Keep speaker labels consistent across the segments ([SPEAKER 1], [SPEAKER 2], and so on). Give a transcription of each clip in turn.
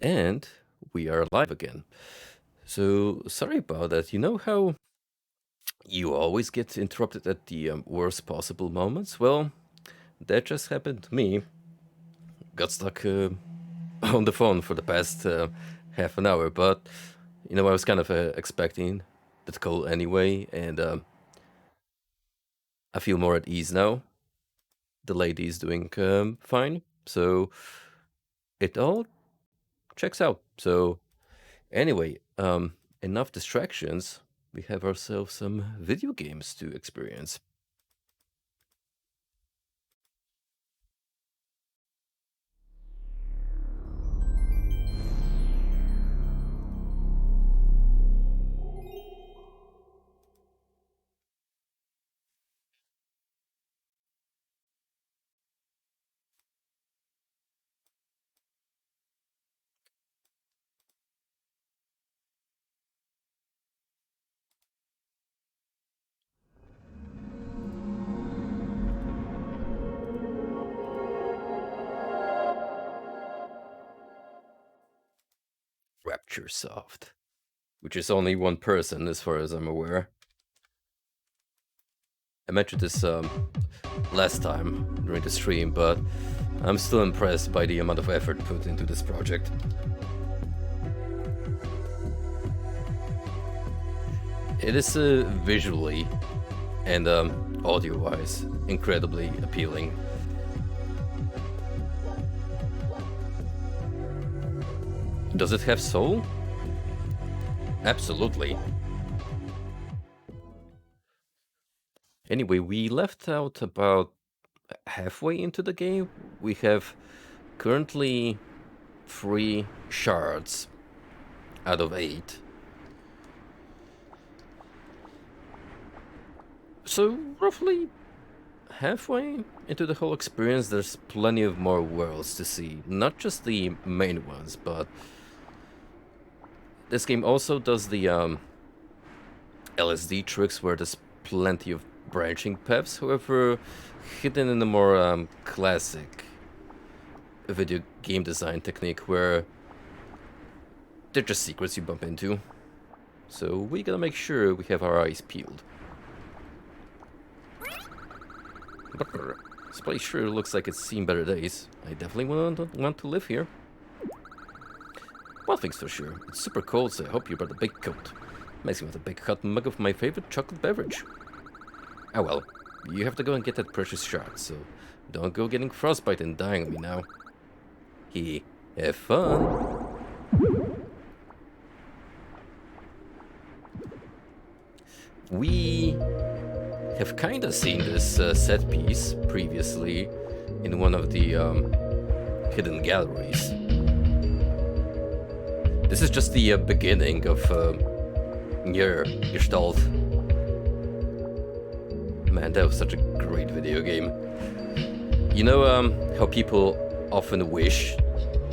[SPEAKER 1] And we are live again. So, sorry about that. You know how you always get interrupted at the worst possible moments? Well, that just happened to me. Got stuck on the phone for the past half an hour, but I was kind of expecting that call anyway, and I feel more at ease now. The lady is doing fine, so it all checks out. So, anyway, enough distractions. We have ourselves some video games to experience. Rapture Soft, which is only one person as far as I'm aware. I mentioned this last time during the stream, but I'm still impressed by the amount of effort put into this project. It is visually and audio-wise incredibly appealing. Does it have soul? Absolutely. Anyway, we left out about halfway into the game. We have currently 3 shards out of 8. So, roughly halfway into the whole experience, there's plenty of more worlds to see. Not just the main ones, but this game also does the LSD tricks where there's plenty of branching paths, however, hidden in a more classic video game design technique where they're just secrets you bump into. So we gotta make sure we have our eyes peeled. This place sure looks like it's seen better days. I definitely want to live here. One thing's for sure, it's super cold, so I hope you brought a big coat. Makes me want a big hot mug of my favorite chocolate beverage. Oh well, you have to go and get that precious shard, so don't go getting frostbite and dying on me now. Have fun! We have kinda seen this set piece previously in one of the hidden galleries. This is just the beginning of your Gestalt. Man, that was such a great video game. You know how people often wish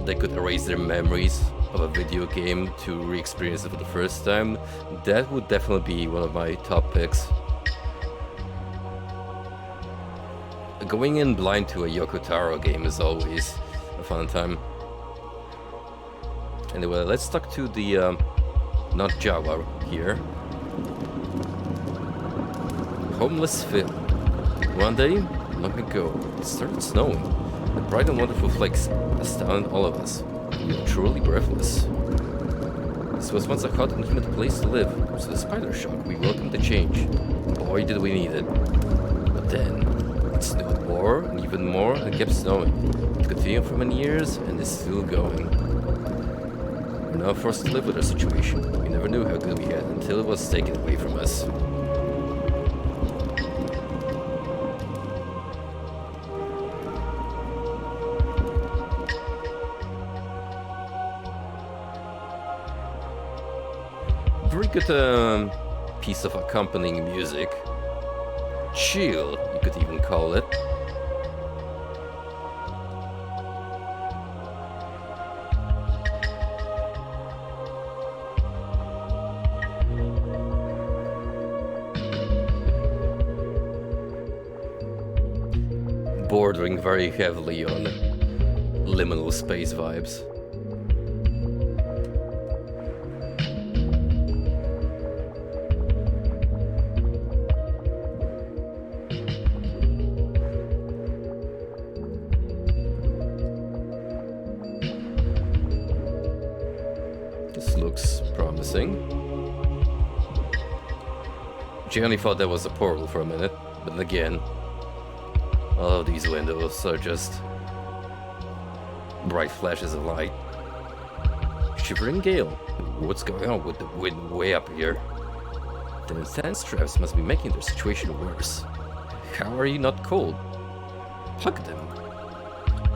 [SPEAKER 1] they could erase their memories of a video game to re-experience it for the first time? That would definitely be one of my top picks. Going in blind to a Yoko Taro game is always a fun time. Anyway, let's talk to the not Java here. Homeless Phil. One day, long ago, it started snowing. The bright and wonderful flakes astounded all of us. We were truly breathless. This was once a hot and humid place to live, so despite our shock, we welcomed the change. Boy, did we need it. But then, it snowed more and even more and kept snowing. It continued for many years and is still going. We're now forced to live with our situation. We never knew how good we had until it was taken away from us. Very good piece of accompanying music. Chill, you could even call it. Bordering very heavily on liminal space vibes. This looks promising. Genuinely thought that was a portal for a minute, but then again, all of these windows are just bright flashes of light. Shivering gale. What's going on with the wind way up here? The intense traps must be making their situation worse. How are you not cold? Hug them.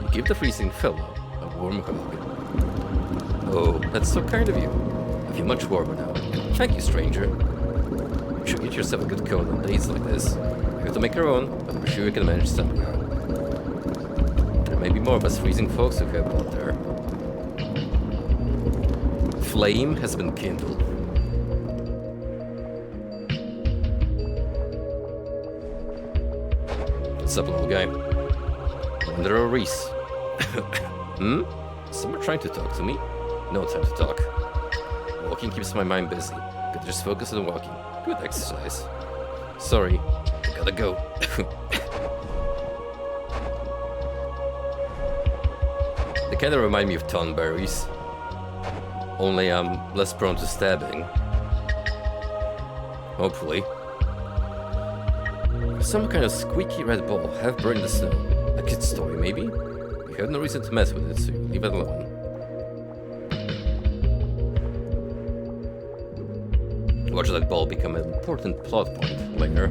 [SPEAKER 1] You give the freezing fellow a warm hug. Oh, that's so kind of you. I feel much warmer now. Thank you, stranger. You should get yourself a good coat on days like this. You have to make your own, but I'm sure you can manage somehow. There may be more of us freezing folks who have out there. Flame has been kindled. What's up, little guy? Wanderer Reese. Someone trying to talk to me? No time to talk. Walking keeps my mind busy. Could just focus on walking. Good exercise. Sorry, I gotta go. They kinda remind me of tonberries. Only I'm less prone to stabbing. Hopefully. Some kind of squeaky red ball half burned the snow. A kid's toy, maybe? You have no reason to mess with it, so you leave it alone. Watch that ball become an important plot point later.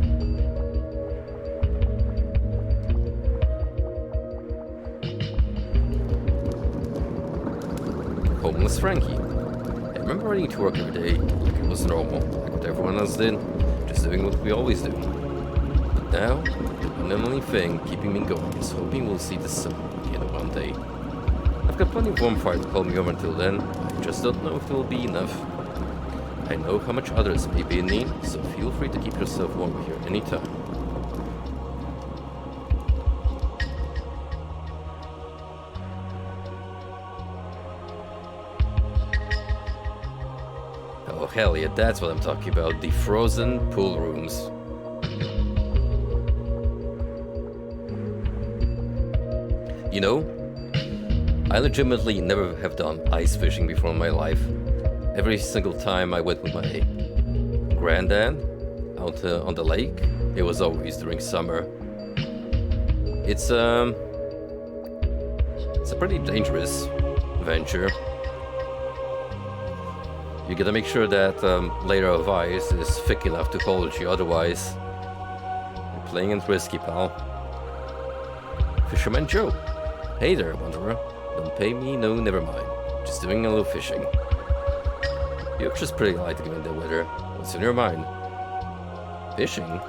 [SPEAKER 1] Homeless Frankie. I remember riding to work every day like it was normal, like what everyone else did, just doing what we always do. But now, the one and only thing keeping me going is hoping we'll see the sun again one day. I've got plenty of warm fire to hold me over until then, I just don't know if it will be enough. I know how much others may be in need, so feel free to keep yourself warm here anytime. Oh hell yeah, that's what I'm talking about, the frozen pool rooms. You know, I legitimately never have done ice fishing before in my life. Every single time I went with my granddad out on the lake, it was always during summer. It's a pretty dangerous venture. You gotta make sure that layer of ice is thick enough to hold you, otherwise you're playing it risky, pal. Fisherman Joe. Hey there, wanderer. Don't pay me, no, never mind. Just doing a little fishing. You're just pretty light given the weather. What's in your mind? Fishing?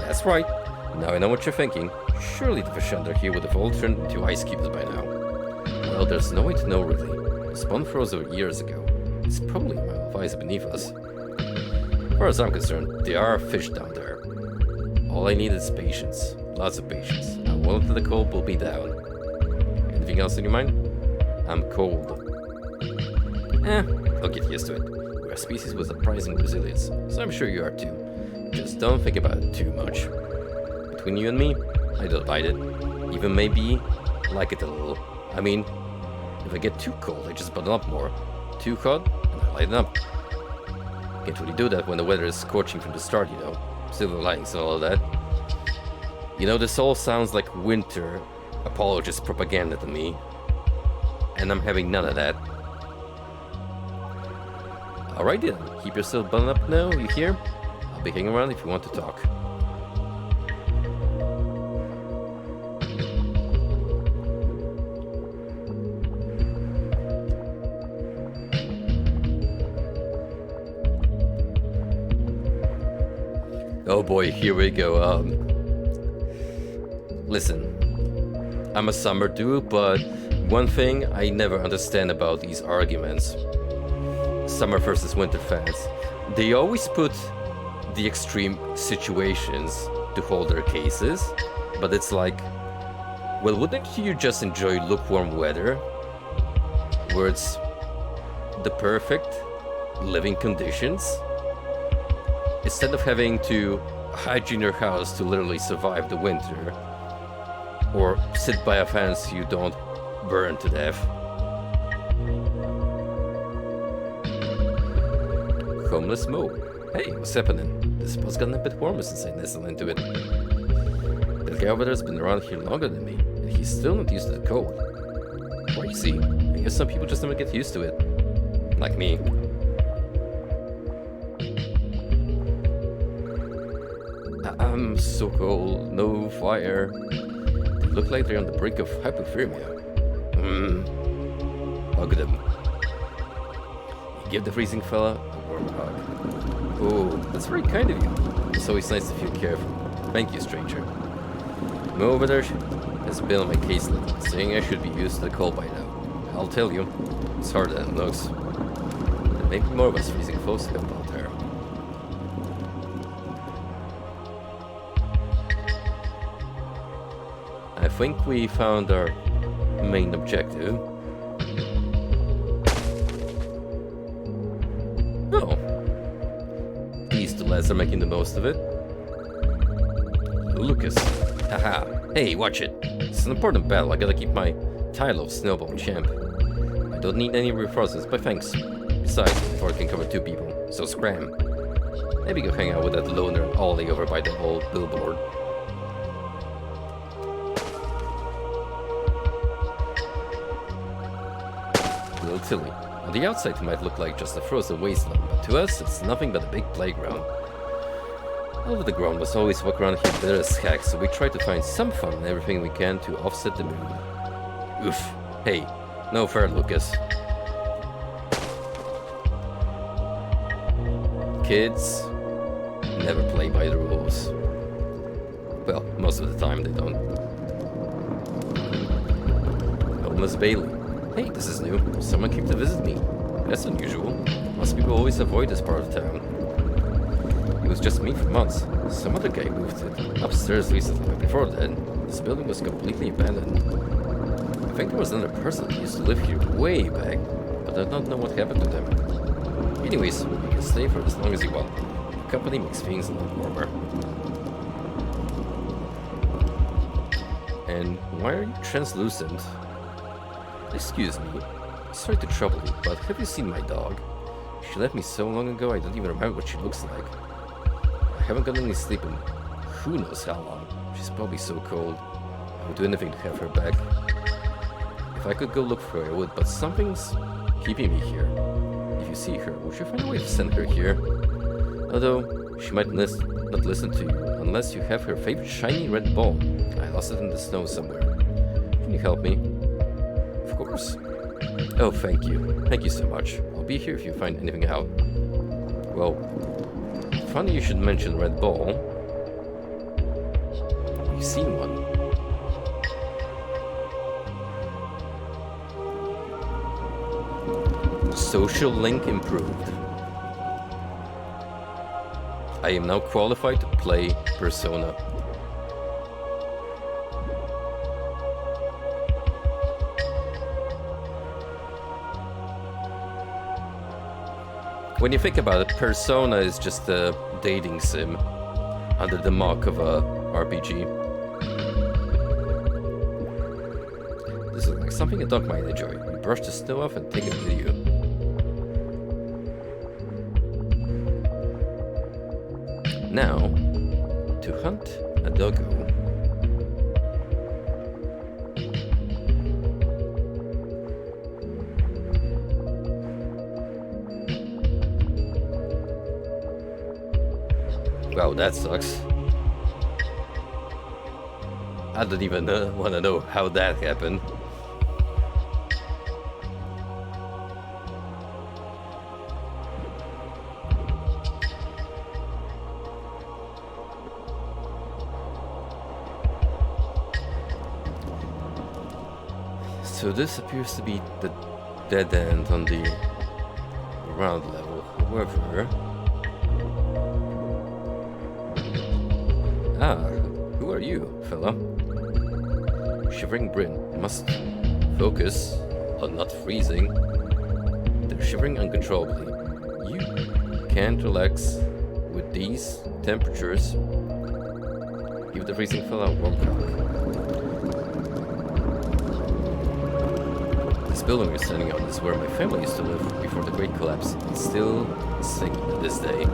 [SPEAKER 1] That's right. Now I know what you're thinking. Surely the fish under here would have all turned into ice cubes by now. Well, there's no way to know really. The spawn froze over years ago. It's probably a mile of ice beneath us. As far as I'm concerned, there are fish down there. All I need is patience. Lots of patience. And one of the cold will be down. Anything else in your mind? I'm cold. I'll get used to it. We're a species with surprising resilience, so I'm sure you are too. Just don't think about it too much. Between you and me, I don't mind it. Even maybe like it a little. I mean, if I get too cold, I just button up more. Too hot, and I lighten up. Can't really do that when the weather is scorching from the start, you know. Silver linings and all of that. You know, this all sounds like winter apologist propaganda to me. And I'm having none of that. Alright then, keep yourself buttoned up now, you hear? I'll be hanging around if you want to talk. Oh boy, here we go. Listen, I'm a summer dude, but one thing I never understand about these arguments. Summer versus winter fans. They always put the extreme situations to hold their cases, but it's like, well, wouldn't you just enjoy lukewarm weather, where it's the perfect living conditions, instead of having to hide in your house to literally survive the winter, or sit by a fence so you don't burn to death? Homeless Mo. Hey, what's happening? This spot's gotten a bit warmer since I nestled into it. That guy over there's been around here longer than me, and he's still not used to the cold. Crazy. I guess some people just never get used to it. Like me. I'm so cold, no fire. They look like they're on the brink of hypothermia. Hug them. You give the freezing fella a warm hug. Oh, that's very kind of you. It's always nice to feel careful. Thank you, stranger. Mo over there has been on my case lately, saying I should be used to the cold by now. I'll tell you, it's harder than it looks. There may be more of us freezing foes help out there. I think we found our main objective. Oh. These two lads are making the most of it. Lucas. Haha. Hey, watch it. It's an important battle. I gotta keep my title of Snowball Champ. I don't need any reinforcements, but thanks. Besides, before I can cover 2 people, so scram. Maybe go hang out with that loner Ollie over by the old billboard. A little silly. On the outside it might look like just a frozen wasteland, but to us it's nothing but a big playground. All of the ground was always walk around here bitter as heck, so we try to find some fun in everything we can to offset the mood. Oof. Hey, no fair, Lucas. Kids never play by the rules. Well, most of the time they don't. Homeless Bailey. Hey, this is new. Someone came to visit me. That's unusual. Most people always avoid this part of town. It was just me for months. Some other guy moved it upstairs recently, but before that, this building was completely abandoned. I think there was another person who used to live here way back, but I don't know what happened to them. Anyways, you can stay for as long as you want. The company makes things a little warmer. And why are you translucent? Excuse me, sorry to trouble you, but have you seen my dog? She left me so long ago I don't even remember what she looks like. I haven't gotten any sleep in who knows how long. She's probably so cold. I would do anything to have her back. If I could go look for her, I would, but something's keeping me here. If you see her, would you find a way to send her here? Although, she might not listen to you, unless you have her favorite shiny red ball. I lost it in the snow somewhere. Can you help me? Of course. Oh, thank you. Thank you so much. I'll be here if you find anything out. Well, funny you should mention red ball. You've seen one. Social link improved. I am now qualified to play Persona. When you think about it, Persona is just a dating sim under the mock of a RPG. This is like something a dog might enjoy. You brush the snow off and take it with you. Now, to hunt a doggo. Wow, that sucks. I don't even want to know how that happened. So this appears to be the dead end on the ground level. However... Ah, who are you, fella? Shivering Bryn must focus on not freezing. They're shivering uncontrollably. You can't relax with these temperatures. Give the freezing fella a warm cock. This building we're standing on is where my family used to live before the Great Collapse. It's still singing to this day.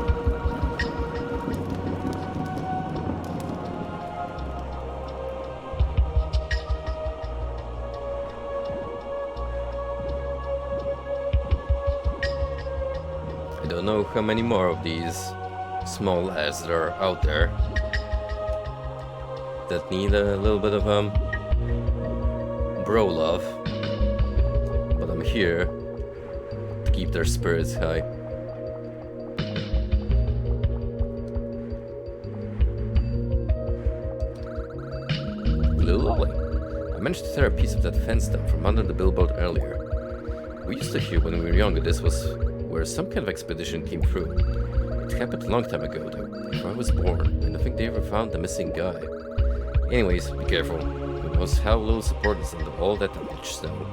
[SPEAKER 1] I don't know how many more of these small lads that are out there that need a little bit of bro love, but I'm here to keep their spirits high. Little Lolly, I managed to tear a piece of that fence down from under the billboard earlier. We used to hear when we were younger this was where some kind of expedition came through. It happened a long time ago though, before I was born, and I think they ever found the missing guy. Anyways, be careful. Who knows how little support is under all that damage snow.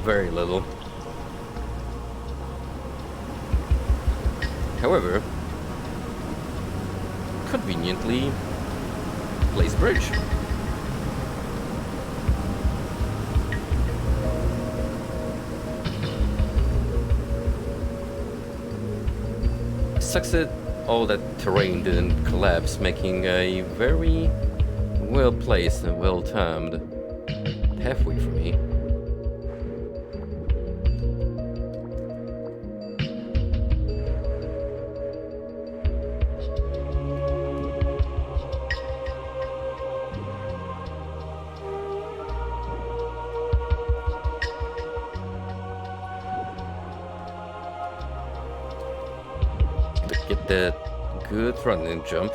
[SPEAKER 1] Very little. However, conveniently placed bridge. Sucks that all that terrain didn't collapse, making a very well placed and well timed halfway for me. Get that good running jump.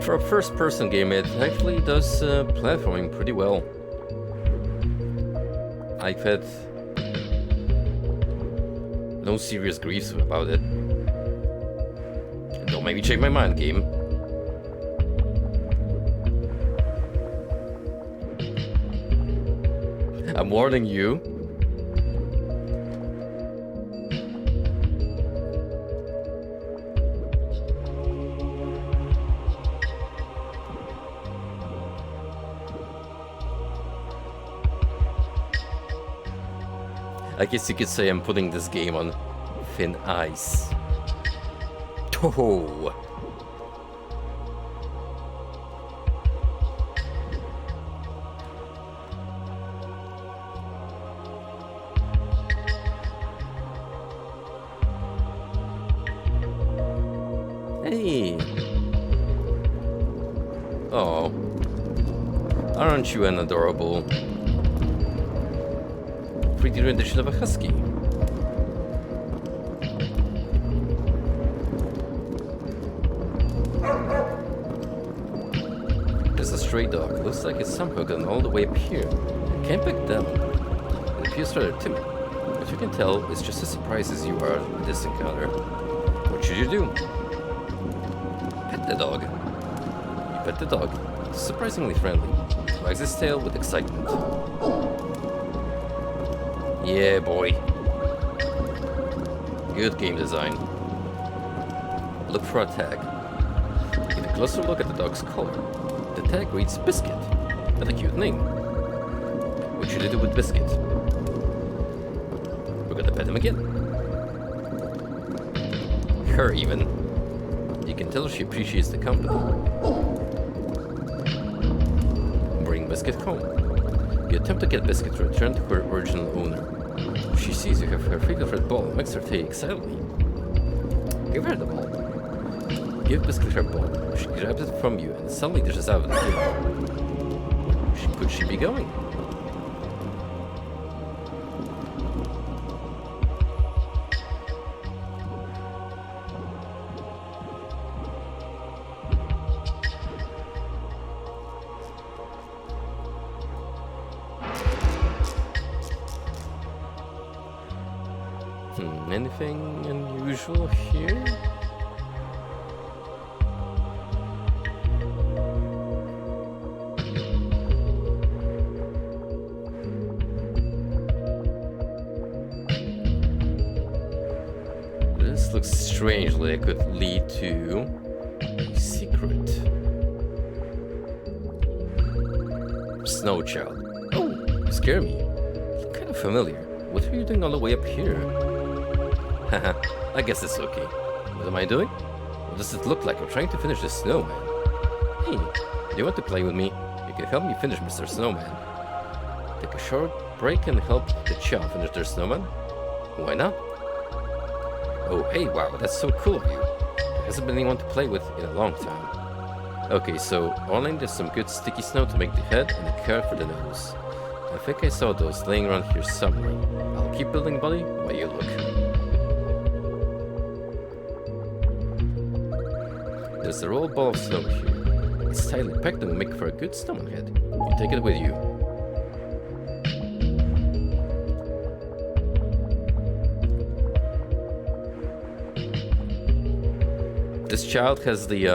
[SPEAKER 1] For a first-person game, it actually does platforming pretty well. I've had no serious griefs about it. Don't make me change my mind, game. I'm warning you. I guess you could say I'm putting this game on thin ice. Oh. Hey. Oh. Aren't you an adorable 3D rendition of a husky? There's a stray dog. Looks like it's somehow gotten all the way up here. Can't back down. It appears rather timid. But you can tell it's just as surprised as you are at this encounter. What should you do? Pet the dog. You pet the dog. It's surprisingly friendly. Wags his tail with excitement. Yeah, boy. Good game design. Look for a tag. Get a closer look at the dog's collar. The tag reads Biscuit. That's a cute name. What should I do with Biscuit? We're gonna pet him again. Her even. You can tell she appreciates the company. Bring Biscuit home. You attempt to get Biscuit to return to her original owner. She sees you have her favorite red ball and makes her take excitedly. Give her the ball. Give Biscuit her ball. She grabs it from you and suddenly dishes out of the game. Where could she be going? Anything unusual here? This looks strangely it could lead to a secret. Snow Child. Oh, you scare me. You look kind of familiar. What are you doing all the way up here? Haha, I guess it's okay. What am I doing? What does it look like? I'm trying to finish the snowman. Hey, do you want to play with me? You can help me finish Mr. Snowman. Take a short break and help the child finish their snowman? Why not? Oh, hey, wow, that's so cool of you. There hasn't been anyone to play with in a long time. Okay, so online there's some good sticky snow to make the head and a carrot for the nose. I think I saw those laying around here somewhere. I'll keep building, buddy, while you look. There's a roll ball of snow here. It's tightly packed and will make for a good snowman head. You take it with you. This child has the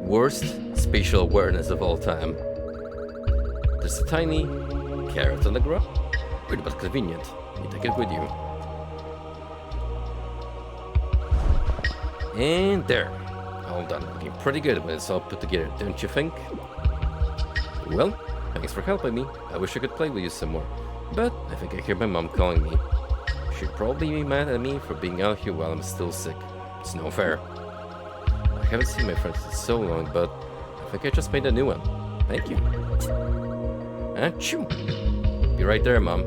[SPEAKER 1] worst spatial awareness of all time. There's a tiny carrot on the ground. Weird but convenient. You take it with you. And there. All done. Looking pretty good when it's all put together, don't you think? Well, thanks for helping me. I wish I could play with you some more. But I think I hear my mom calling me. She'd probably be mad at me for being out here while I'm still sick. It's no fair. I haven't seen my friends in so long, but I think I just made a new one. Thank you. Achoo! Be right there, Mom.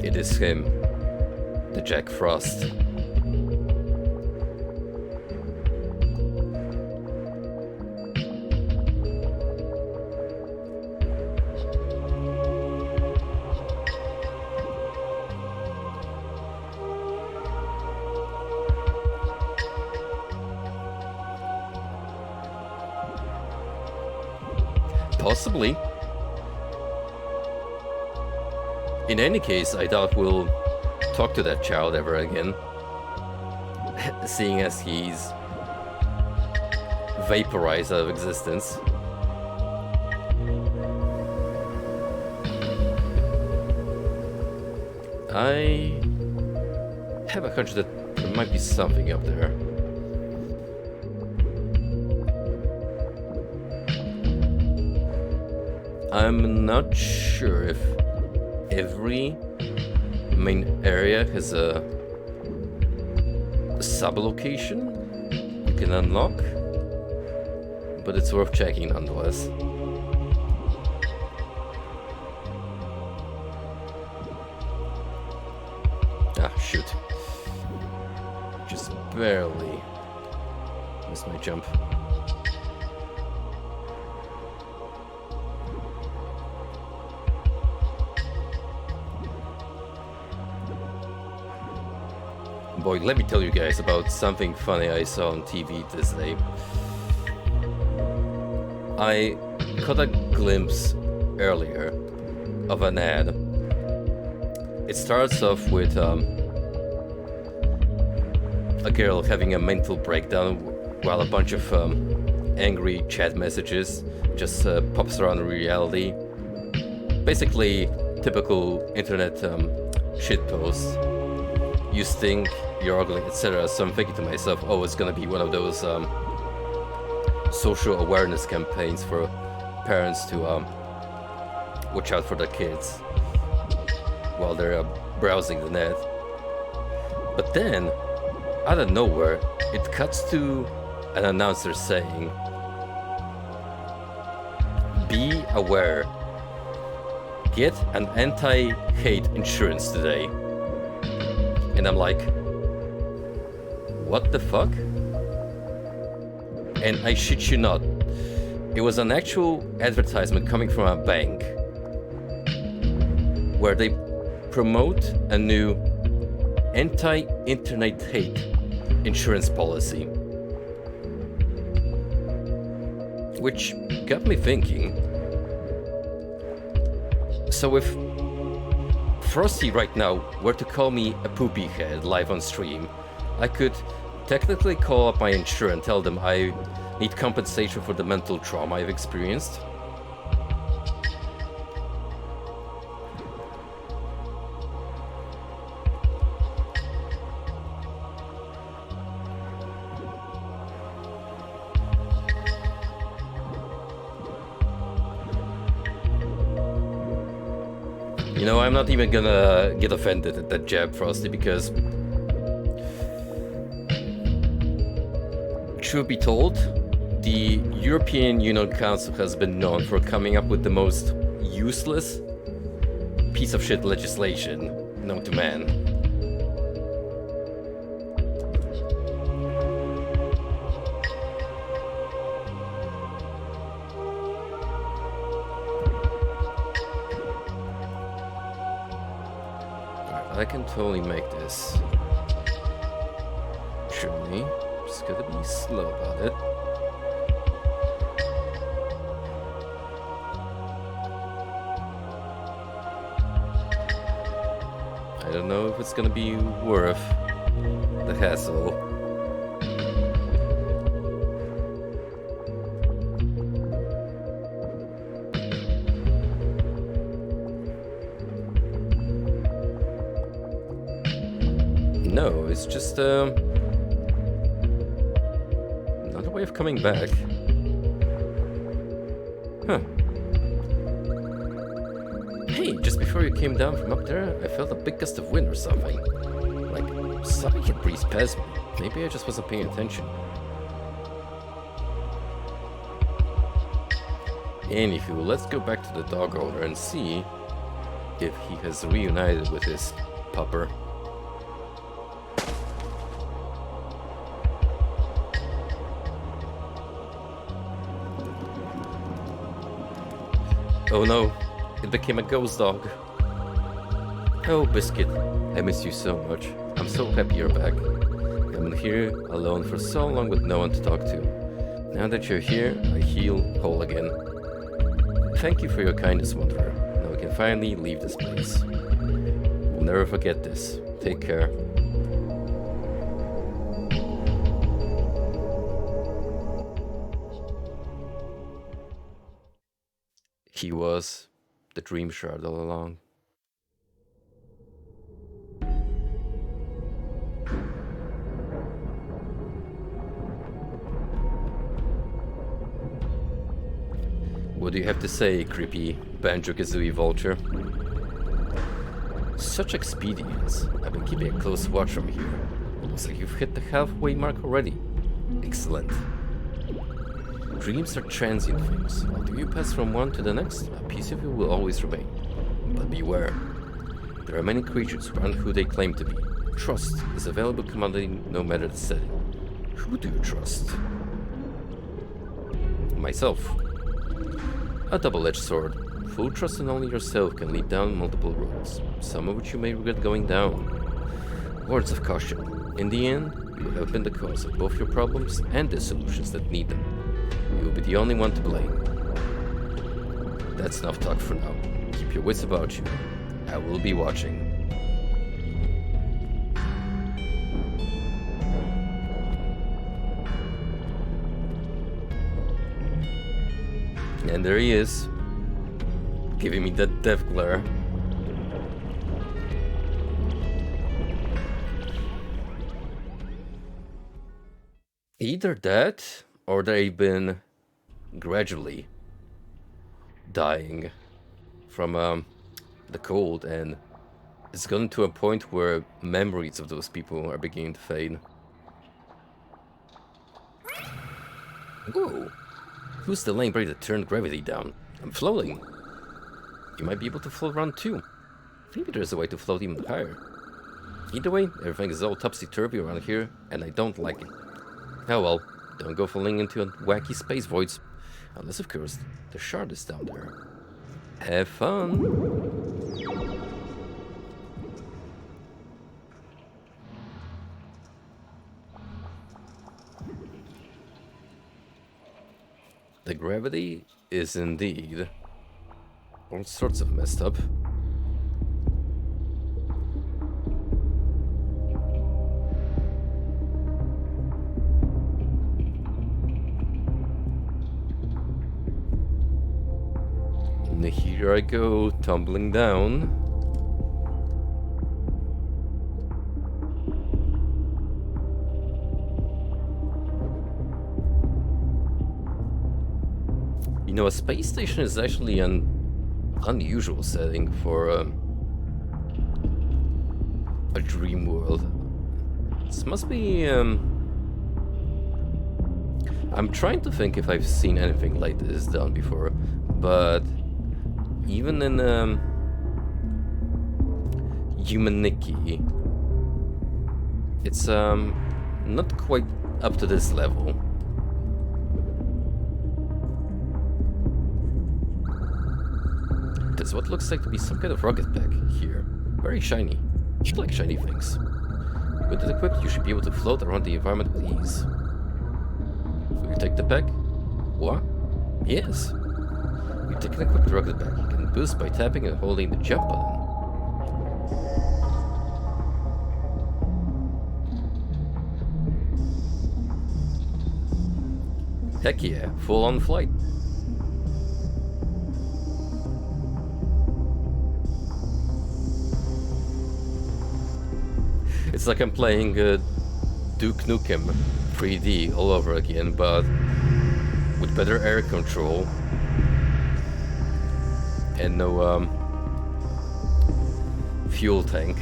[SPEAKER 1] It is him, the Jack Frost. Possibly. In any case, I doubt we'll talk to that child ever again, seeing as he's vaporized out of existence. I have a hunch that there might be something up there. I'm not sure if every main area has a sub-location you can unlock, but it's worth checking nonetheless. Ah, shoot. Just barely missed my jump. Boy, let me tell you guys about something funny I saw on TV this day. I caught a glimpse earlier of an ad. It starts off with a girl having a mental breakdown while a bunch of angry chat messages just pops around in reality. Basically, typical internet shitposts. You think you're ugly, etc. So I'm thinking to myself, oh, it's gonna be one of those social awareness campaigns for parents to watch out for their kids while they're browsing the net. But then, out of nowhere, it cuts to an announcer saying, "Be aware. Get an anti-hate insurance today." And I'm like, what the fuck? And I shit you not, it was an actual advertisement coming from a bank where they promote a new anti-internet hate insurance policy. Which got me thinking, so if Frosty right now were to call me a poopy head live on stream, I could technically call up my insurer and tell them I need compensation for the mental trauma I've experienced. You know, I'm not even gonna get offended at that jab, Frosty, because truth be told, the European Union Council has been known for coming up with the most useless piece of shit legislation known to man. I can totally make this. Surely, just gotta be slow about it. I don't know if it's gonna be worth the hassle. No, it's just another way of coming back. Huh. Hey, just before you came down from up there, I felt a big gust of wind or something. Like, something had breezed past me. Maybe I just wasn't paying attention. Anywho, let's go back to the dog owner and see if he has reunited with his pupper. Oh no, it became a ghost dog. Oh, Biscuit, I miss you so much. I'm so happy you're back. I've been here alone for so long with no one to talk to. Now that you're here, I heal whole again. Thank you for your kindness, Wanderer. Now we can finally leave this place. We'll never forget this. Take care. He was the dream shard all along. What do you have to say, creepy Banjo-Kazooie vulture? Such expedience. I've been keeping a close watch from here. Looks like you've hit the halfway mark already. Excellent. Dreams are transient things. Although you pass from one to the next, a piece of you will always remain. But beware. There are many creatures around who they claim to be. Trust is a valuable commodity no matter the setting. Who do you trust? Myself. A double-edged sword. Full trust in only yourself can lead down multiple roads, some of which you may regret going down. Words of caution. In the end, you have been the cause of both your problems and the solutions that need them. You will be the only one to blame. That's enough talk for now. Keep your wits about you. I will be watching. And there he is, giving me that death glare. Either that, or they've been gradually dying from the cold, and it's gotten to a point where memories of those people are beginning to fade. Whoa! Who's the lame braid that turned gravity down? I'm floating. You might be able to float around too. Maybe there's a way to float even higher. Either way, everything is all topsy-turvy around here, and I don't like it. Oh well, don't go falling into wacky space voids. Unless, of course, the shard is down there. Have fun! The gravity is indeed all sorts of messed up. And here I go, tumbling down. You know, a space station is actually an unusual setting for A dream world. This must be, I'm trying to think if I've seen anything like this done before, but even in, Humaniki, it's, not quite up to this level. There's what looks like to be some kind of rocket pack here. Very shiny. You like shiny things. With it equipped, you should be able to float around the environment with ease. Will you take the pack? What? Yes. You take an equipped rocket pack. You can boost by tapping and holding the jump button. Heck yeah, full-on flight. It's like I'm playing Duke Nukem 3D all over again, but with better air control and no fuel tank.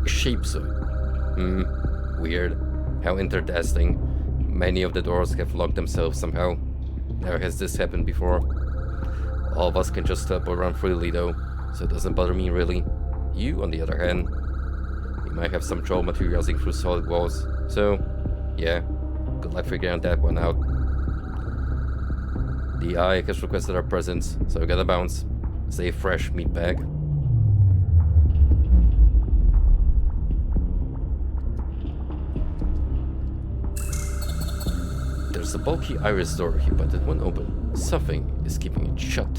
[SPEAKER 1] Shapezoid. Weird. How interesting. Many of the doors have locked themselves somehow. Never has this happened before. All of us can just step around freely though, so it doesn't bother me really. You, on the other hand, you might have some trouble materializing through solid walls, so yeah, good luck figuring that one out. The eye has requested our presence, so we gotta bounce. Stay fresh, meatbag. There's a bulky iris door here, but it won't open. Something is keeping it shut.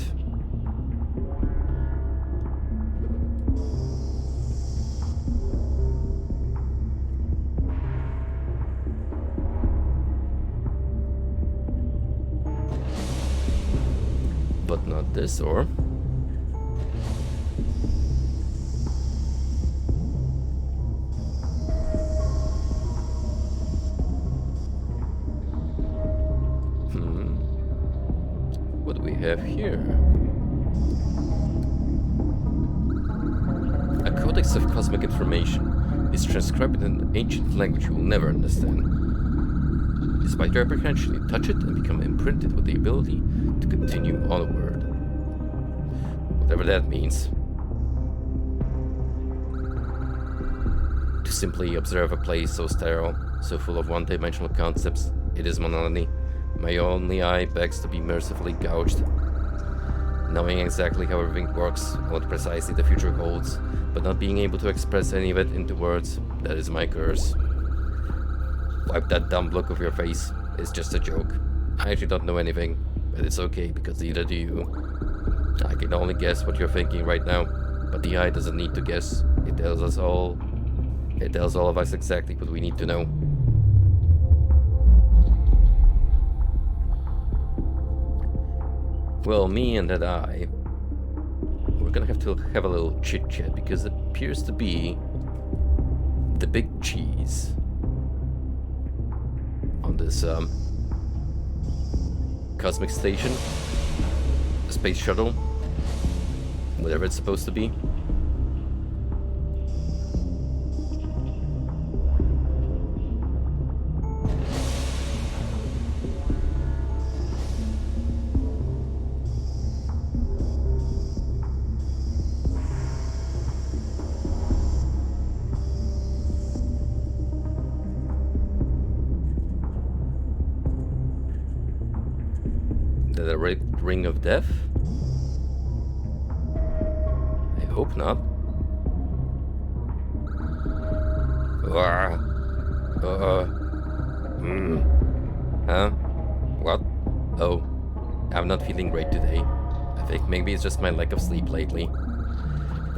[SPEAKER 1] But not this door. What do we have here? A codex of cosmic information is transcribed in an ancient language you will never understand. Despite your apprehension, you touch it and become imprinted with the ability to continue onward. Whatever that means. To simply observe a place so sterile, so full of one-dimensional concepts, it is monotony. My only eye begs to be mercifully gouged. Knowing exactly how everything works, what precisely the future holds, but not being able to express any of it into words, that is my curse. Wipe that dumb look off your face. It's just a joke. I actually don't know anything, but it's okay because neither do you. I can only guess what you're thinking right now, but the eye doesn't need to guess. It tells us all. It tells all of us exactly what we need to know. Well, me and that eye, we're gonna have to have a little chit-chat because it appears to be the big cheese on this cosmic station, the space shuttle, whatever it's supposed to be. The ring of death? I hope not. Huh? What? Oh, I'm not feeling great today. I think maybe it's just my lack of sleep lately.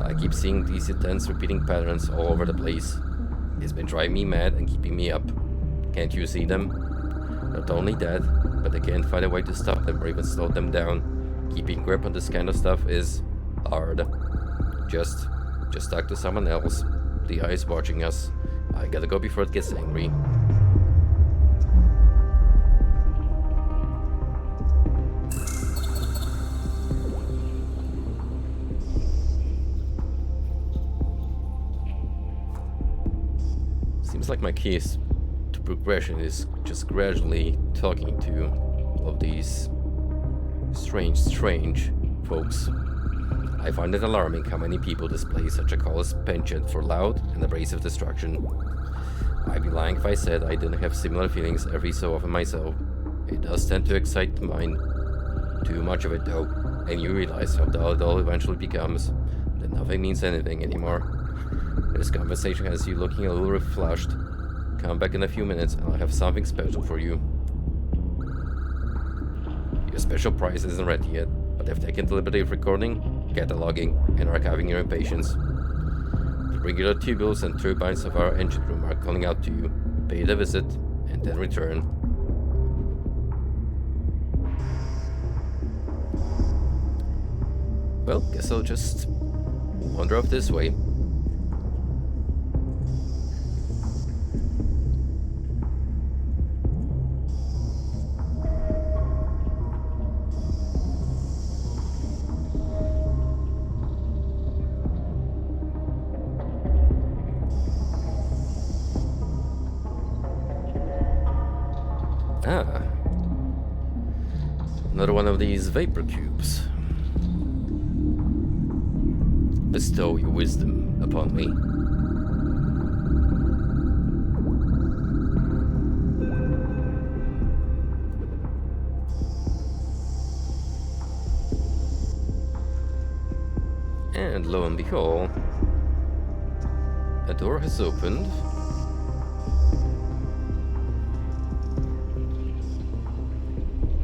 [SPEAKER 1] I keep seeing these intense repeating patterns all over the place. It's been driving me mad and keeping me up. Can't you see them? Not only that, but I can't find a way to stop them or even slow them down. Keeping grip on this kind of stuff is hard. Just talk to someone else. The eye is watching us. I gotta go before it gets angry. Seems like my key to progression is just gradually talking to all of these strange folks. I find it alarming how many people display such a callous penchant for loud and abrasive destruction. I'd be lying if I said I didn't have similar feelings every so often myself. It does tend to excite mine. Too much of it though, and you realize how dull it all eventually becomes, that nothing means anything anymore. This conversation has you looking a little flushed. Come back in a few minutes and I'll have something special for you. Your special prize isn't ready yet, but I've taken the liberty of recording, cataloging, and archiving your impatience. The regular tubules and turbines of our engine room are calling out to you. Pay it a visit, and then return. Well, guess I'll just wander off this way. Ah, another one of these vapor cubes. Bestow your wisdom upon me. And lo and behold, a door has opened.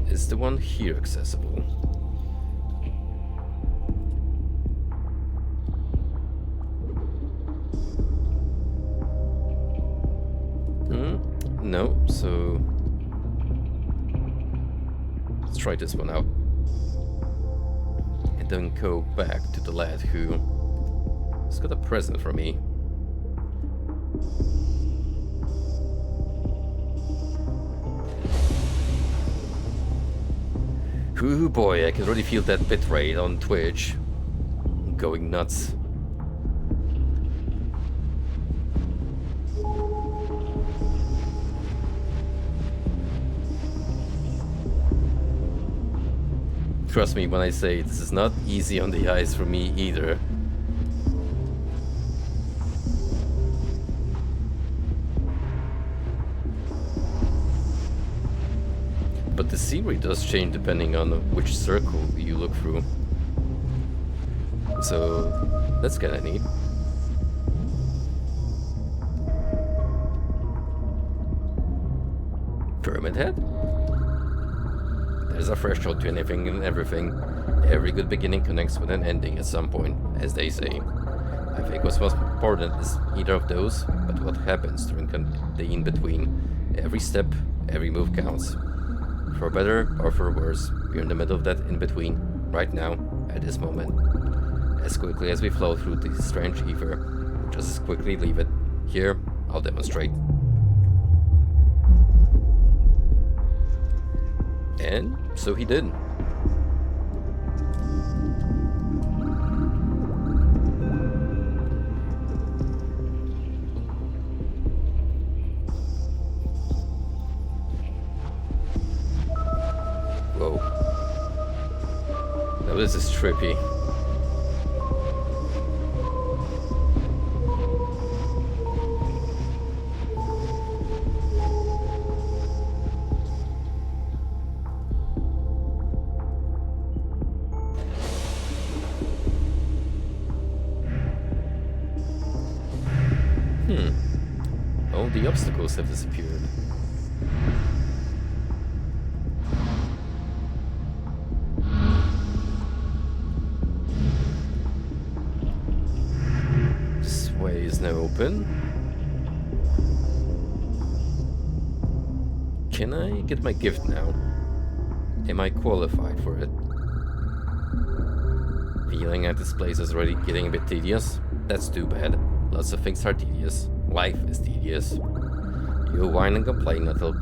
[SPEAKER 1] Is the one here accessible? No, so let's try this one out. And then go back to the lad who has got a present for me. Ooh boy, I can already feel that bitrate on Twitch going nuts. Trust me when I say this is not easy on the eyes for me either. But the scenery does change depending on which circle you look through. So that's kinda neat. Pyramid Head? There's a threshold to anything and everything. Every good beginning connects with an ending at some point, as they say. I think what's most important is neither of those, but what happens during the in-between. Every step, every move counts. For better or for worse, we're in the middle of that in-between, right now, at this moment. As quickly as we flow through this strange ether, just as quickly leave it. Here, I'll demonstrate. And so he did. Whoa. Now this is trippy. All the obstacles have disappeared. This way is now open. Can I get my gift now? Am I qualified for it? Feeling at this place is already getting a bit tedious? That's too bad. Lots of things are tedious. Life is tedious. You'll whine and complain until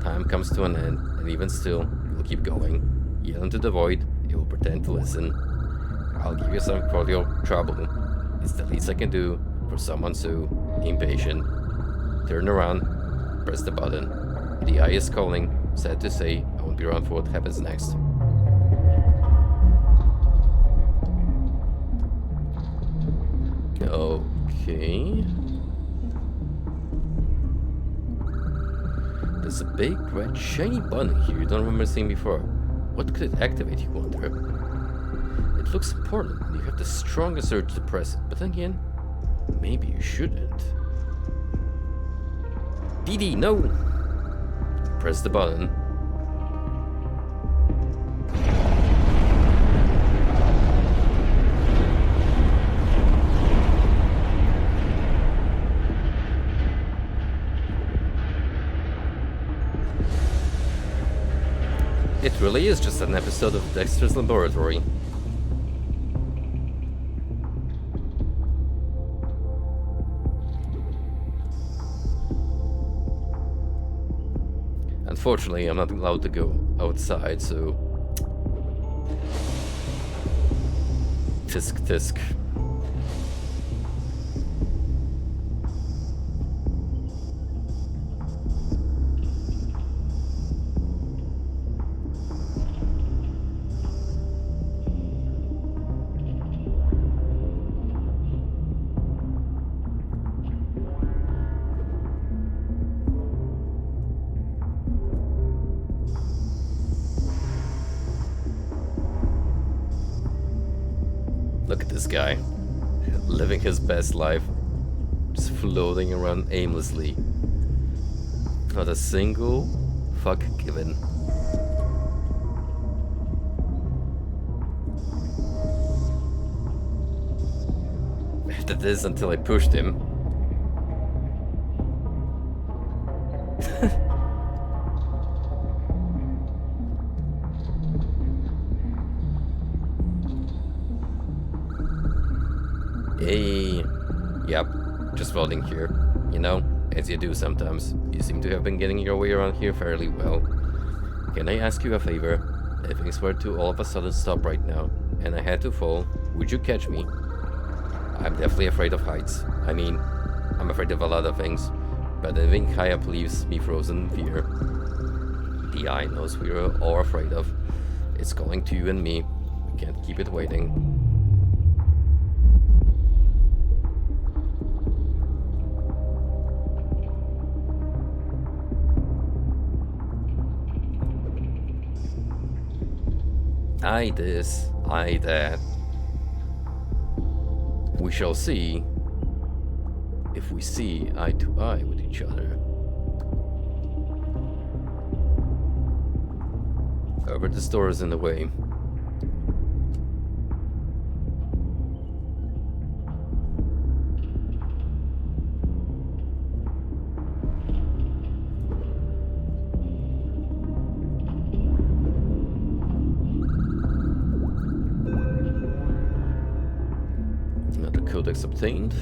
[SPEAKER 1] time comes to an end, and even still, you'll keep going. Yell into the void, you will pretend to listen. I'll give you some cordial trouble. It's the least I can do for someone so impatient. Turn around, press the button. The eye is calling, sad to say, I won't be around for what happens next. Okay. There's a big red shiny button here you don't remember seeing before. What could it activate, you wonder? It looks important, and you have the strongest urge to press it, but then again, maybe you shouldn't. DD, no! Press the button. It really is just an episode of Dexter's Laboratory. Unfortunately, I'm not allowed to go outside, so... Tisk tisk. Look at this guy, living his best life, just floating around aimlessly. Not a single fuck given. After this, until I pushed him. Hey, yep, just floating here. You know, as you do sometimes. You seem to have been getting your way around here fairly well. Can I ask you a favor? If things were to all of a sudden stop right now, and I had to fall, would you catch me? I'm definitely afraid of heights. I mean, I'm afraid of a lot of things, but anything high up leaves me frozen in fear. The eye knows we're all afraid of. It's calling to you and me. We can't keep it waiting. I this, I that. We shall see if we see eye to eye with each other. However, this door is in the way. Codex obtained.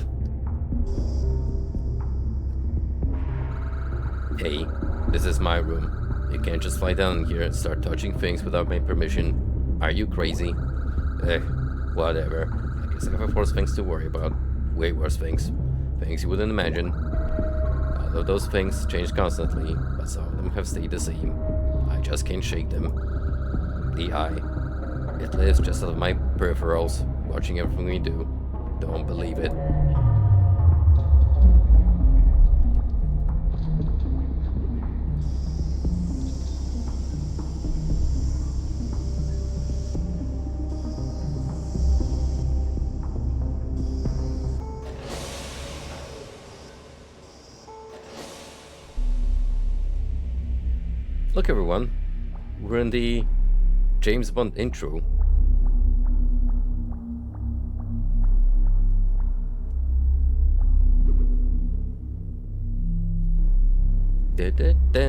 [SPEAKER 1] Hey, this is my room. You can't just lie down here and start touching things without my permission. Are you crazy? Whatever. I guess I have worse things to worry about. Way worse things. Things you wouldn't imagine. Although those things change constantly, but some of them have stayed the same. I just can't shake them. The eye. It lives just out of my peripherals, watching everything we do. Don't believe it. Look everyone, we're in the James Bond intro. Da da da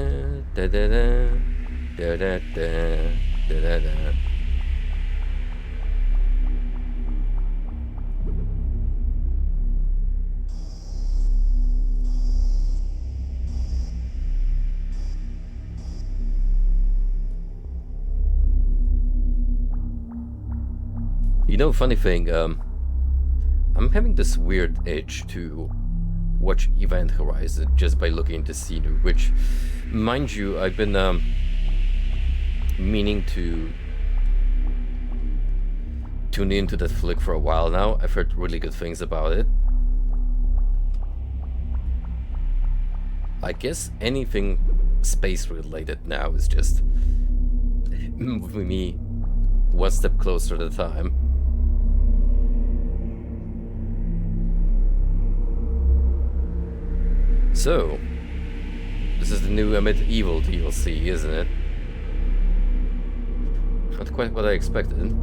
[SPEAKER 1] da da da da da da da. You know, funny thing, I'm having this weird itch to watch Event Horizon just by looking at the scenery, which, mind you, I've been meaning to tune into that flick for a while now. I've heard really good things about it. I guess anything space related now is just moving me one step closer at a time. So, this is the new Medieval DLC, isn't it? Not quite what I expected.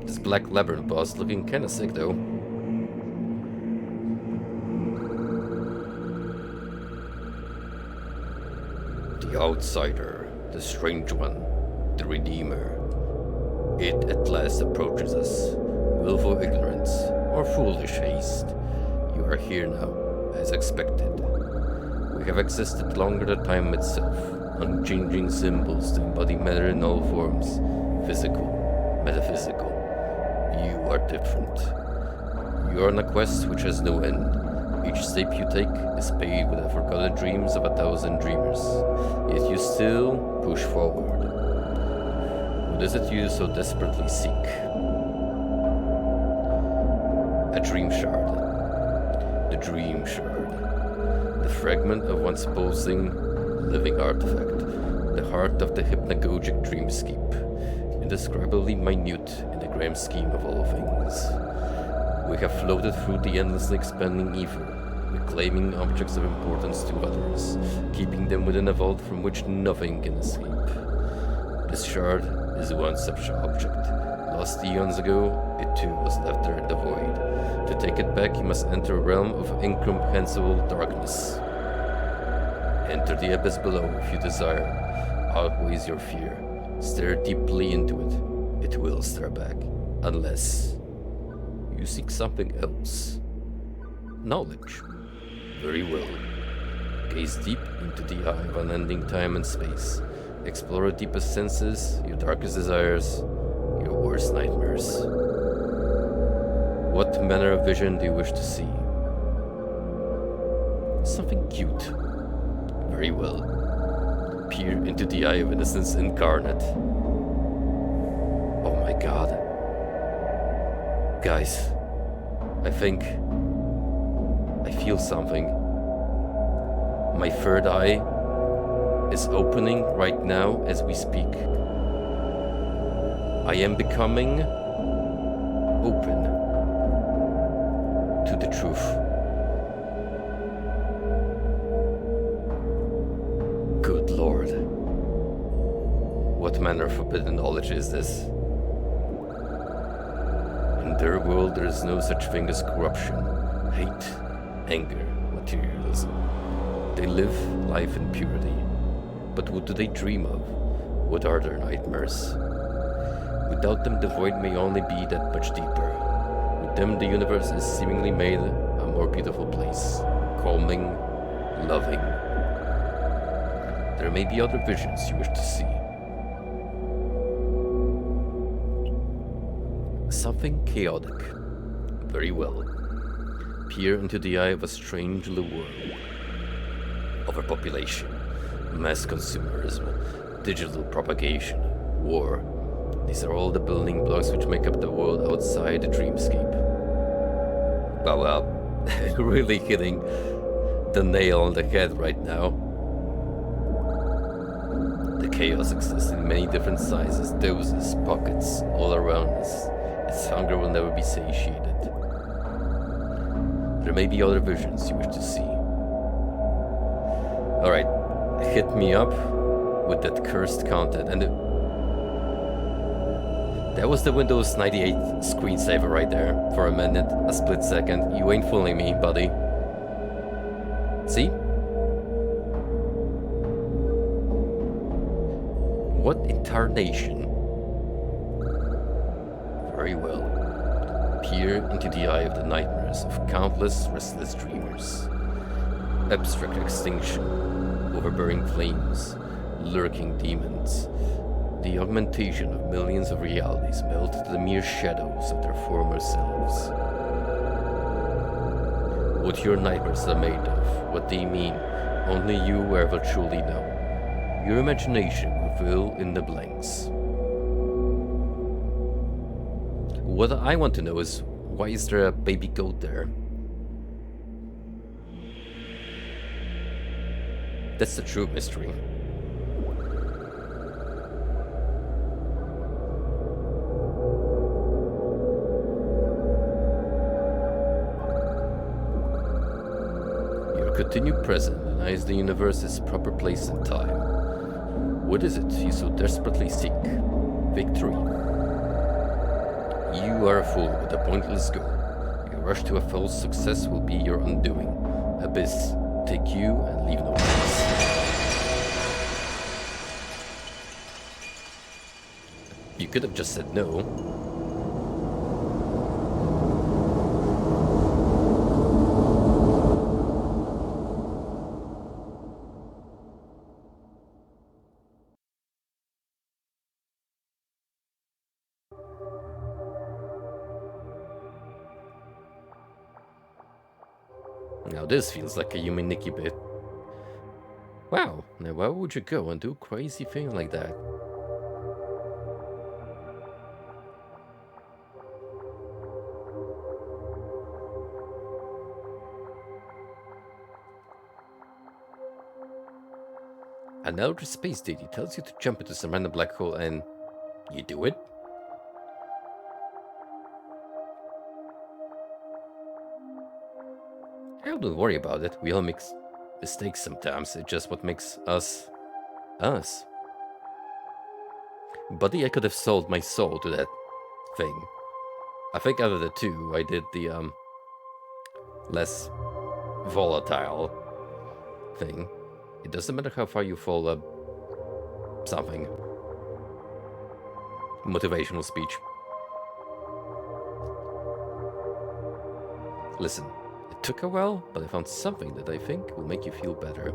[SPEAKER 1] This Black Labyrinth boss looking kinda sick though. The outsider, the strange one, the redeemer. It at last approaches us, willful ignorance or foolish haste. You are here now, as expected. We have existed longer than time itself, unchanging symbols to embody matter in all forms, physical, metaphysical. You are different. You are on a quest which has no end. Each step you take is paved with the forgotten dreams of 1,000 dreamers, yet you still push forward. What is it you so desperately seek? A dream shard. The dream shard. The fragment of one supposing living artifact. The heart of the hypnagogic dreamscape. Indescribably minute in the grand scheme of all things. We have floated through the endlessly expanding ether, reclaiming objects of importance to others, keeping them within a vault from which nothing can escape. This shard is one such object. Lost eons ago, it too was left there in the void. To take it back, you must enter a realm of incomprehensible darkness. Enter the abyss below if you desire. Outweighs your fear. Stare deeply into it. It will stare back. Unless you seek something else. Knowledge. Very well. Gaze deep into the eye of unending time and space. Explore your deepest senses, your darkest desires, your worst nightmares. What manner of vision do you wish to see? Something cute. Very well. Peer into the eye of innocence incarnate. Oh my god. Guys, I think I feel something. My third eye is opening right now as we speak. I am becoming open to the truth. Good Lord. What manner of forbidden knowledge is this? In their world there is no such thing as corruption, hate, anger, materialism. They live life in purity. But what do they dream of? What are their nightmares? Without them, the void may only be that much deeper. With them, the universe is seemingly made a more beautiful place, calming, loving. There may be other visions you wish to see. Something chaotic. Very well. Peer into the eye of a strange little world. Overpopulation, mass consumerism, digital propagation, war. These are all the building blocks which make up the world outside the dreamscape. Wow, really hitting the nail on the head right now. The chaos exists in many different sizes, doses, pockets, all around us. Its hunger will never be satiated. There may be other visions you wish to see. Alright, hit me up with that cursed content. And that was the Windows 98 screensaver right there for a minute, a split second. You ain't fooling me, buddy. See? What incarnation? Very well. Peer into the eye of the nightmares of countless restless dreamers. Abstract extinction, overbearing flames, lurking demons. The augmentation of millions of realities melt to the mere shadows of their former selves. what your nightmares are made of, what they mean, only you ever truly know. Your imagination will fill in the blanks. What I want to know is, why is there a baby goat there? That's the true mystery. Your continued presence denies the universe's proper place and time. What is it you so desperately seek? Victory? You are a fool with a pointless goal. Your rush to a false success will be your undoing. Abyss, take you and leave no trace. You could have just said no. Now this feels like a Yumi Nikki bit. Wow, now why would you go and do a crazy thing like that? An outer space deity tells you to jump into some random black hole and you do it? Hell, don't worry about it. We all make mistakes sometimes. It's just what makes us us. Buddy, I could have sold my soul to that thing. I think out of the two, I did the less volatile thing. It doesn't matter how far you fall up something. Motivational speech. Listen, it took a while, but I found something that I think will make you feel better.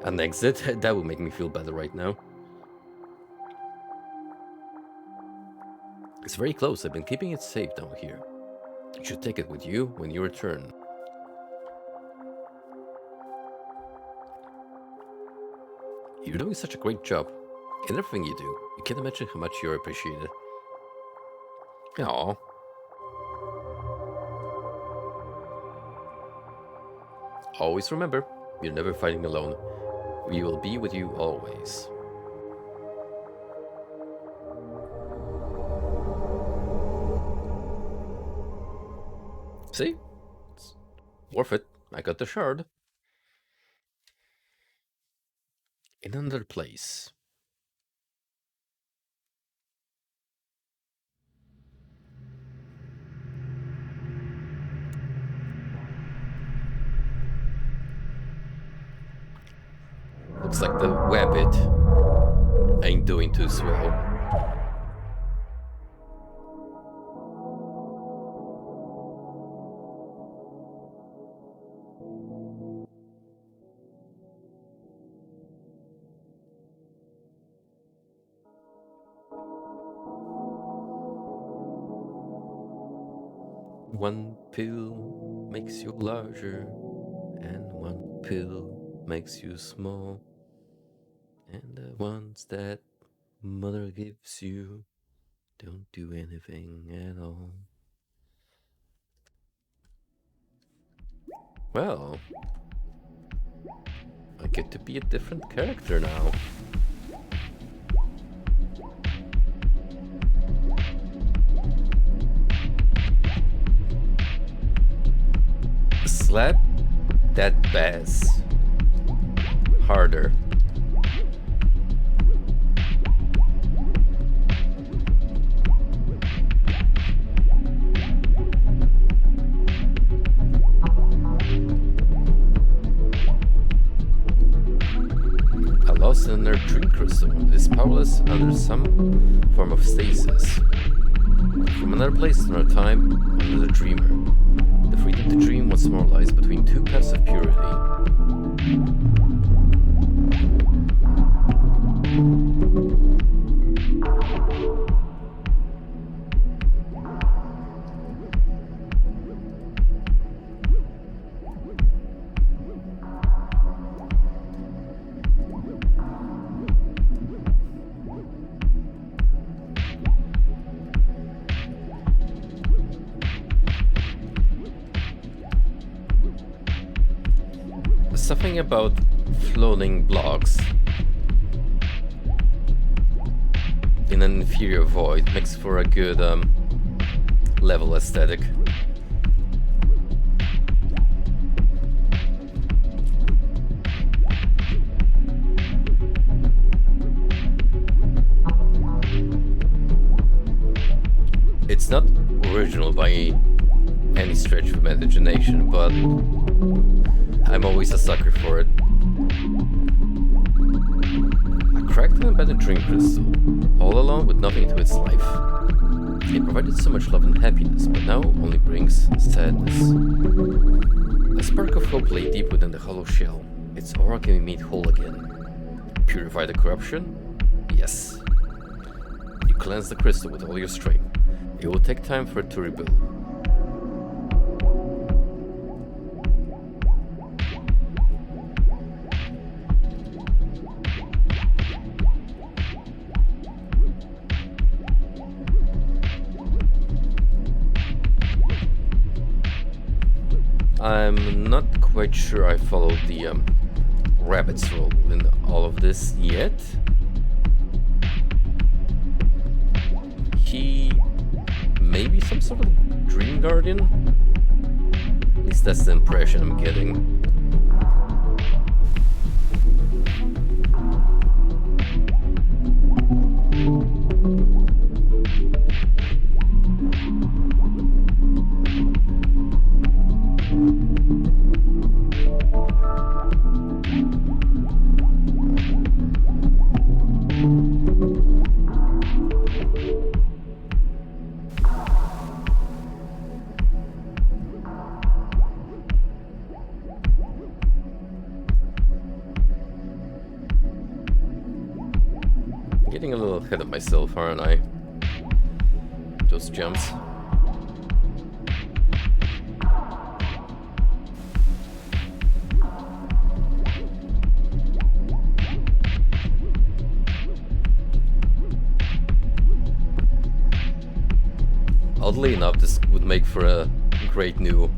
[SPEAKER 1] An exit? That will make me feel better right now. It's very close. I've been keeping it safe down here. You should take it with you when you return. You're doing such a great job. In everything you do, you can't imagine how much you're appreciated. Aww. Always remember, you're never fighting alone. We will be with you always. See? It's worth it. I got the shard. In another place. Looks like the rabbit ain't doing too swell. One pill makes you larger, and one pill makes you small. And the ones that mother gives you don't do anything at all. Well, I get to be a different character now. Slap that bass harder. Lost in their dream crystal, it is powerless under some form of stasis. From another place, another time, another dreamer. The freedom to dream once more lies between two paths of purity. something about floating blocks in an inferior void makes for a good level aesthetic. It's not original by any stretch of imagination, but I'm always a sucker for it. A cracked and abandoned dream crystal, all alone with nothing to its life. It provided so much love and happiness, but now only brings sadness. A spark of hope lay deep within the hollow shell, its aura can be made whole again. Purify the corruption? Yes. You cleanse the crystal with all your strength. It will take time for it to rebuild. I'm not quite sure I followed the rabbit's role in all of this yet. He may be some sort of dream guardian. At least that's the impression I'm getting. Getting a little ahead of myself, aren't I? Those jumps. Oddly enough, this would make for a great new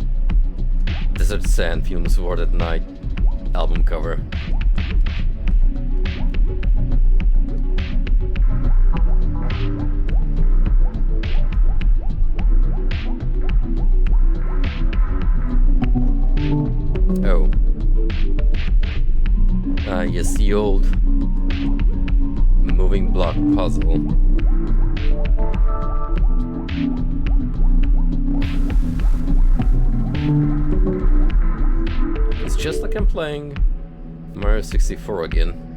[SPEAKER 1] Desert Sand Fumes War at Night album cover. Oh. Yes, the old moving block puzzle. It's just like I'm playing Mario 64 again.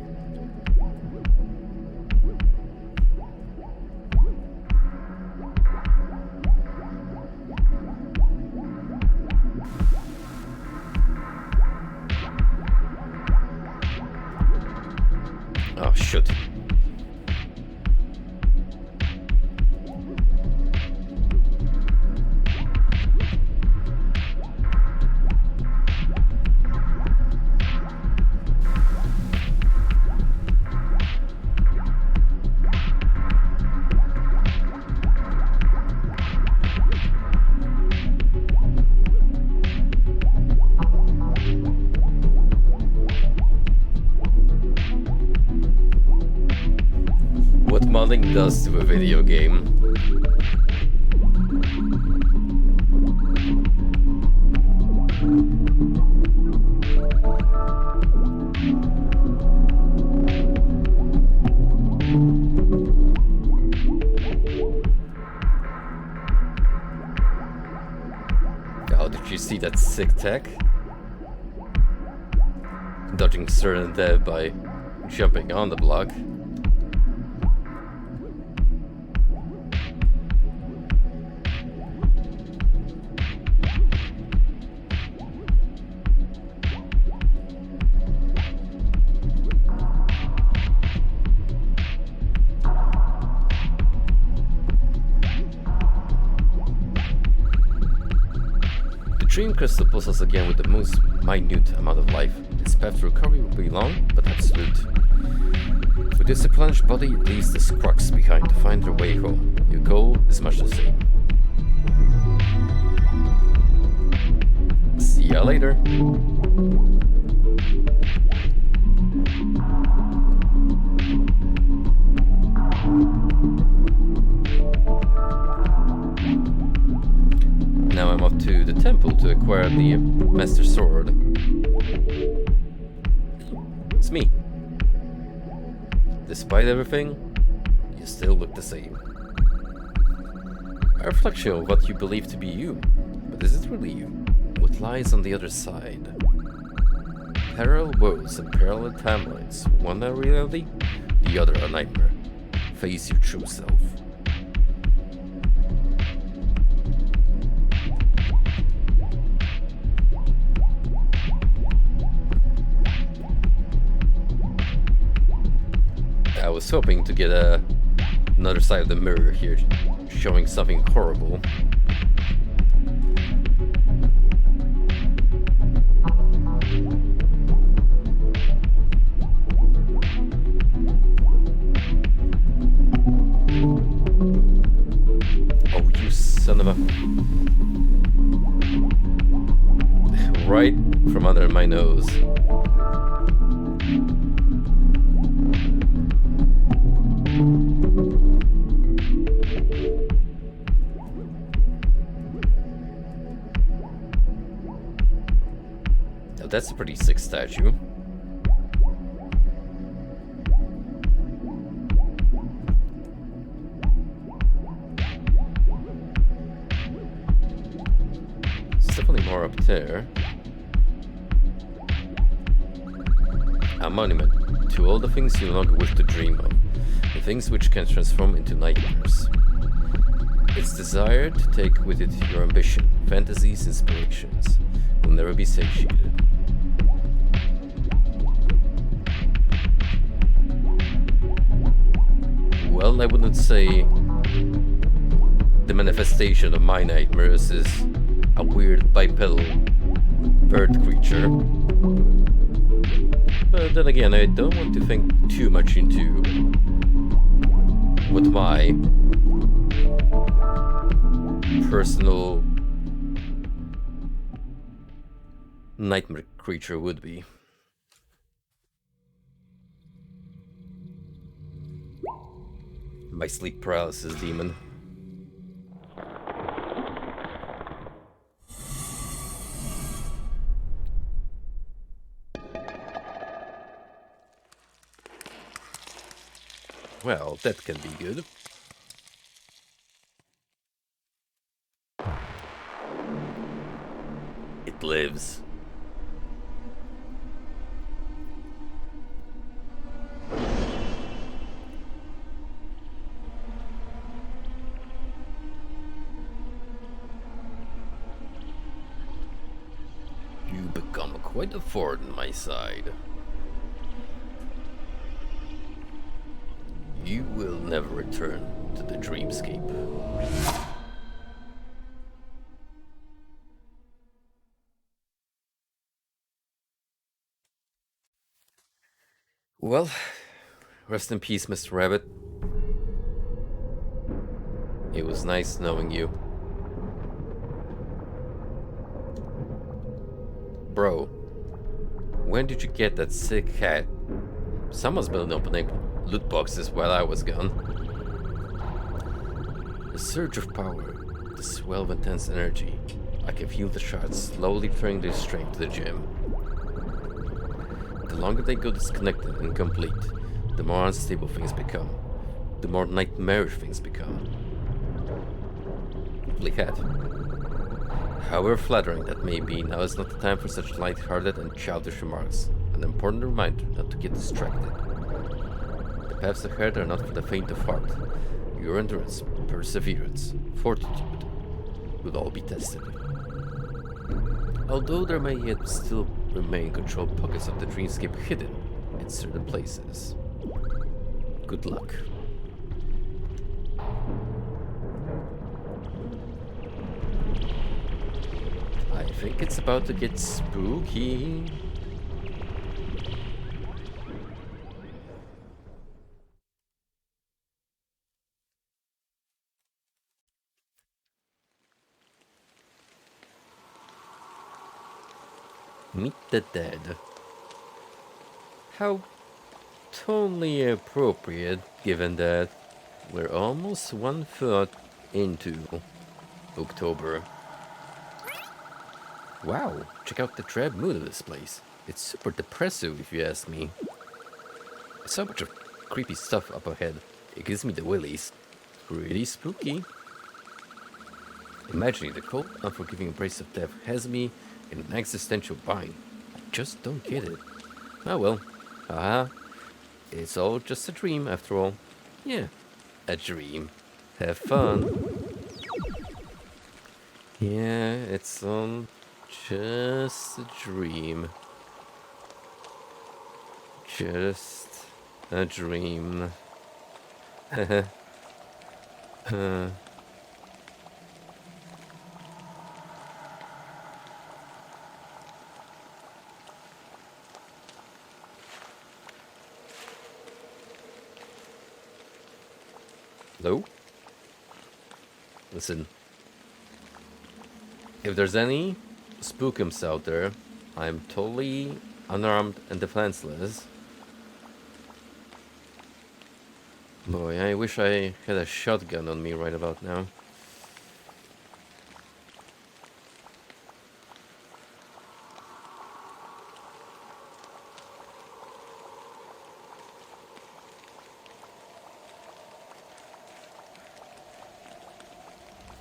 [SPEAKER 1] Oh, shoot. What modding does to a video game. Oh, did you see that sick tech? Dodging certain death by jumping on the block. The dream crystal pulls us again with the most minute amount of life. Its path to recovery will be long, but absolute. With this replenished body, it leaves the scrucks behind to find their way home. Your goal is much the same. See ya later. to the temple to acquire the Master Sword. It's me. Despite everything, you still look the same. A reflection of what you believe to be you. But is it really you? What lies on the other side? Parallel worlds and parallel timelines. One are reality, the other a nightmare. Face your true self. I was hoping to get another side of the mirror here, showing something horrible. Oh, you son of a... Right from under my nose. Now that's a pretty sick statue. There's definitely more up there. A monument to all the things you no longer wish to dream of, the things which can transform into nightmares. Its desire to take with it your ambition, fantasies, inspirations, will never be satiated. Well, I wouldn't say the manifestation of my nightmares is a weird bipedal bird creature. But then again, I don't want to think too much into what my personal nightmare creature would be. My sleep paralysis demon. Well, that can be good. It lives. You become quite a thorn in my side. You will never return to the dreamscape. Well, rest in peace, Mr. Rabbit. It was nice knowing you. Bro, when did you get that sick hat? Someone's been opening loot boxes while I was gone. A surge of power, the swell of intense energy. I can feel the shards slowly turning their strength to the gem. The longer they go disconnected and incomplete, the more unstable things become. The more nightmarish things become. Lovely hat. However flattering that may be, now is not the time for such light-hearted and childish remarks. An important reminder not to get distracted. The paths ahead are not for the faint of heart. Your endurance, perseverance, fortitude will all be tested. Although there may yet still remain controlled pockets of the dreamscape hidden in certain places. Good luck. I think it's about to get spooky. Meet the Dead. How totally appropriate, given that we're almost 1 foot into October. Wow, check out the drab mood of this place. It's super depressive if you ask me. So much of creepy stuff up ahead. It gives me the willies. Pretty spooky. Imagining the cold, unforgiving embrace of death has me in an existential bind. I just don't get it. Oh well. Haha. It's all just a dream after all. Yeah, a dream. Have fun. Yeah, it's all just a dream. Just a dream. Hello? Listen. If there's any spookums out there, I'm totally unarmed and defenseless. Boy, I wish I had a shotgun on me right about now.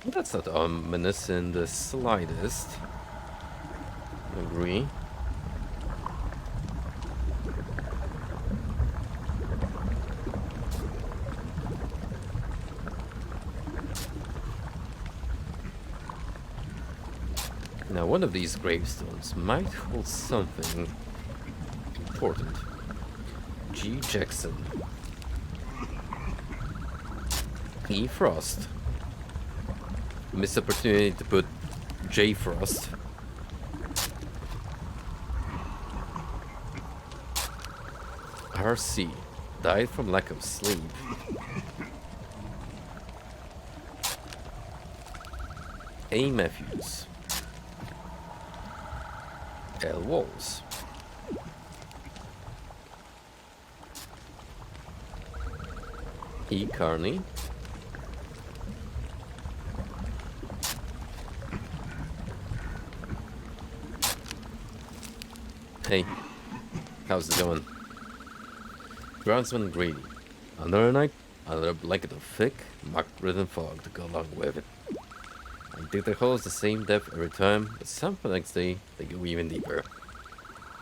[SPEAKER 1] That's not ominous in the slightest. Agree. Now, one of these gravestones might hold something important. G. Jackson. E. Frost. Missed opportunity to put J. Frost. RC. Died from lack of sleep. A. Matthews. L. Walls. E. Carney. Hey, how's it going? Groundsman Grady. Another night, another blanket of thick, muck-ridden fog to go along with it. I dig the holes the same depth every time, but some the next day they go even deeper.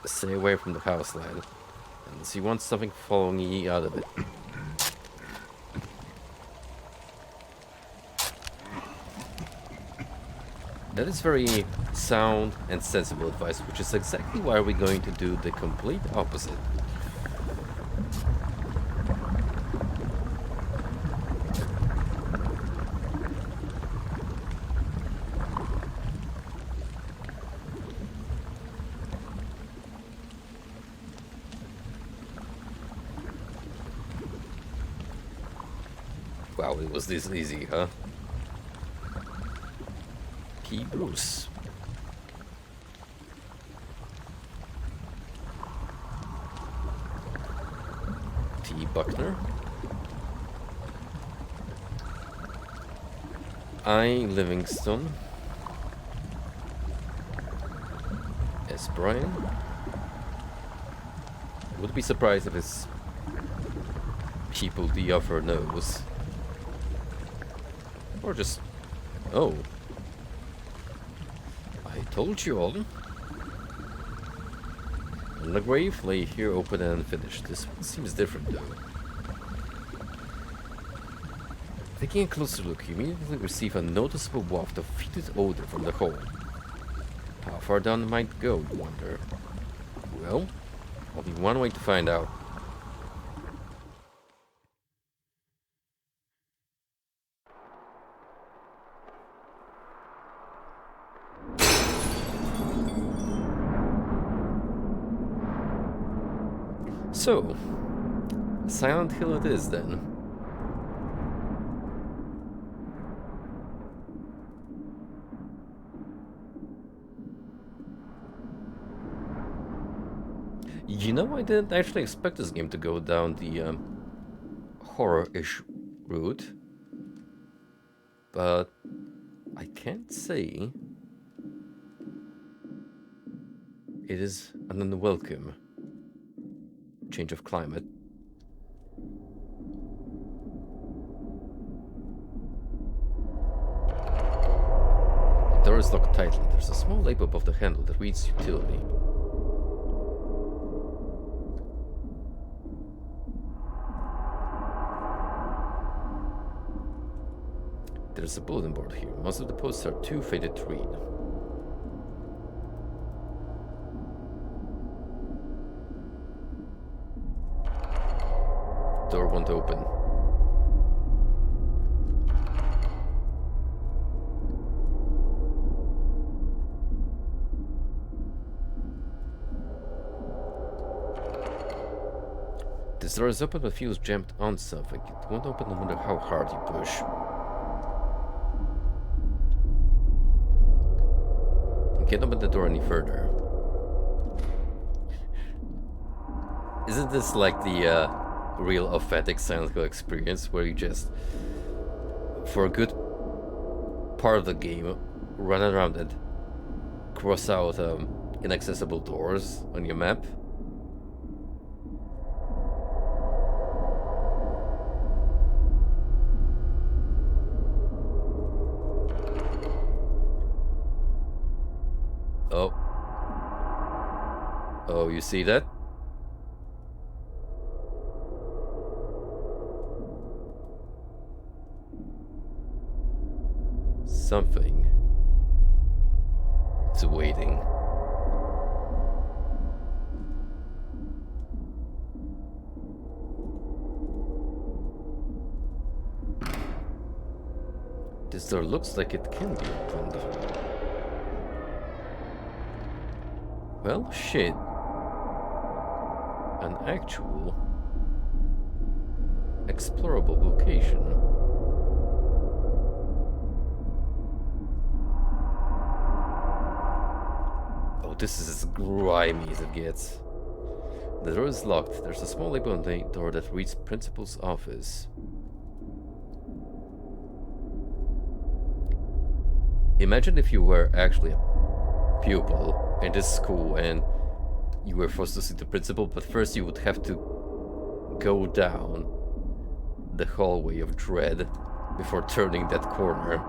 [SPEAKER 1] Stay away from the house, lad, unless you want something following ye out of it. That is very sound and sensible advice, which is exactly why we're going to do the complete opposite. Wow, it was this easy, huh? Key Bruce. T. Buckner. I. Livingston. S. Bryan. Would be surprised if it's people the offer knows. Or just... oh. I told you all. And the grave lay here open and unfinished. This one seems different though. Taking a closer look, you immediately receive a noticeable waft of fetid odor from the hole. How far down it might go, you wonder? Well, only one way to find out. So, Silent Hill it is then. You know, I didn't actually expect this game to go down the horror-ish route, but I can't say It is an unwelcome change of climate. The door is locked tightly. There's a small label above the handle that reads utility. There's a bulletin board here. Most of the posts are too faded to read. Door won't open. This door is open but feels jammed on something. It won't open no matter how hard you push. You can't open the door any further. Isn't this like the real authentic Silent Hill experience where you just, for a good part of the game, run around and cross out inaccessible doors on your map? Oh. Oh, you see that? Something. It's waiting. This door looks like it can be opened. Well, shit. An actual explorable location. Oh, this is as grimy as it gets. The door is locked. There's a small label on the door that reads Principal's office. Imagine if you were actually a pupil in this school and you were forced to see the principal, but first you would have to go down the hallway of dread before turning that corner.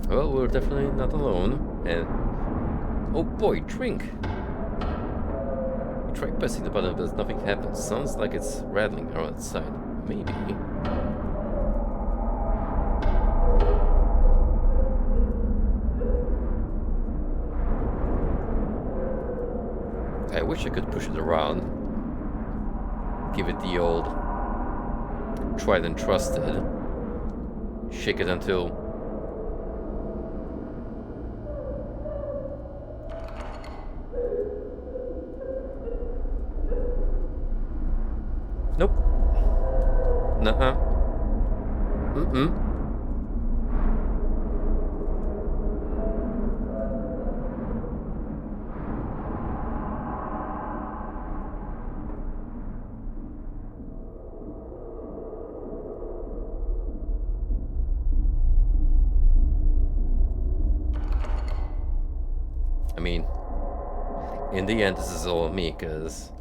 [SPEAKER 1] Well, we're definitely not alone, and oh boy, drink! You try pressing the button, but nothing happens. Sounds like it's rattling around outside. Maybe. I wish I could push it around. Give it the old tried and trusted. Shake it until nope. Nuh-uh. Mm-mm. I mean, in the end, this is all me, because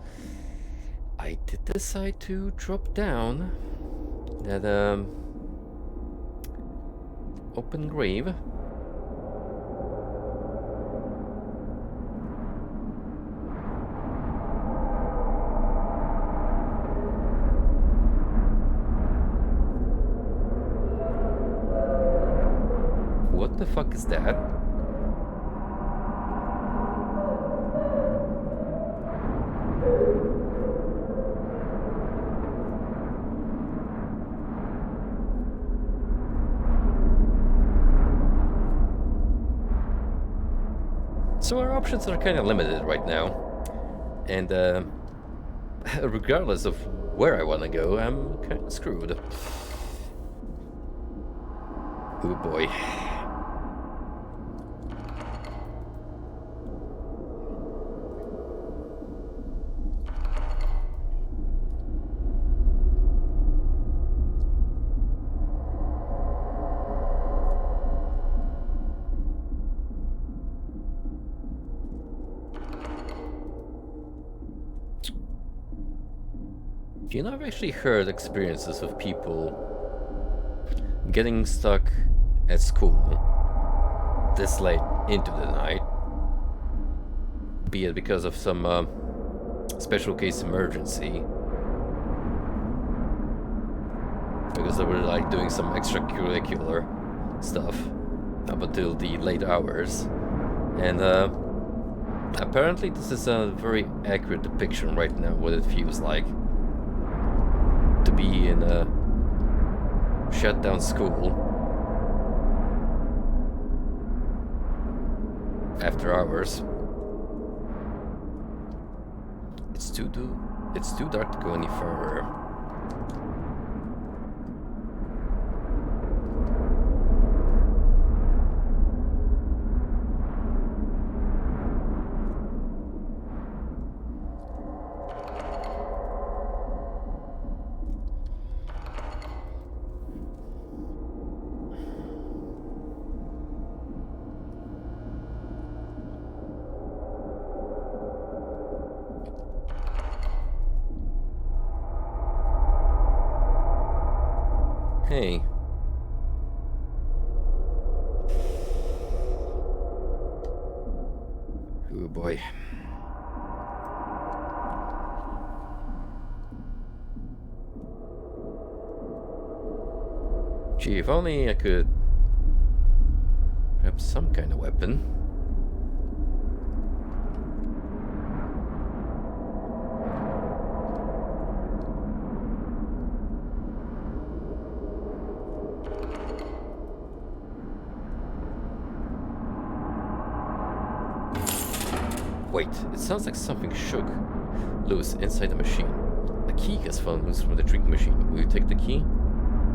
[SPEAKER 1] I did decide to drop down that open grave. What the fuck is that? So our options are kind of limited right now, and regardless of where I want to go, I'm kind of screwed. Oh boy. You know, I've actually heard experiences of people getting stuck at school this late into the night, be it because of some special case emergency, because they were like doing some extracurricular stuff up until the late hours, and apparently this is a very accurate depiction right now what it feels like to be in a shut down school after hours. It's too dark to go any further. Hey. Oh boy. Gee, if only I could grab some kind of weapon. Wait, it sounds like something shook loose inside the machine. A key has fallen loose from the drinking machine. Will you take the key?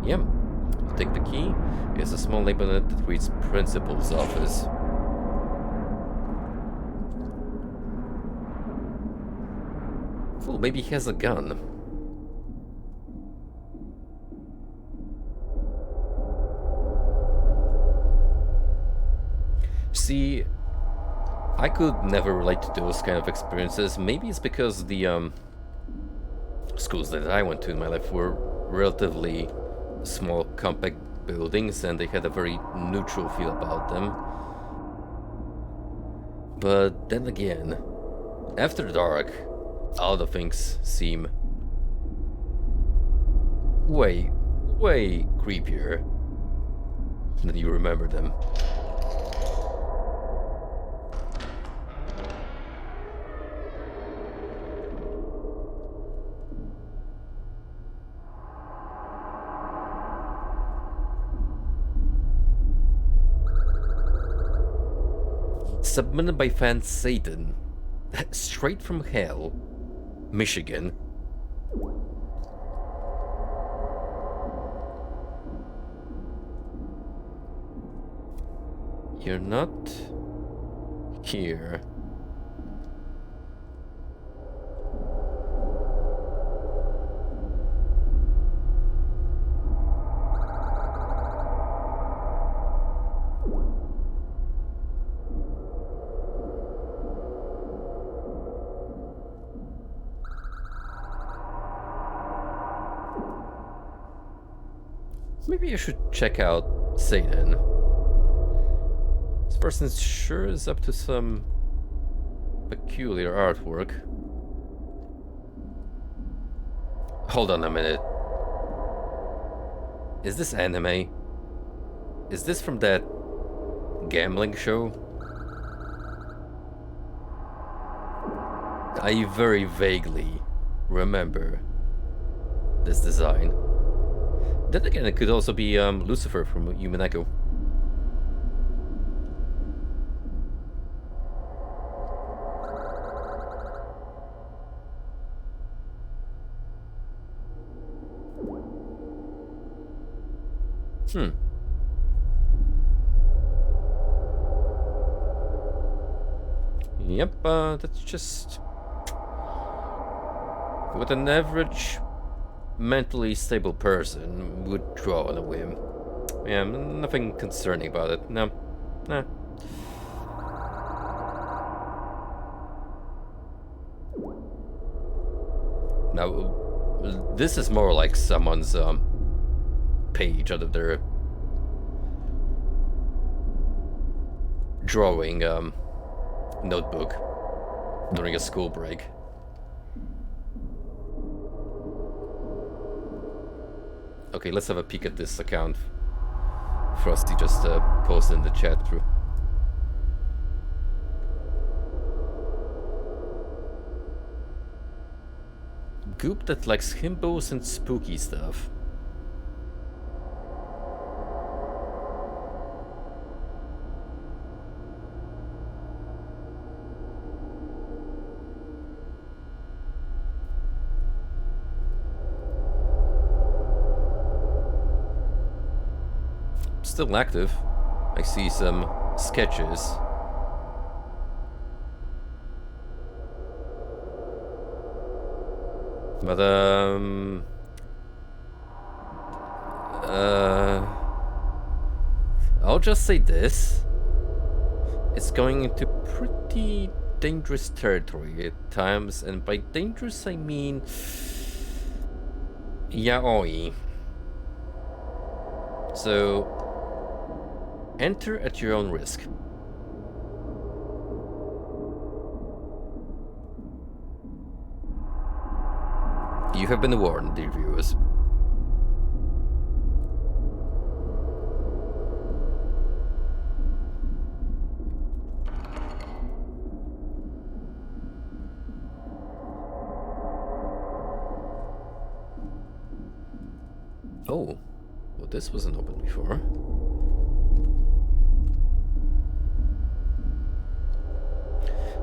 [SPEAKER 1] Yep. You take the key. Here's a small label on it that reads Principal's Office. Cool, maybe he has a gun. See, I could never relate to those kind of experiences. Maybe it's because the schools that I went to in my life were relatively small, compact buildings, and they had a very neutral feel about them. But then again, after dark, all the things seem way creepier than you remember them. Submitted by fan Satan, straight from hell, Michigan. You're not here. Maybe I should check out Satan. This person sure is up to some peculiar artwork. Hold on a minute. Is this anime? Is this from that gambling show? I very vaguely remember this design. Then again, it could also be Lucifer from Human Echo. Yep, that's just what an average mentally stable person would draw on a whim. Yeah, nothing concerning about it. No. Nah. Now, This is more like someone's page out of their drawing notebook during a school break. Okay, let's have a peek at this account. Frosty just posted in the chat through. Goop that likes himbos and spooky stuff. Still active. I see some sketches. But I'll just say this. It's going into pretty dangerous territory at times, and by dangerous I mean yaoi. So enter at your own risk. You have been warned, dear viewers. Oh, well, this wasn't open before.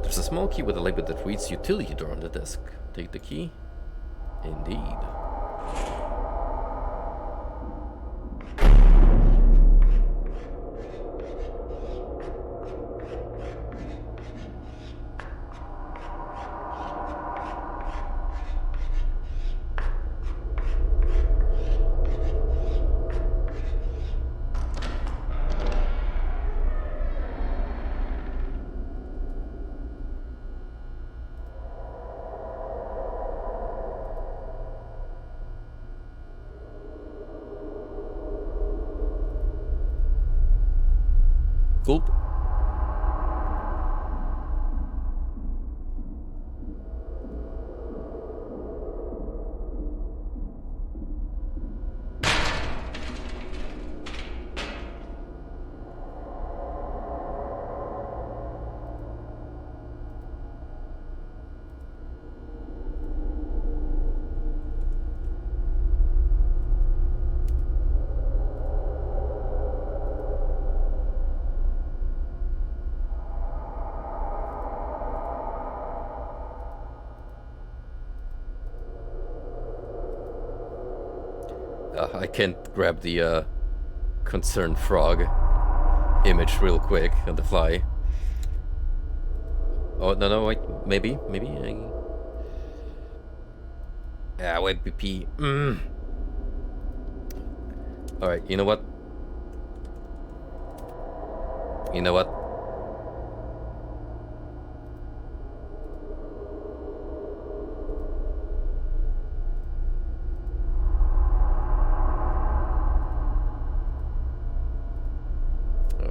[SPEAKER 1] There's a small key with a label that reads utility door on the desk. Take the key. Indeed. Gulp. I can't grab the concerned frog image real quick on the fly. Oh, no, wait, maybe. Yeah, wait, BP. Alright, you know what?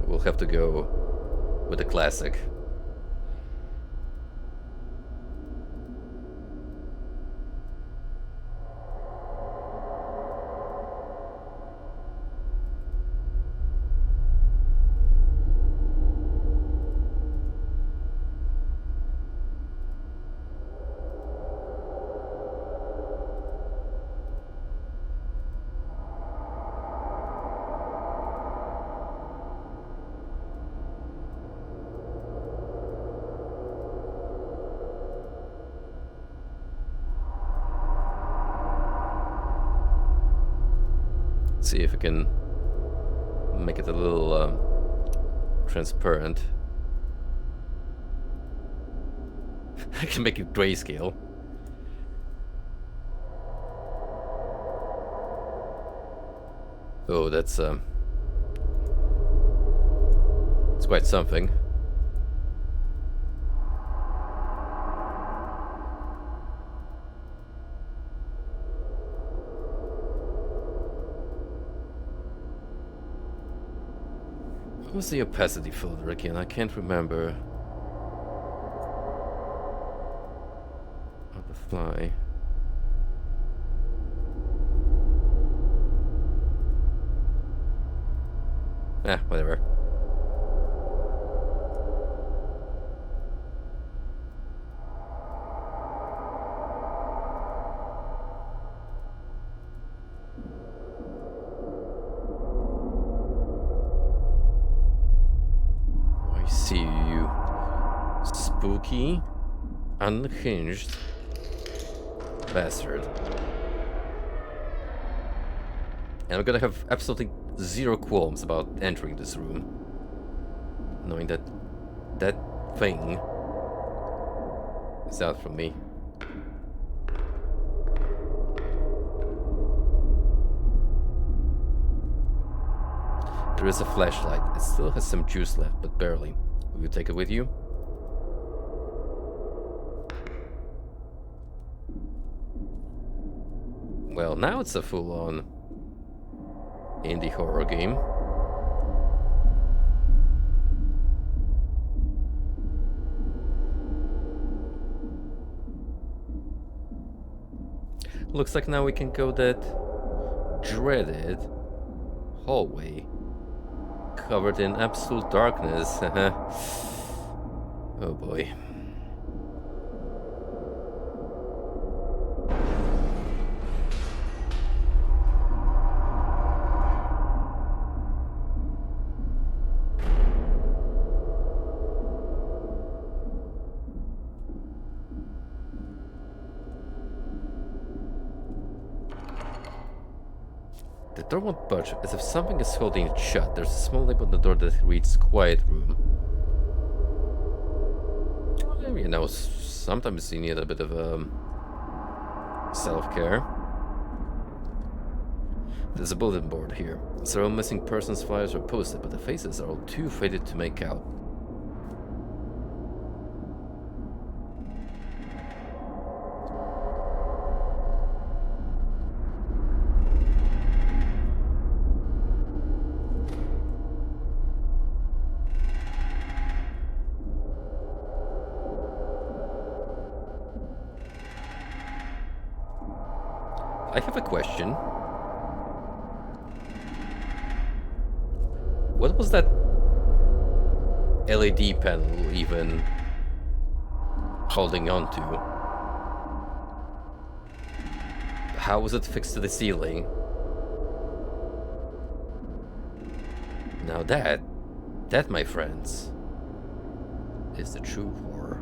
[SPEAKER 1] We'll have to go with the classic. See if I can make it a little transparent. I can make it grayscale. Oh, that's it's quite something. What was the opacity filter again? I can't remember. On the fly. Whatever. I see you. Spooky, unhinged bastard. And I'm gonna have absolutely zero qualms about entering this room, knowing that that thing is out from me. There is a flashlight. It still has some juice left, but barely. Will you take it with you? Well, now it's a full-on indie horror game. Looks like now we can go that dreaded hallway covered in absolute darkness. Oh boy. The door won't budge, as if something is holding it shut. There's a small label on the door that reads "Quiet Room." Well, you know, sometimes you need a bit of self-care. There's a bulletin board here. Several missing persons flyers are posted, but the faces are all too faded to make out. I have a question. What was that LED panel even holding on to? How was it fixed to the ceiling? Now that, my friends, is the true horror.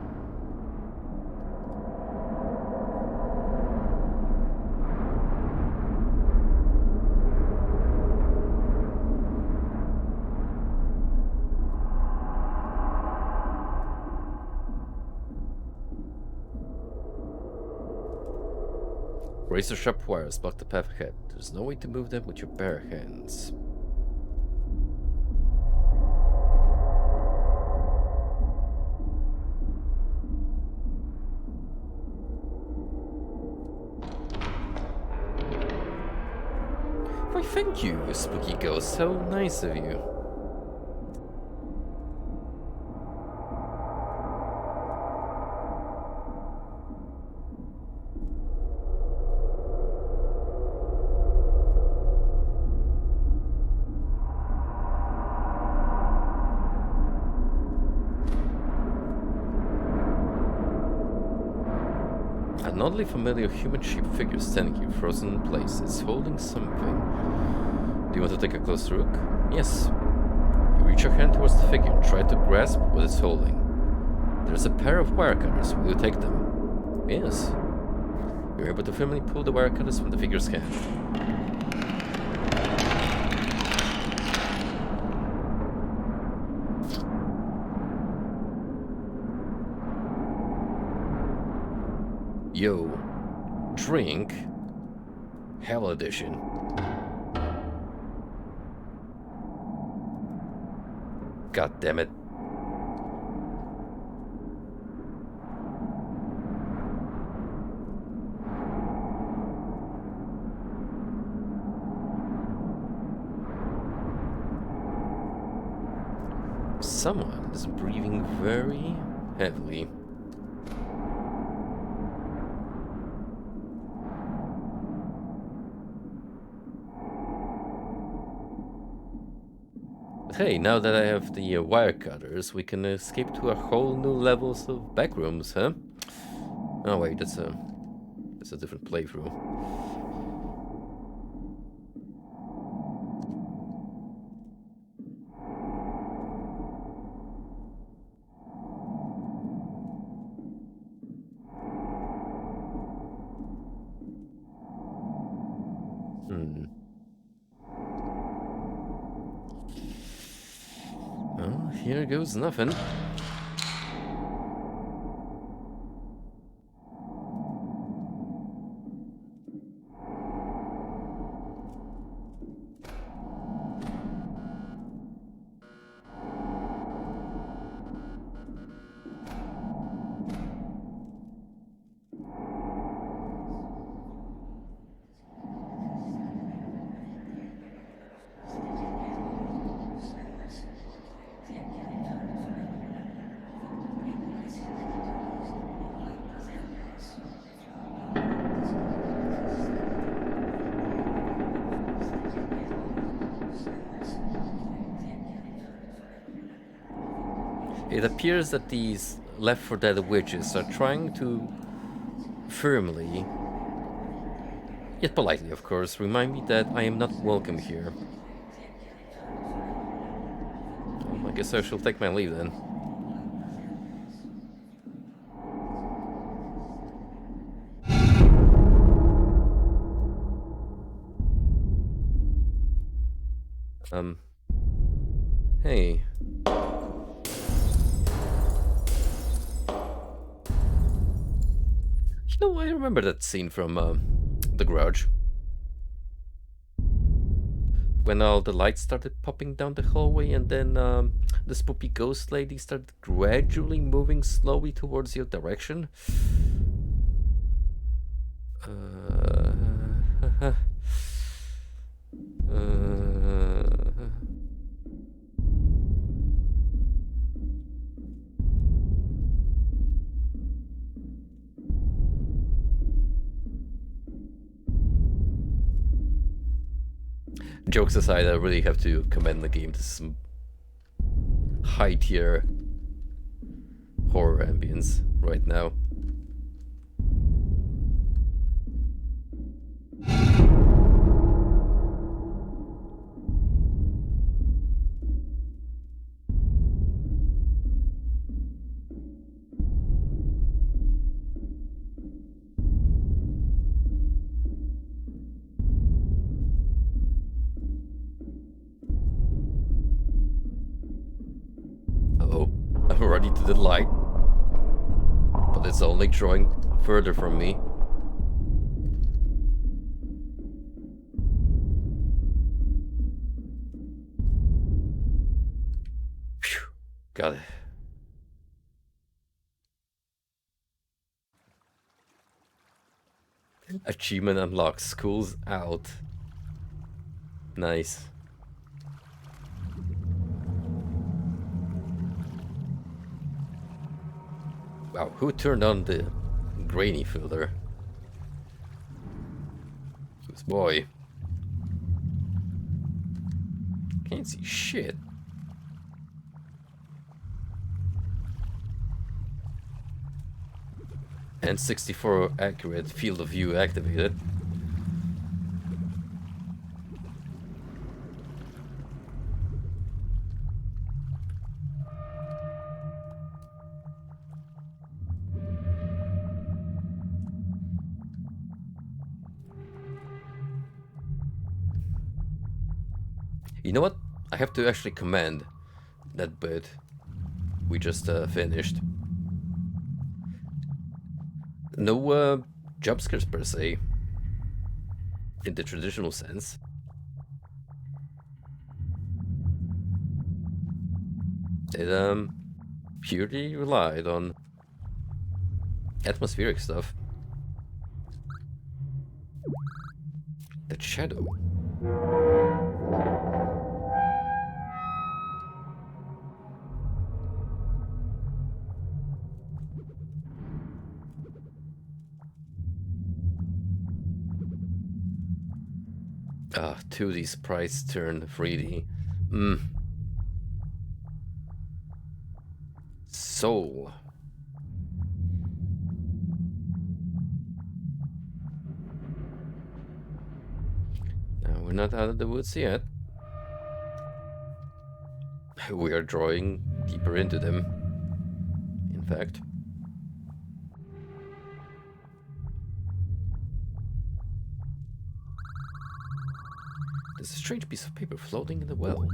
[SPEAKER 1] Razor-sharp wires block the path ahead. There's no way to move them with your bare hands. Why, thank you, spooky ghost. How nice of you. An oddly familiar human-shaped figure standing here, frozen in place. It's holding something. Do you want to take a closer look? Yes. You reach your hand towards the figure and try to grasp what it's holding. There's a pair of wire cutters. Will you take them? Yes. You're able to firmly pull the wire cutters from the figure's hand. Yo, drink, Hell Edition. God damn it. Someone is breathing very heavily. But hey, now that I have the wire cutters, we can escape to a whole new levels of backrooms, huh? Oh wait, that's a different playthrough. Well, here goes nothing. It appears that these Left 4 Dead witches are trying to firmly, yet politely of course, remind me that I am not welcome here. Well, I guess I shall take my leave then. Hey. You know, I remember that scene from The Grudge. When all the lights started popping down the hallway and then the spoopy ghost lady started gradually moving slowly towards your direction. Jokes aside, I really have to commend the game. This is some high tier horror ambience right now. I'm already to the light, but it's only drawing further from me. Phew, got it. Achievement unlocked. School's out. Nice. Wow, who turned on the grainy filter? This boy. Can't see shit. And 64 accurate field of view activated. You know what? I have to actually commend that bit we just finished. No jump scares per se, in the traditional sense. It purely relied on atmospheric stuff. That shadow. 2D sprites turn 3D. Soul. Now, we're not out of the woods yet. We are drawing deeper into them, in fact. There's a strange piece of paper floating in the well.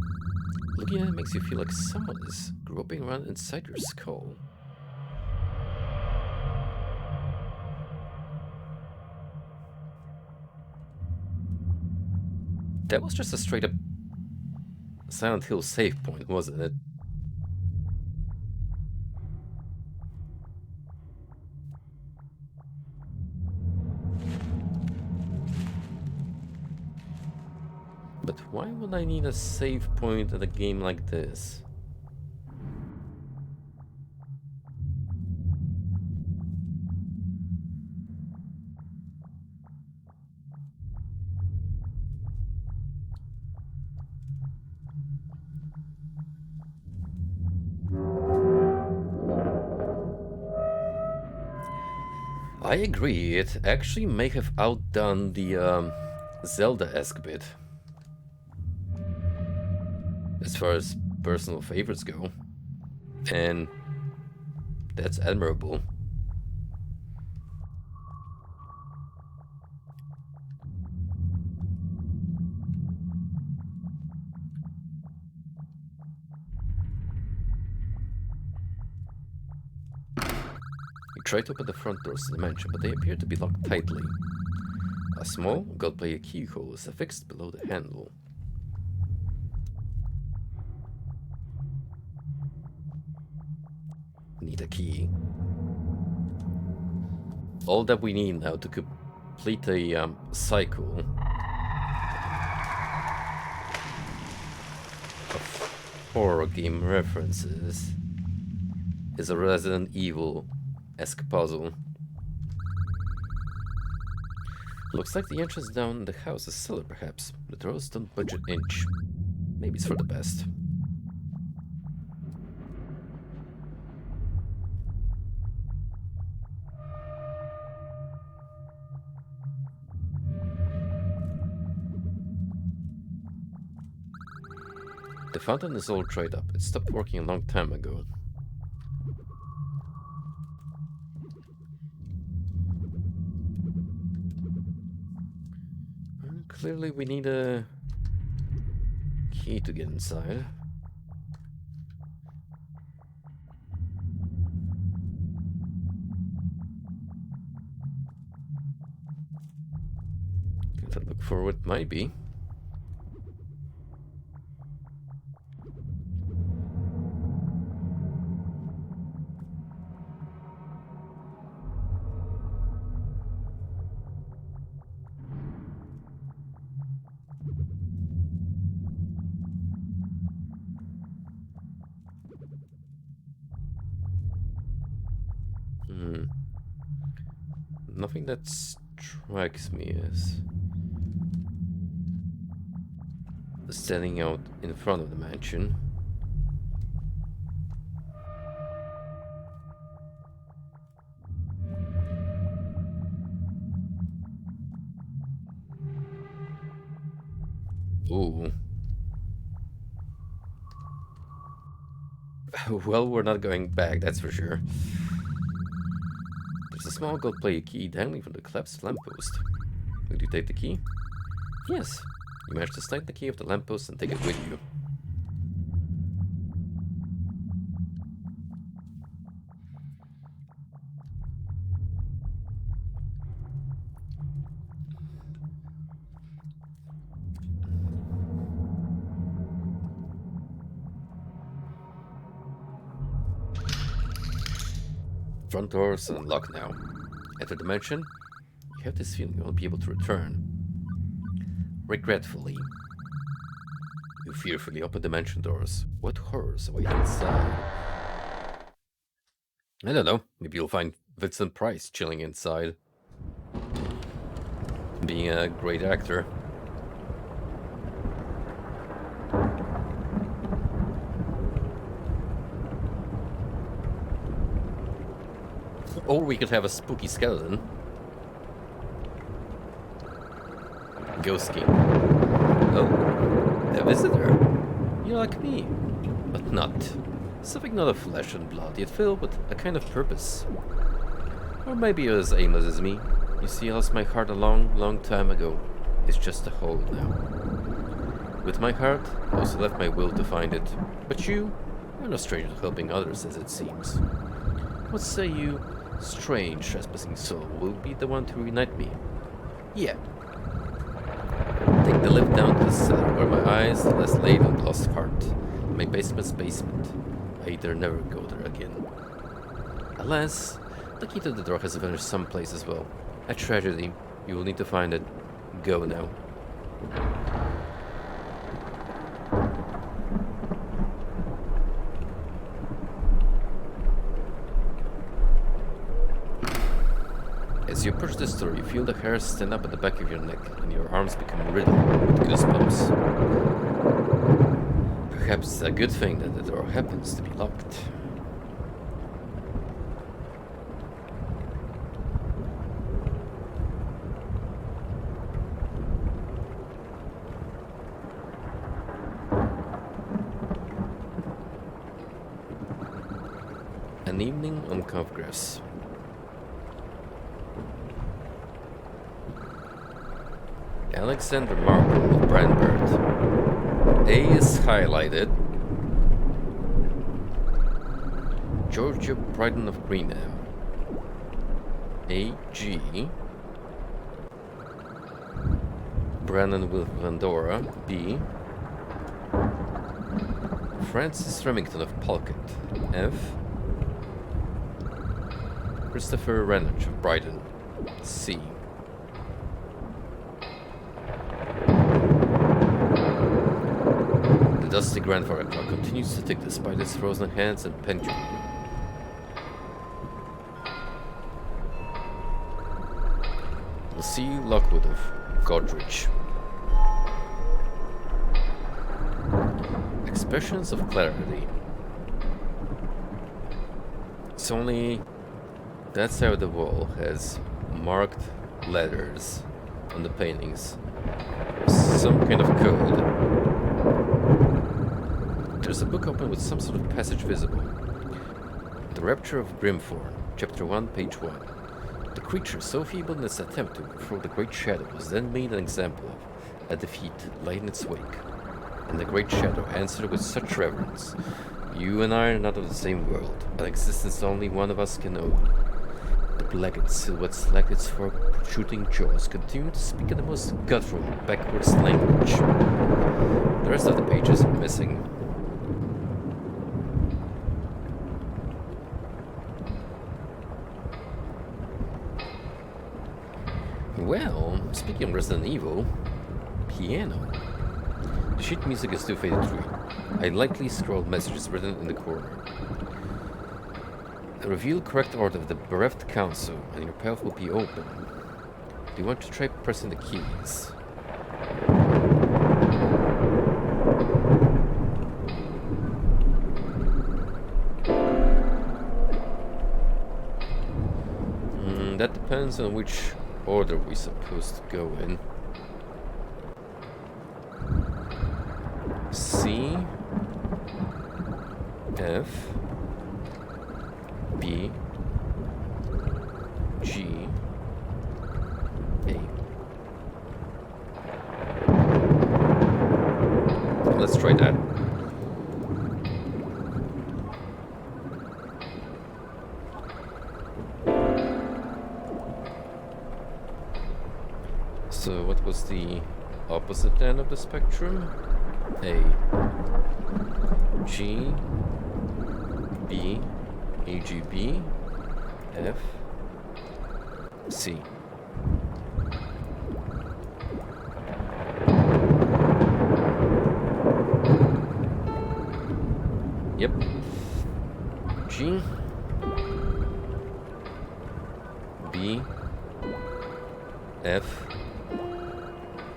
[SPEAKER 1] Looking at it makes you feel like someone is groping around inside your skull. That was just a straight up Silent Hill save point, wasn't it? But why would I need a save point at a game like this? I agree, it actually may have outdone the Zelda-esque bit. As far as personal favorites go. And that's admirable. You try to open the front doors to the mansion, but they appear to be locked tightly. A small, gold-plated keyhole is affixed below the handle. Need a key. All that we need now to complete a cycle of horror game references is a Resident Evil-esque puzzle. Looks like the entrance down the house is cellar, perhaps. The doors don't budge an inch. Maybe it's for the best. The fountain is all dried up. It stopped working a long time ago. Clearly we need a key to get inside. Gotta look for what might be. Nothing that strikes me as standing out in front of the mansion. Ooh. Well, we're not going back, that's for sure. There's a small gold-plated key dangling from the collapsed lamppost. Would you take the key? Yes. You managed to snag the key off the lamppost and take it with you. Front doors unlocked now. Enter the mansion. You have this feeling you won't be able to return. Regretfully, you fearfully open the mansion doors. What horrors await inside? I don't know. Maybe you'll find Vincent Price chilling inside. Being a great actor. Or we could have a spooky skeleton. Ghost king. Oh, a visitor. You're like me, but not. Something not of flesh and blood, yet filled with a kind of purpose. Or maybe you're as aimless as me. You see, I lost my heart a long, long time ago. It's just a hole now. With my heart, I also left my will to find it. But you're no stranger to helping others, as it seems. What say you, strange, trespassing soul, will be the one to reunite me? Yeah. Take the lift down to the cellar, where my eyes less laid on the lost heart. My basement's basement. I dare never go there again. Alas, the key to the door has vanished someplace as well. A tragedy. You will need to find it. Go now. As you approach the store, you feel the hairs stand up at the back of your neck, and your arms become riddled with goosebumps. Perhaps it's a good thing that the door happens to be locked. An evening on Congress. Alexander Marple of Brandbert. A is highlighted. Georgia Bryden of Greenham. A.G. Brandon Will Vandora. B. Francis Remington of Pulkett. F. Christopher Renage of Brighton. C. The dusty grandfather clock continues to tick despite its frozen hands and pendulum. C. Lockwood of Godrich. Expressions of clarity. It's only that side of the wall has marked letters on the paintings. Some kind of code. There's a book open with some sort of passage visible. The Rapture of Grimthorn, Chapter 1, Page 1. The creature, so feeble in its attempt to overthrow the Great Shadow, was then made an example of. A defeat lay in its wake. And the Great Shadow answered with such reverence. You and I are not of the same world, an existence only one of us can know. The blackened silhouettes like its four protruding jaws continue to speak in the most guttural, backwards language. The rest of the pages are missing. Well, speaking of Resident Evil, piano. The sheet music is too faded to read. I lightly scrolled messages written in the corner. Reveal correct order of the bereft council, and your path will be open. Do you want to try pressing the keys? That depends on which order we're supposed to go in. C, F, B, G, A. Let's try that. So what was the opposite end of the spectrum? A, G, B, AGB, F, C. Yep. G, B, F,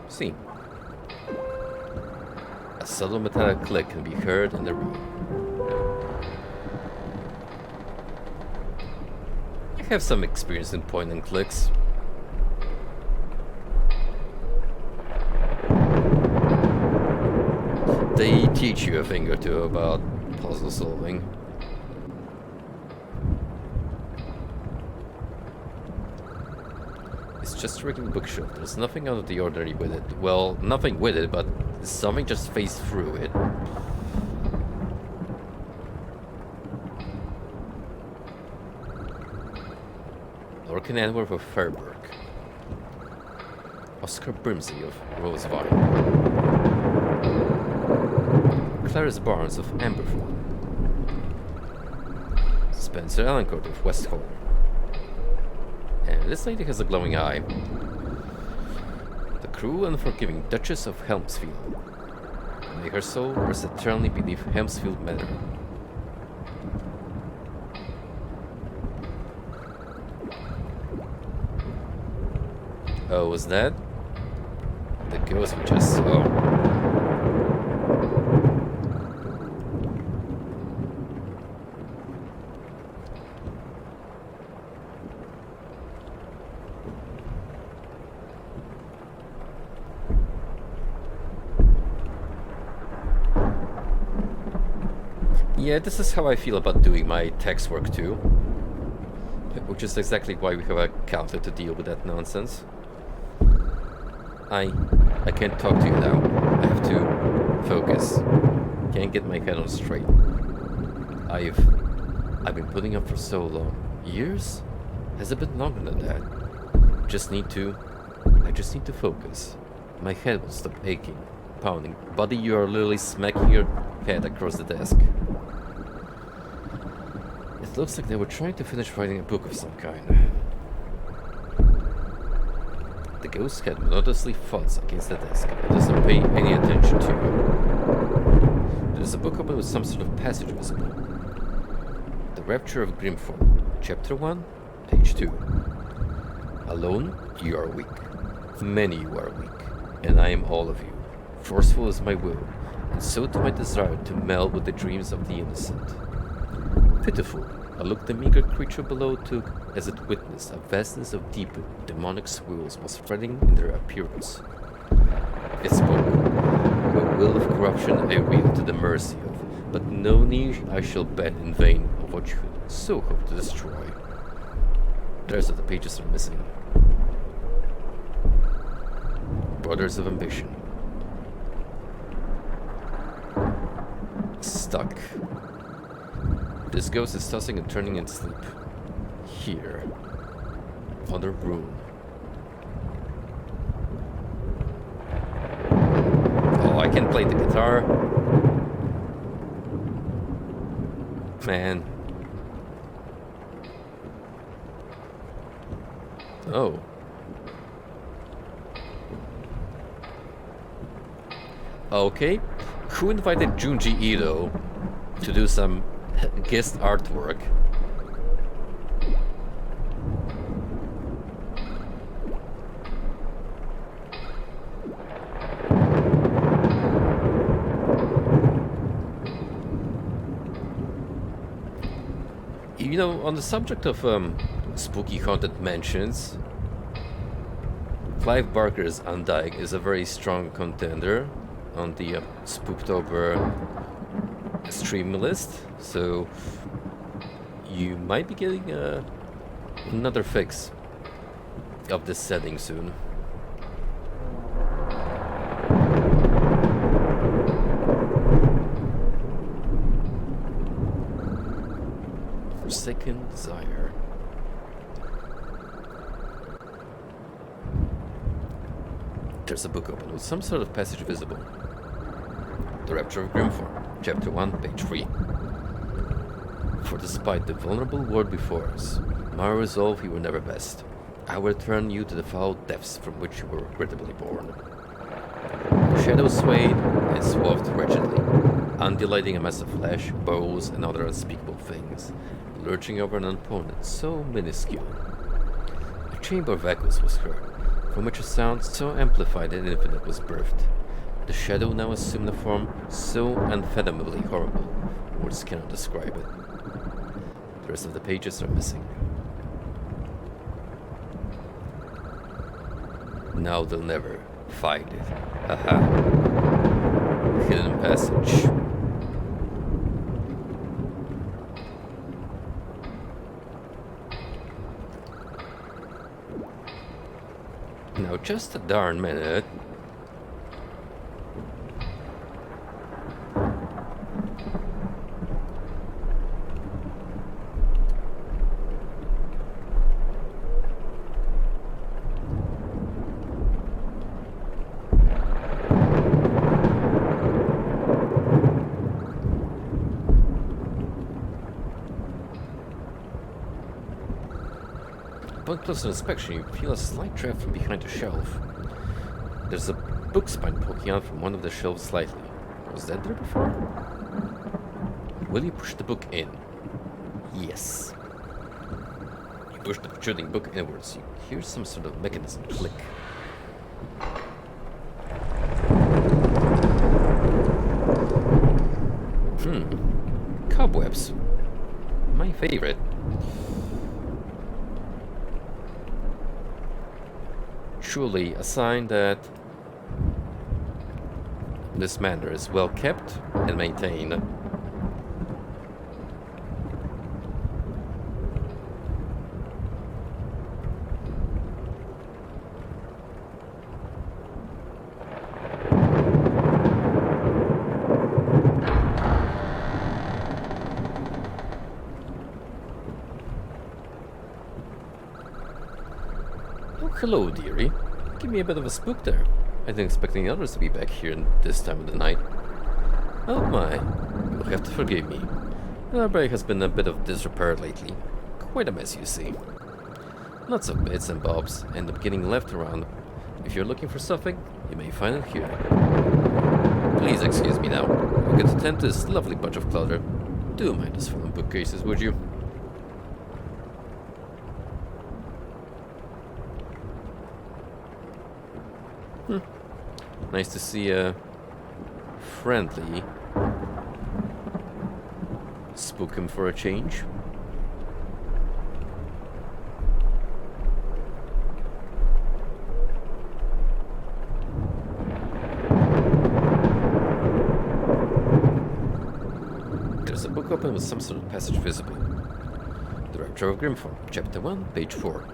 [SPEAKER 1] C. A subtle metallic click can be heard in the room. have some experience in point and clicks. They teach you a thing or two about puzzle solving. It's just a regular bookshelf. There's nothing out of the ordinary with it. Well, nothing with it, but something just phased through it. Lorcan Edward of Fairburg. Oscar Brimsey of Rosevine. Clarice Barnes of Amberthorn. Spencer Ellencourt of Westholm. And this lady has a glowing eye. The cruel and forgiving Duchess of Helmsfield. May her soul rest eternally beneath Helmsfield Manor. Oh, was that the ghost we just saw? Yeah, this is how I feel about doing my text work too. Which is exactly why we have a counter to deal with that nonsense. I can't talk to you now. I have to focus. Can't get my head on straight. I've been putting up for so long. Years? Has it been longer than that? I just need to focus. My head will stop aching, pounding. Buddy, you are literally smacking your head across the desk. It looks like they were trying to finish writing a book of some kind. The ghost head monotonously thuds against the desk. It doesn't pay any attention to you. There's a book open with some sort of passage visible. The Rapture of Grimthorpe, Chapter 1, Page 2. Alone, you are weak. Many you are weak, and I am all of you. Forceful is my will, and so to my desire to meld with the dreams of the innocent. Pitiful, a look the meager creature below took as it witnessed a vastness of deep, demonic swirls was spreading in their appearance. It spoke, a will of corruption I wield to the mercy of, but no knee I shall bend in vain of what you so hope to destroy. There's what the pages are missing. Brothers of Ambition. Stuck. This ghost is tossing and turning in sleep. Here. Other room. Oh, I can play the guitar. Man. Oh. Okay. Who invited Junji Ito to do some guest artwork? You know, on the subject of spooky haunted mansions, Clive Barker's Undying is a very strong contender on the Spooktober stream list, so you might be getting another fix of this setting soon. Forsaken Desire. There's a book open with some sort of passage visible. The Rapture of Grimthorpe, Chapter 1, Page 3. For despite the vulnerable world before us, my resolve you were never best. I will return you to the foul depths from which you were regrettably born. The shadows swayed and swathed wretchedly, undulating a mass of flesh, bones, and other unspeakable things, lurching over an opponent so minuscule. A chamber of echoes was heard, from which a sound so amplified and infinite was birthed. The shadow now assumed a form so unfathomably horrible, words cannot describe it. The rest of the pages are missing. Now they'll never find it. Haha. Hidden passage. Now just a darn minute. Upon closer inspection, you feel a slight draft from behind a shelf. There's a book spine poking out from one of the shelves slightly. Was that there before? Will you push the book in? Yes. You push the protruding book inwards. You hear some sort of mechanism click. Cobwebs. My favorite. Surely a sign that this manor is well kept and maintained. Hello, dearie. Give me a bit of a spook there. I didn't expect any others to be back here this time of the night. Oh my, you'll have to forgive me. The library has been a bit of disrepair lately. Quite a mess, you see. Lots of bits and bobs end up getting left around. If you're looking for something, you may find it here. Please excuse me now. I'll get to tend to this lovely bunch of clutter. Do mind us fallen bookcases, would you? Nice to see a friendly spook him for a change. There's a book open with some sort of passage visible. Director of Grimform, Chapter 1, Page 4.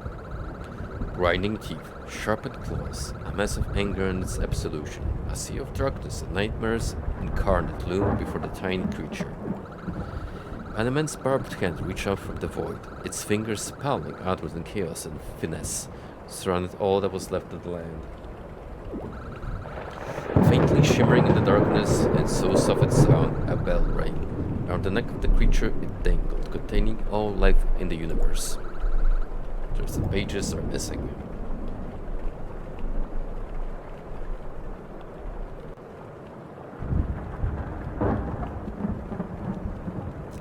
[SPEAKER 1] Grinding teeth, sharpened claws, a mess of anger and its absolution, a sea of darkness and nightmares incarnate loom before the tiny creature. An immense barbed hand reached out from the void, its fingers palming outward in chaos and finesse, surrounded all that was left of the land. Faintly shimmering in the darkness, and so soft it sound, a bell rang. Around the neck of the creature it dangled, containing all life in the universe. The pages are missing.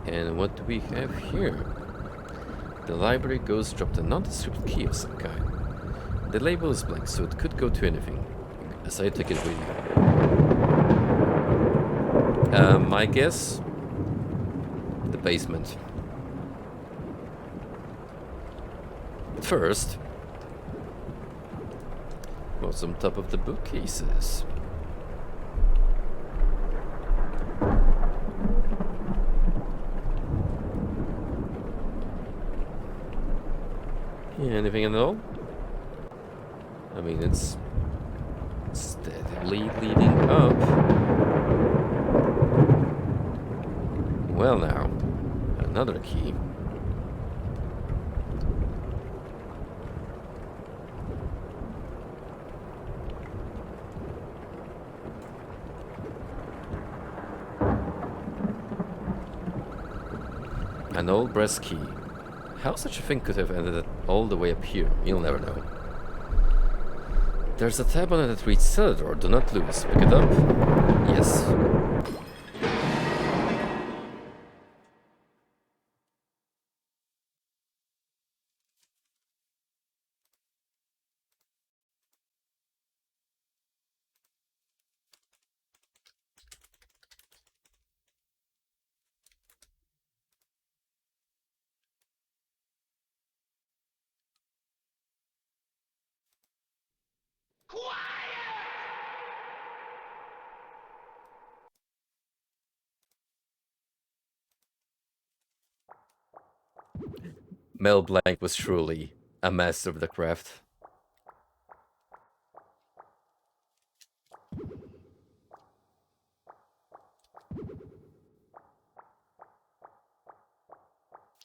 [SPEAKER 1] And what do we have here? The library ghost dropped a nondescript key of some kind. The label is blank, so it could go to anything. As I take it with you. My guess? The basement. First, what's on top of the bookcases? Yeah, anything at all? I mean, it's steadily leading up. Well now, another key. An old brass key. How such a thing could have ended all the way up here, you'll never know. There's a tab on it that reads cellar door, do not lose. Pick it up? Yes. Mel Blanc was truly a master of the craft.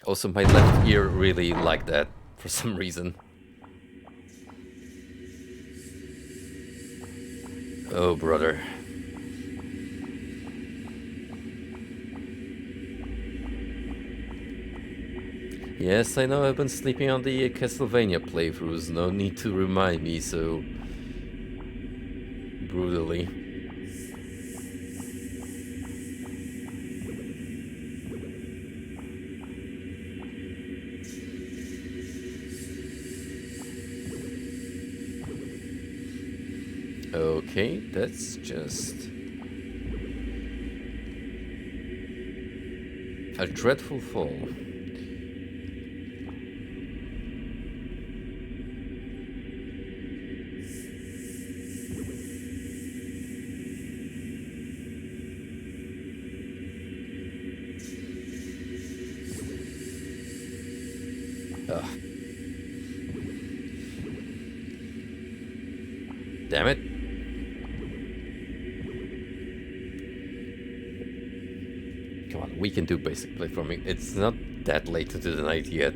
[SPEAKER 1] Also, my left ear really liked that for some reason. Oh, brother. Yes, I know I've been sleeping on the Castlevania playthroughs. No need to remind me so brutally. Okay, that's just a dreadful fall. Ugh. Damn it. Come on, we can do basic platforming. It's not that late into the night yet.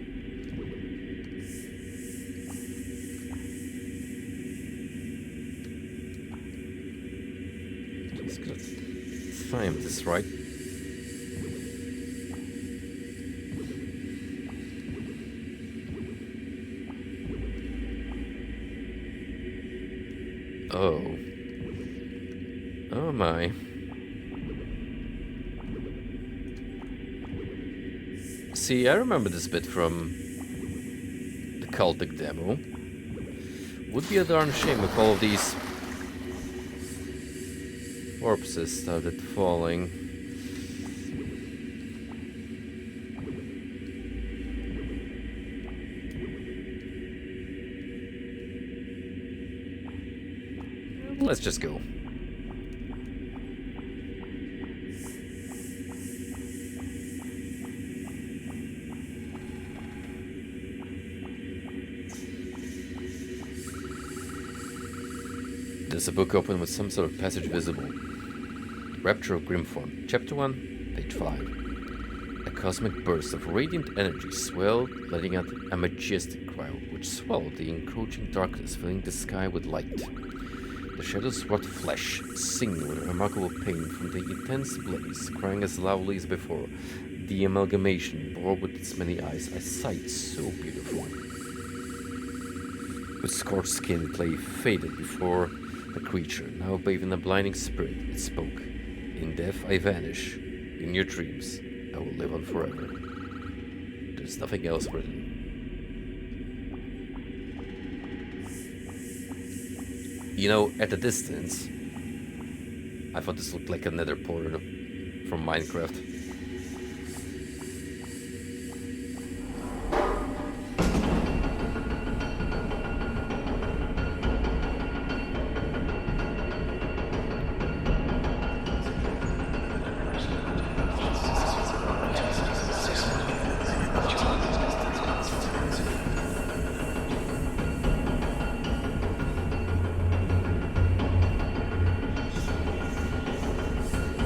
[SPEAKER 1] Just gotta time this right. Oh. Oh my. See, I remember this bit from the cultic demo. Would be a darn shame if all of these corpses started falling. Let's just go. There's a book open with some sort of passage visible. Rapture of Grimform, Chapter 1, page 5. A cosmic burst of radiant energy swelled, letting out a majestic cry which swallowed the encroaching darkness, filling the sky with light. The shadows wrought flesh, singing with remarkable pain from the intense blaze, crying as loudly as before. The amalgamation bore with its many eyes a sight so beautiful. With scorched skin it lay faded before the creature, now bathed in a blinding spirit. It spoke. In death I vanish. In your dreams I will live on forever. There's nothing else written. You know, at a distance, I thought this looked like a nether portal from Minecraft.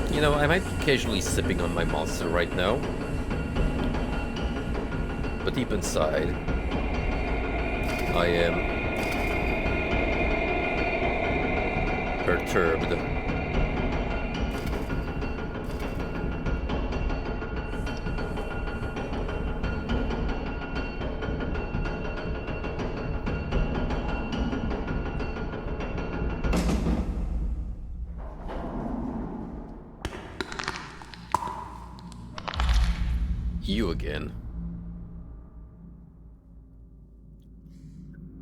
[SPEAKER 1] You know, I might be casually sipping on my monster right now, but deep inside, I am perturbed. You again.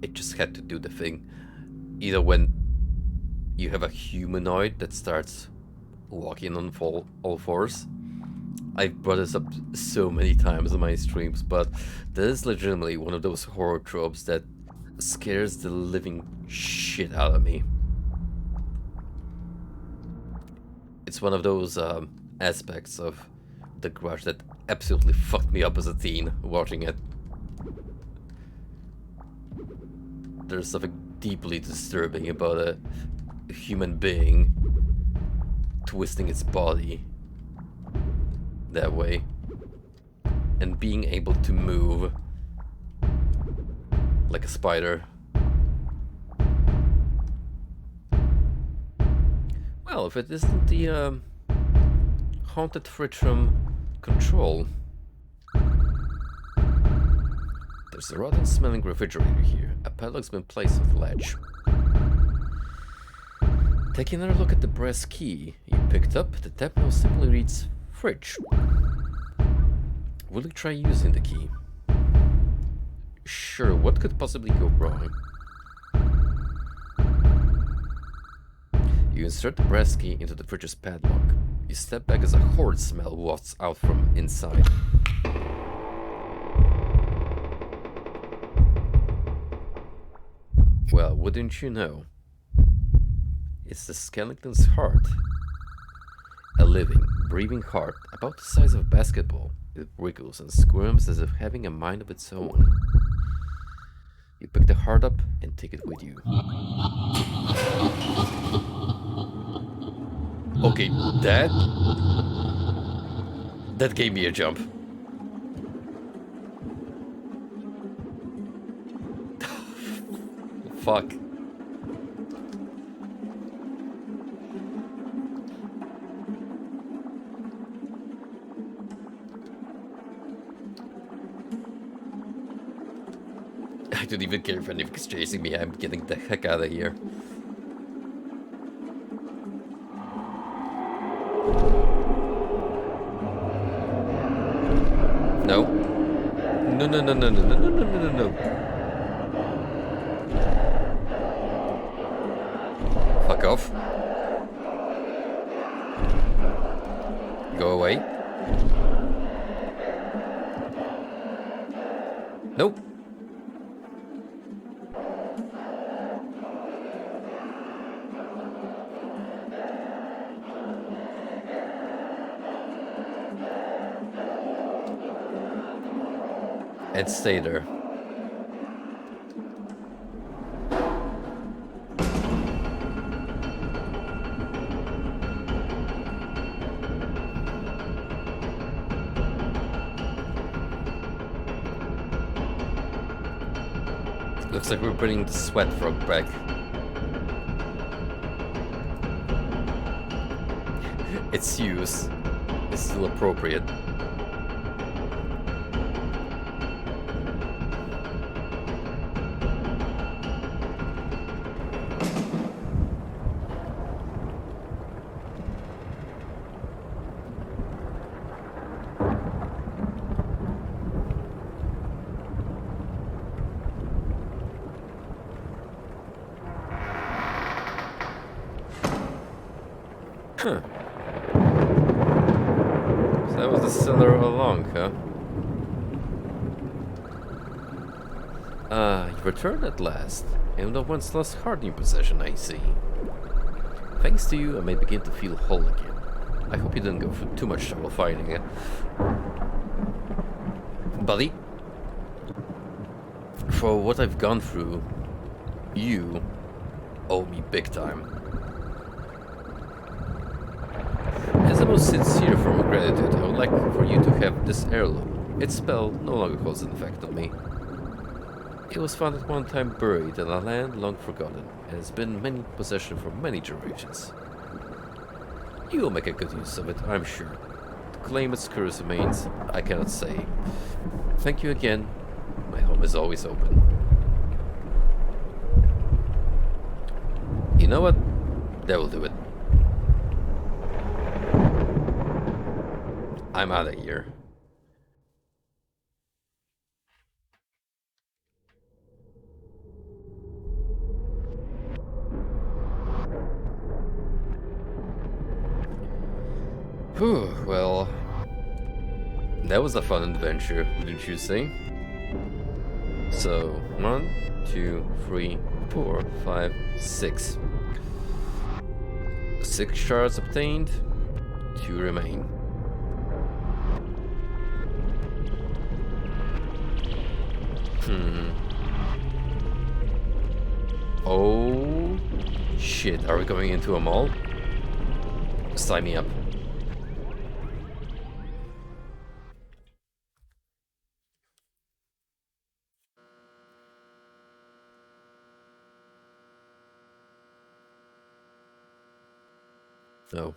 [SPEAKER 1] It just had to do the thing. Either when you have a humanoid that starts walking on all fours. I've brought this up so many times in my streams, but this is legitimately one of those horror tropes that scares the living shit out of me. It's one of those aspects of The Grudge that absolutely fucked me up as a teen watching it. There's something deeply disturbing about a human being twisting its body that way and being able to move like a spider. Well, if it isn't the haunted fridge from Control. There's a rotten smelling refrigerator here. A padlock's been placed on the latch. Taking another look at the brass key you picked up, the tab now simply reads fridge. Will you try using the key? Sure, what could possibly go wrong? You insert the brass key into the fridge's padlock. You step back as a horrid smell wafts out from inside. Well, wouldn't you know? It's the skeleton's heart. A living, breathing heart about the size of a basketball. It wriggles and squirms as if having a mind of its own. You pick the heart up and take it with you. Okay, that gave me a jump. Fuck. I don't even care if anything's chasing me. I'm getting the heck out of here. No. No, no, no, no, no, no, no, no, no, no. Fuck off. Go away. Nope. And stay there. Looks like we're bringing the sweat frog back. Its use is still appropriate. Huh. So that was the cellar all along, huh? You've returned at last, and the once lost heart in possession, I see. Thanks to you, I may begin to feel whole again. I hope you didn't go through too much trouble finding it. Buddy, for what I've gone through, you owe me big time. As the most sincere form of gratitude, I would like for you to have this heirloom. Its spell no longer holds an effect on me. It was found at one time buried in a land long forgotten, and has been in possession for many generations. You will make a good use of it, I'm sure. To claim its curse remains, I cannot say. Thank you again. My home is always open. You know what? That will do it. I'm out of here. Whew, well, that was a fun adventure, wouldn't you say? So, 1, 2, 3, 4, 5, 6. 6 shards obtained, 2 remain. Oh shit, are we going into a mall? Sign me up. No.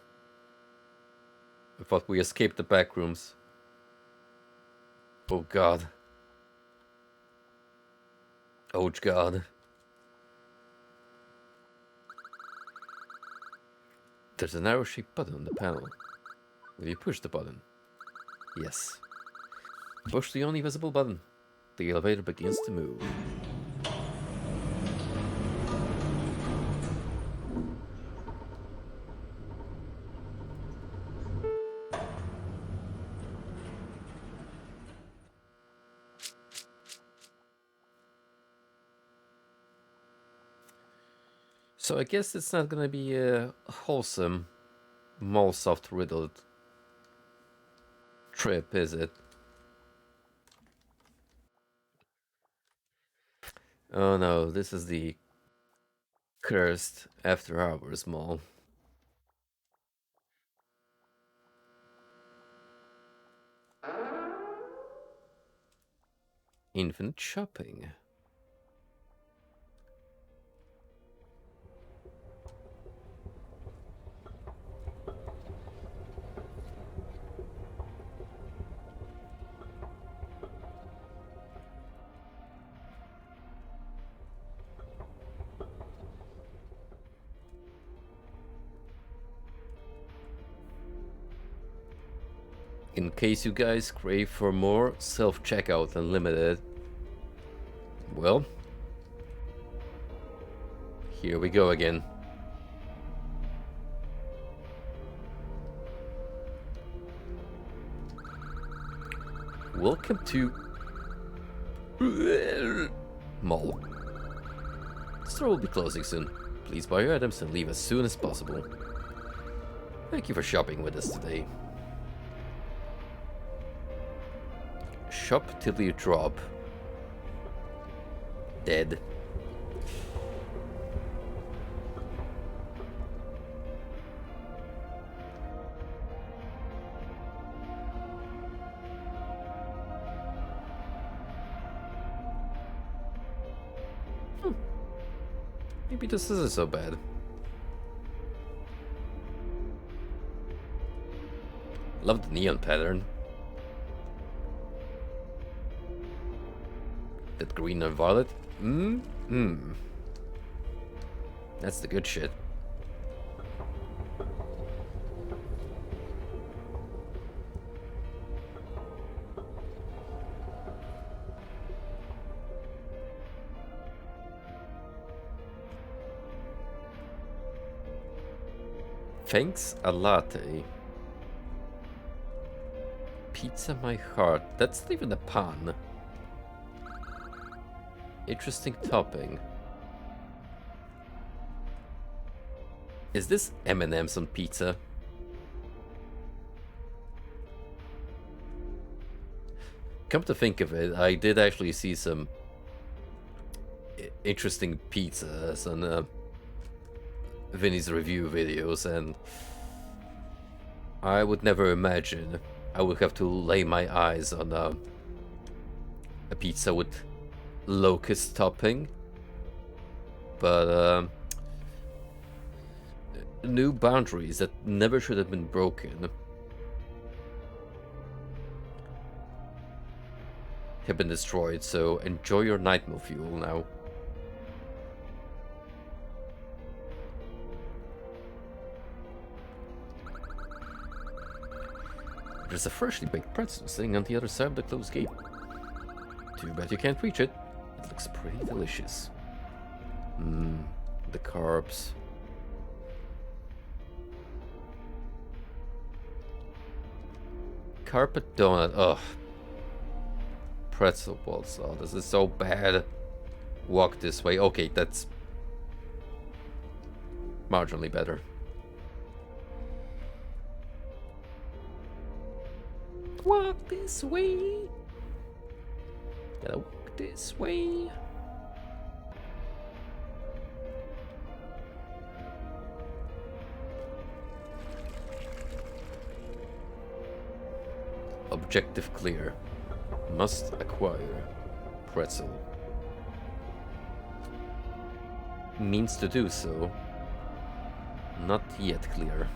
[SPEAKER 1] I thought we escaped the back rooms. Oh god. Oh god. There's an arrow-shaped button on the panel. Will you push the button? Yes. Push the only visible button. The elevator begins to move. So I guess it's not gonna be a wholesome, Mallsoft riddled trip, is it? Oh no, this is the cursed after hours mall. Infinite shopping. In case you guys crave for more self-checkout Unlimited, well, here we go again. Welcome to Mall. The store will be closing soon. Please buy your items and leave as soon as possible. Thank you for shopping with us today. Shop till you drop. Dead. Maybe this isn't so bad. Love the neon pattern. That green and violet. That's the good shit. Thanks a latte. Pizza my heart. That's not even a pun. Interesting topping. Is this M&M's on pizza? Come to think of it, I did actually see some interesting pizzas on Vinny's review videos, and I would never imagine I would have to lay my eyes on a pizza with locust topping, but new boundaries that never should have been broken have been destroyed, so enjoy your nightmare fuel now. There's a freshly baked pretzel sitting on the other side of the closed gate. Too bad you can't reach it. It looks pretty delicious. The carbs. Carpet donut. Ugh. pretzel balls. Oh, this is so bad. Walk this way. Okay, that's marginally better. Walk this way. Gotta walk this way. Objective clear. Must acquire pretzel. Means to do so. Not yet clear.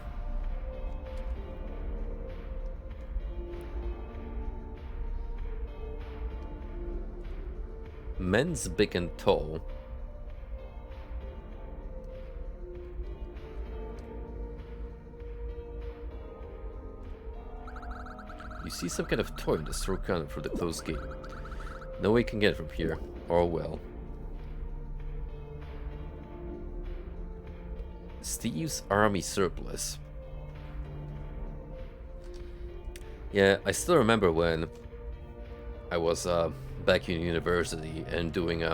[SPEAKER 1] Men's big and tall. You see some kind of toy in the store counter through the closed gate. No way you can get from here. Or well. Steve's army surplus. Yeah, I still remember when I was back in university and doing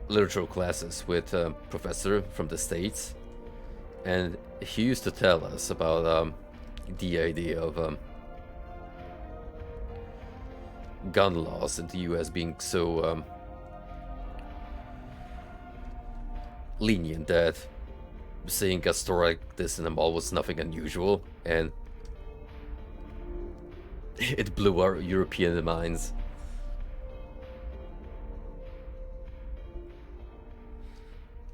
[SPEAKER 1] literature classes with a professor from the States, and he used to tell us about the idea of gun laws in the US being so lenient that seeing a store like this in a mall was nothing unusual, and it blew our European minds.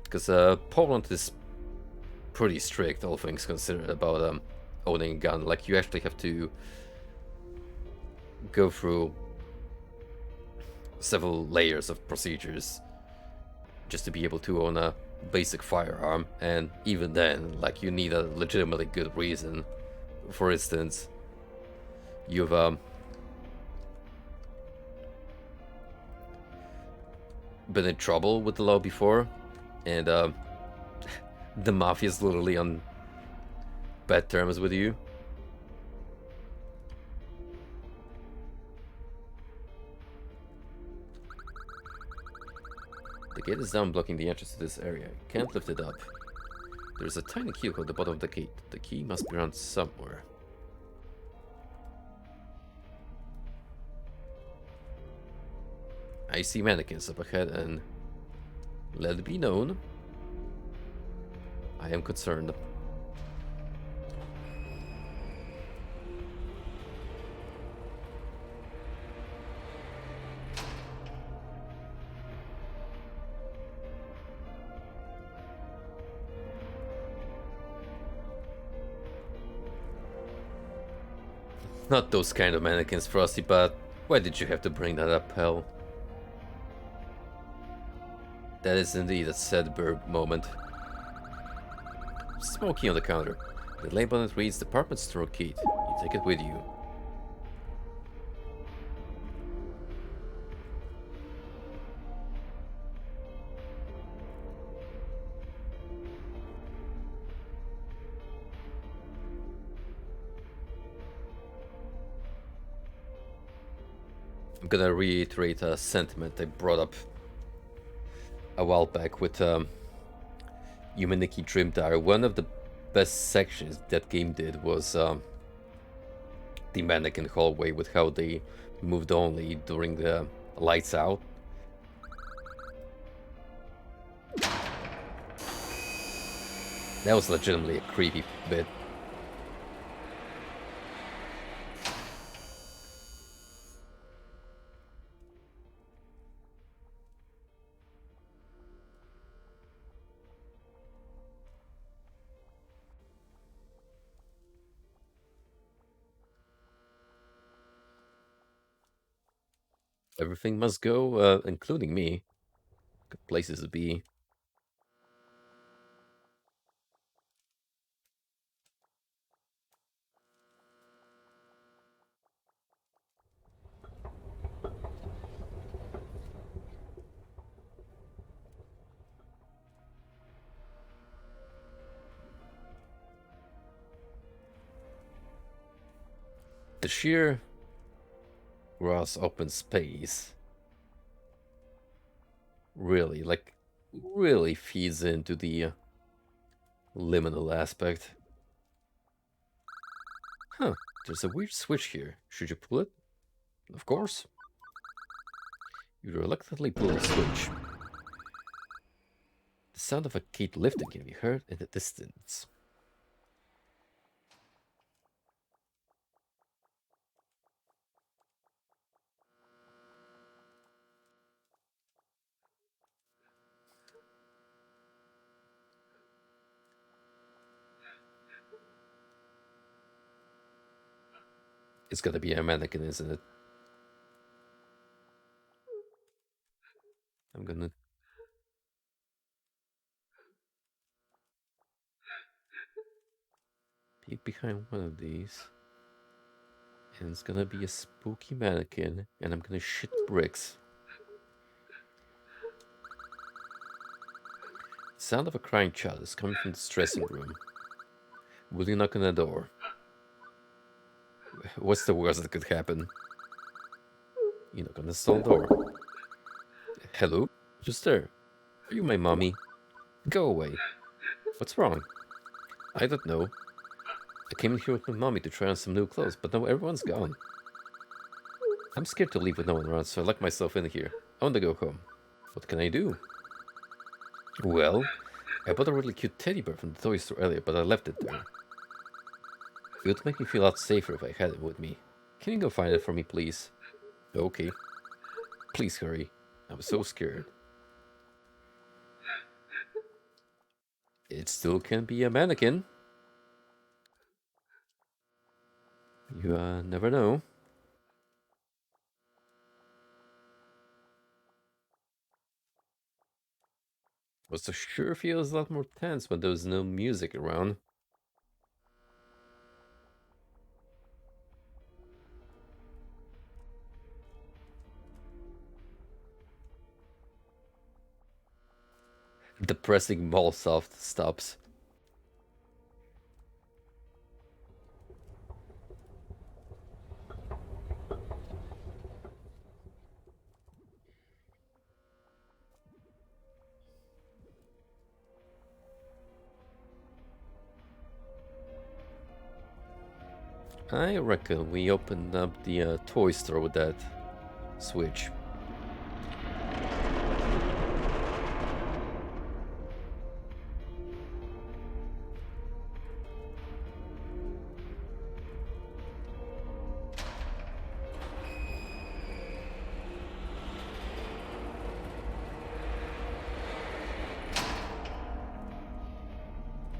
[SPEAKER 1] Because Poland is pretty strict, all things considered, about owning a gun. Like, you actually have to go through several layers of procedures just to be able to own a basic firearm, and even then, like, you need a legitimately good reason. For instance, you've been in trouble with the law before, and the mafia is literally on bad terms with you. The gate is down, blocking the entrance to this area. Can't lift it up. There's a tiny cube at the bottom of the gate. The key must be around somewhere. I see mannequins up ahead, and let it be known, I am concerned. Not those kind of mannequins, Frosty, but why did you have to bring that up, pal? That is indeed a sad burp moment. Small key on the counter. The label on it reads department store key. You take it with you. I'm gonna reiterate a sentiment I brought up a while back with Humaniki Dream Tower. One of the best sections that game did was the mannequin hallway, with how they moved only during the lights out. That was legitimately a creepy bit. Everything must go, including me. Good places to be. The sheer gross open space really, like, really feeds into the liminal aspect. Huh, there's a weird switch here. Should you pull it? Of course. You reluctantly pull the switch. The sound of a key lifting can be heard in the distance. It's gotta be a mannequin, isn't it? I'm gonna peek behind one of these. And it's gonna be a spooky mannequin, and I'm gonna shit bricks. The sound of a crying child is coming from the dressing room. Will you knock on the door? What's the worst that could happen? You knock on the stone door. Hello? Just there. Are you my mommy? Go away. What's wrong? I don't know. I came in here with my mommy to try on some new clothes, but now everyone's gone. I'm scared to leave with no one around, so I locked myself in here. I want to go home. What can I do? Well, I bought a really cute teddy bear from the toy store earlier, but I left it there. It would make me feel a lot safer if I had it with me. Can you go find it for me, please? Okay. Please hurry. I'm so scared. It still can be a mannequin. You never know. But it sure feels a lot more tense when there's no music around. Depressing ball soft stops. I reckon we opened up the toy store with that switch.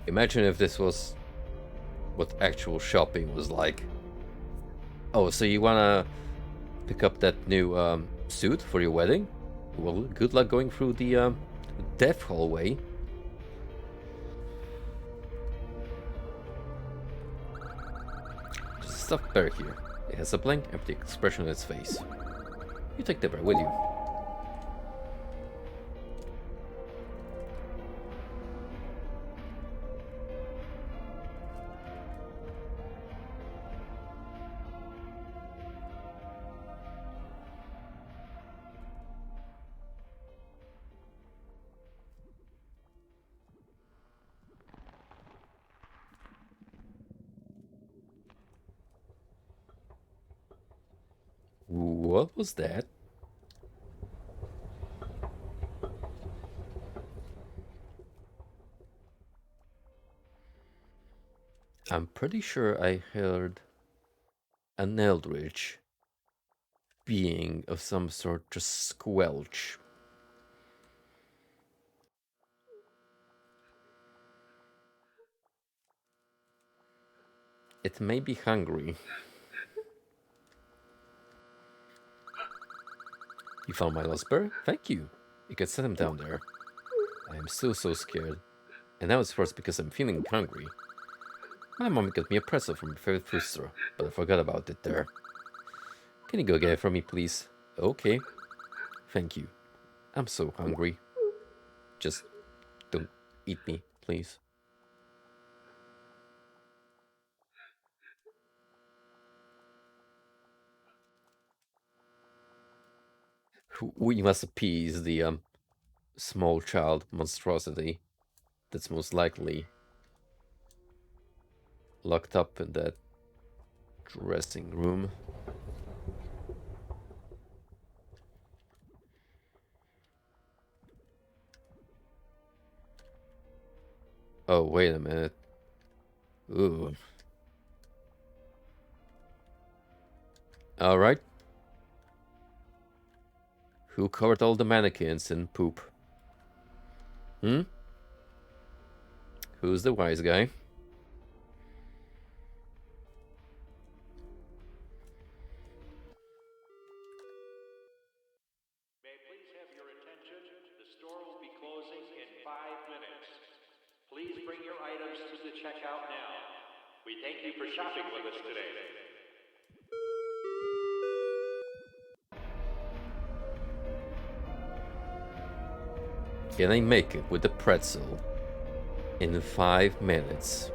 [SPEAKER 1] Imagine if this was what actual shopping was like. Oh, so you wanna pick up that new suit for your wedding? Well, good luck going through the death hallway. There's a stuffed bear here. It has a blank, empty expression on its face. You take the bear with you. What was that? I'm pretty sure I heard an eldritch being of some sort just squelch. It may be hungry. You found my lost bear? Thank you. You can set him down there. I am still so scared. And now it's worse because I'm feeling hungry. My mom got me a pretzel from my favorite food store, but I forgot about it there. Can you go get it for me, please? Okay. Thank you. I'm so hungry. Just don't eat me, please. We must appease the small child monstrosity that's most likely locked up in that dressing room. Oh, wait a minute. Ooh. Alright. Who covered all the mannequins in poop? Hmm? Who's the wise guy?
[SPEAKER 2] May I please have your attention? The store will be closing in 5 minutes. Please bring your items to the checkout now. We thank you for shopping with us today.
[SPEAKER 1] Can I make it with the pretzel in 5 minutes?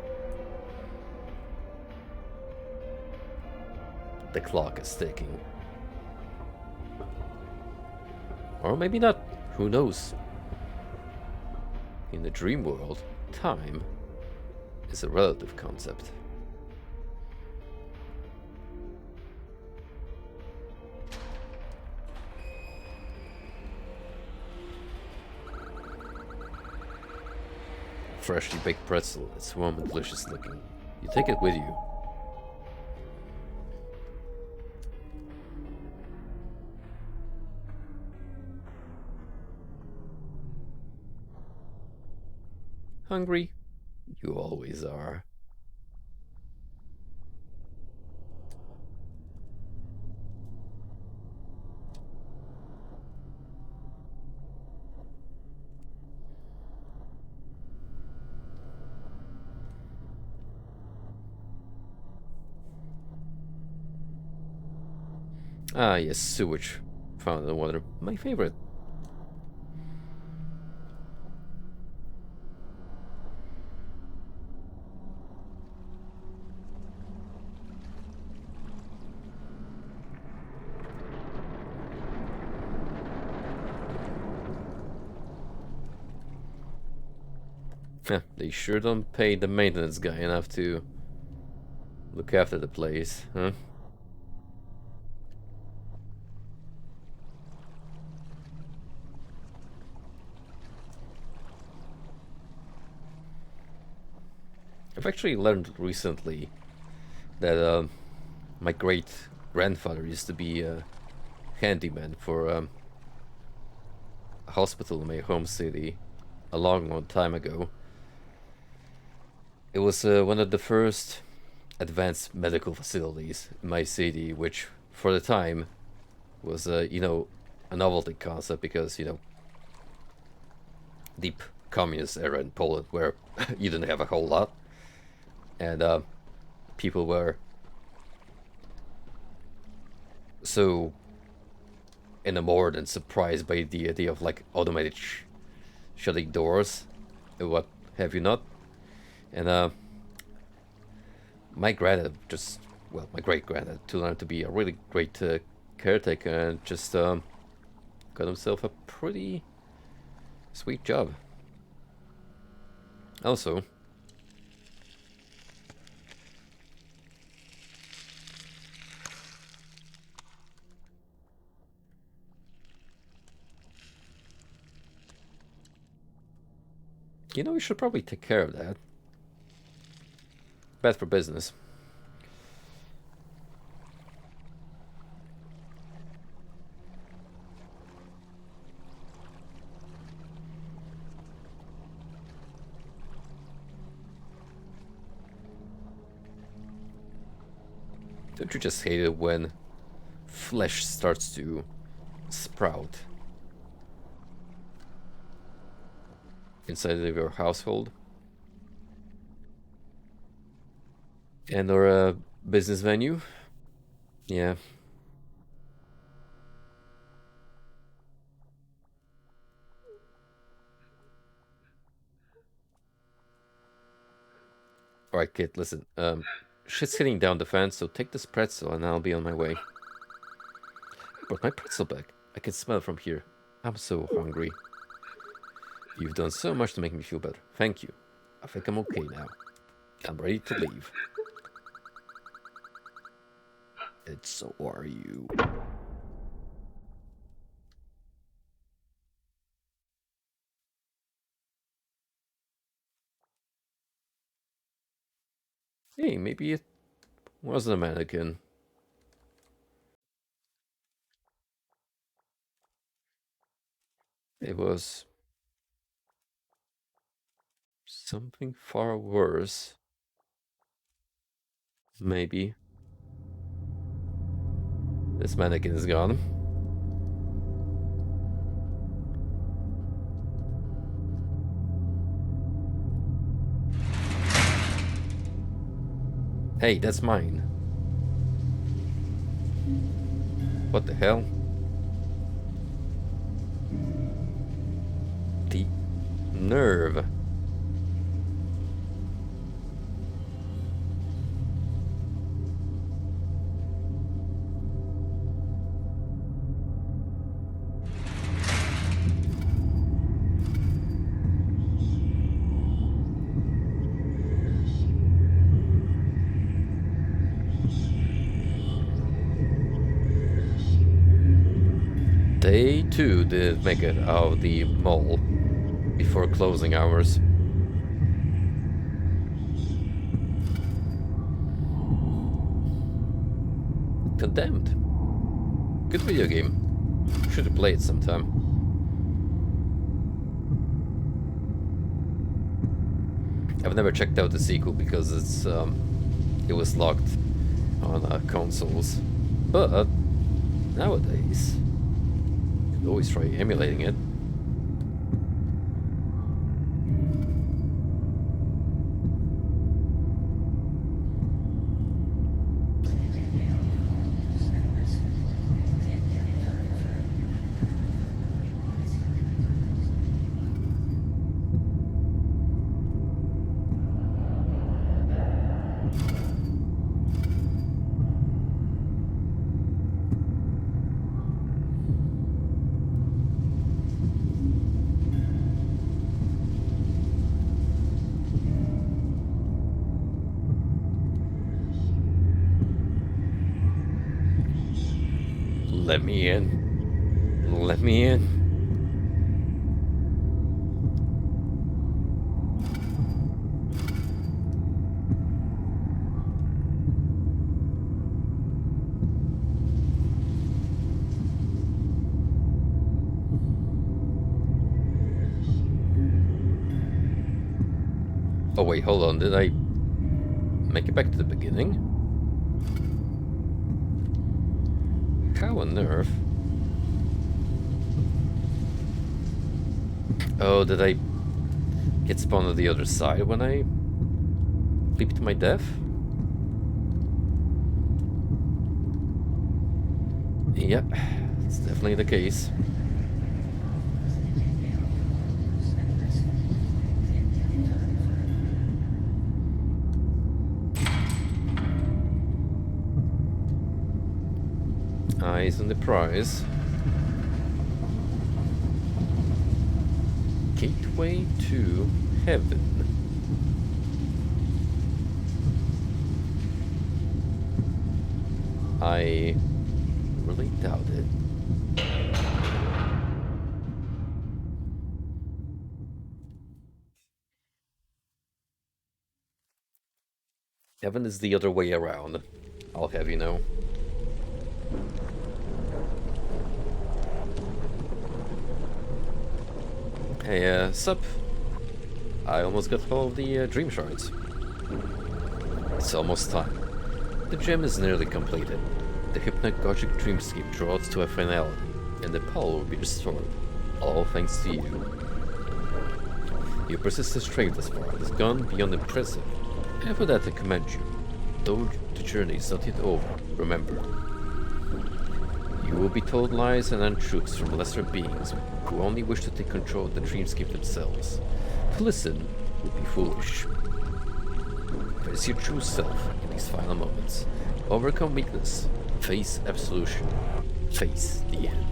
[SPEAKER 1] The clock is ticking. Or maybe not. Who knows? In the dream world, time is a relative concept. Freshly baked pretzel. It's warm and delicious looking. You take it with you. Hungry? You always are. Ah, yes, sewage. Found in the water. My favorite. They sure don't pay the maintenance guy enough to look after the place, huh? I've actually learned recently that my great grandfather used to be a handyman for a hospital in my home city a long, long time ago. It was one of the first advanced medical facilities in my city, which for the time was, a novelty concept because, deep communist era in Poland where you didn't have a whole lot. And people were so enamored and surprised by the idea of like automated shutting doors and what have you not. And my granddad just, well, my great granddad, to learn to be a really great caretaker and just got himself a pretty sweet job. Also, we should probably take care of that. Bad for business. Don't you just hate it when flesh starts to sprout inside of your household? And or a business venue? Yeah. Alright, kid, listen. Shit's hitting down the fan, so take this pretzel and I'll be on my way. I brought my pretzel back. I can smell it from here. I'm so hungry. You've done so much to make me feel better. Thank you. I think I'm okay now. I'm ready to leave. And so are you. Hey, maybe it wasn't a mannequin. It was something far worse. Maybe. This mannequin is gone. Hey, that's mine. What the hell? The nerve. They too didn't make it out of the mall before closing hours. Condemned. Good video game. Should have played sometime. I've never checked out the sequel because it was locked on consoles. But nowadays, you can always try emulating it. Let me in. Let me in. Oh wait, hold on. Did I make it back to the beginning? How on earth? Oh, did I get spawned on the other side when I leaped to my death? Yep, it's definitely the case. Eyes on the prize. Gateway to heaven. I really doubt it. Heaven is the other way around. I'll have you know. Hey, sup? I almost got hold of the dream shards. It's almost time. The gem is nearly completed. The hypnagogic dreamscape draws to a finality, and the power will be restored. All thanks to you. Your persistent strength thus far has gone beyond impressive, and for that I commend you. Though the journey is not yet over, remember. You will be told lies and untruths from lesser beings who only wish to take control of the dreamscape themselves. To listen would be foolish. Face your true self in these final moments. Overcome weakness. Face absolution. Face the end.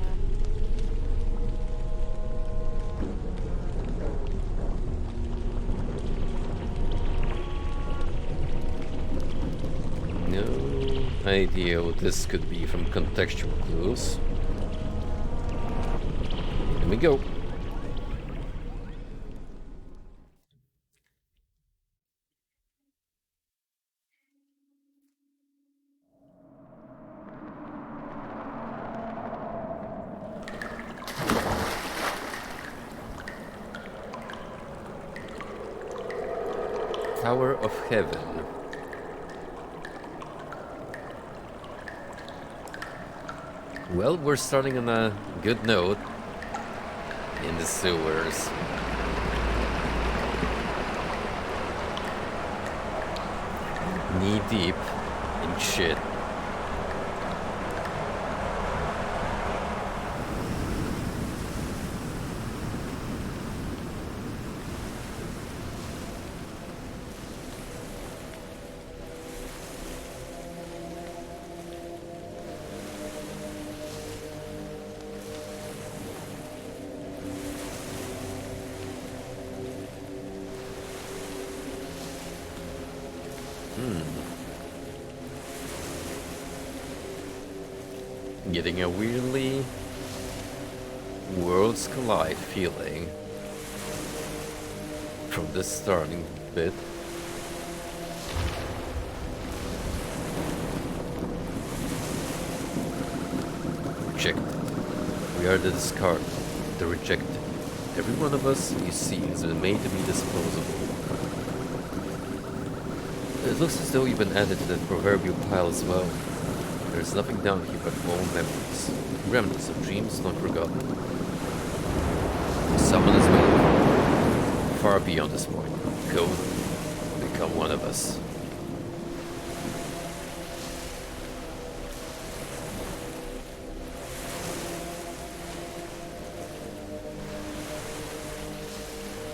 [SPEAKER 1] idea what this could be from contextual clues. Here we go. Tower of Heaven. Well, we're starting on a good note in the sewers. Knee deep in shit. Getting a weirdly worlds collide feeling from this starting bit. Rejected. We are the discarded, the rejected. Every one of us, you see, has been made to be disposable. It looks as though you've been added to that proverbial pile as well. There's nothing down here but old memories, remnants of dreams not forgotten. Someone is waiting far beyond this point. Go, become one of us.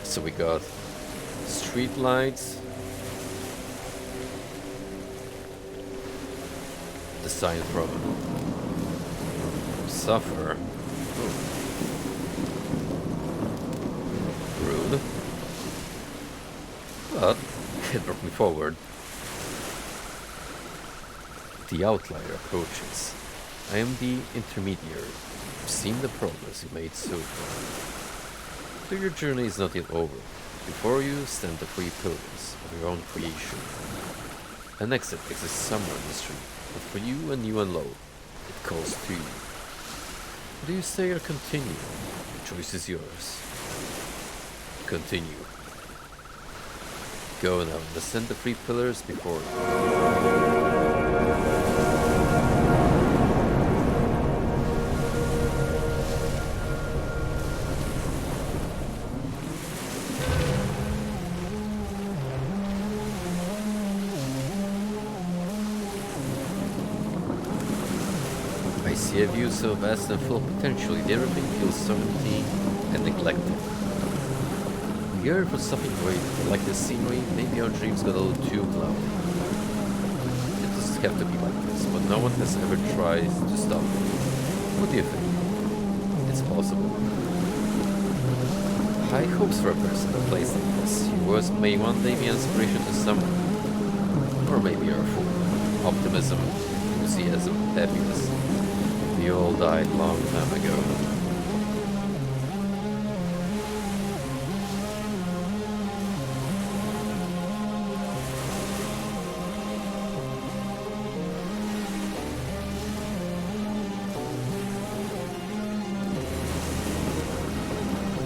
[SPEAKER 1] So we got street lights. The sign from Suffer. Rude. But it brought me forward. The outlier approaches. I am the intermediary. I've seen the progress you made so far. So your journey is not yet over. Before you stand the free pillars of your own creation. An exit exists somewhere in the street. But for you and you alone, it calls to you. Do you stay or continue? The choice is yours. Continue. Go now and ascend the three pillars before you. I see a view so vast and full of potential, yet everything feels so empty and neglected. We yearn for something great, but like this scenery, maybe our dreams got a little too cloudy. It doesn't have to be like this, but no one has ever tried to stop it. What do you think? It's possible. High hopes for a person in a place like this. Your words may one day be an inspiration to someone. Or maybe you're a fool. Optimism, enthusiasm, happiness. We all died long time ago.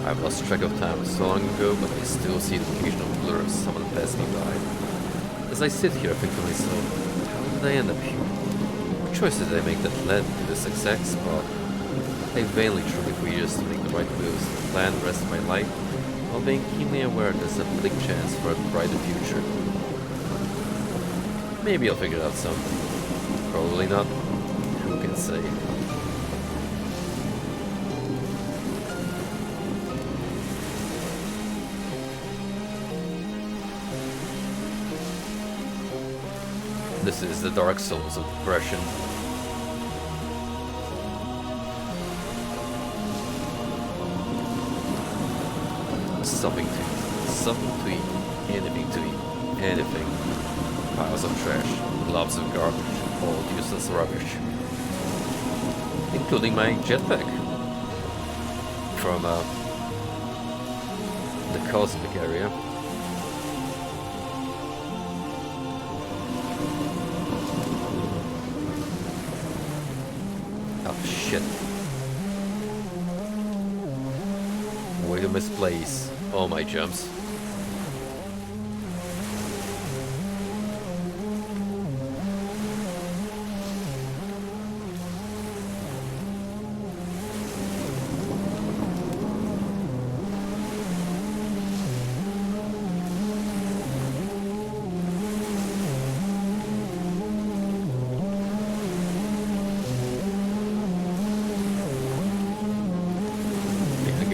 [SPEAKER 1] I've lost track of time so long ago, but I still see the occasional blur of someone passed me by. As I sit here, I think to myself, how did I end up here? What choices did I make that led to this exact spot? I vainly tried for years to make the right moves and plan the rest of my life, while being keenly aware there's a big chance for a brighter future. Maybe I'll figure out something. Probably not. Who can say? This is the Dark Souls of Depression. Something to eat, anything to eat, anything. Piles of trash, globs of garbage. called useless rubbish, including my jetpack from the cosmic area. Oh shit. Way to misplace all my jumps.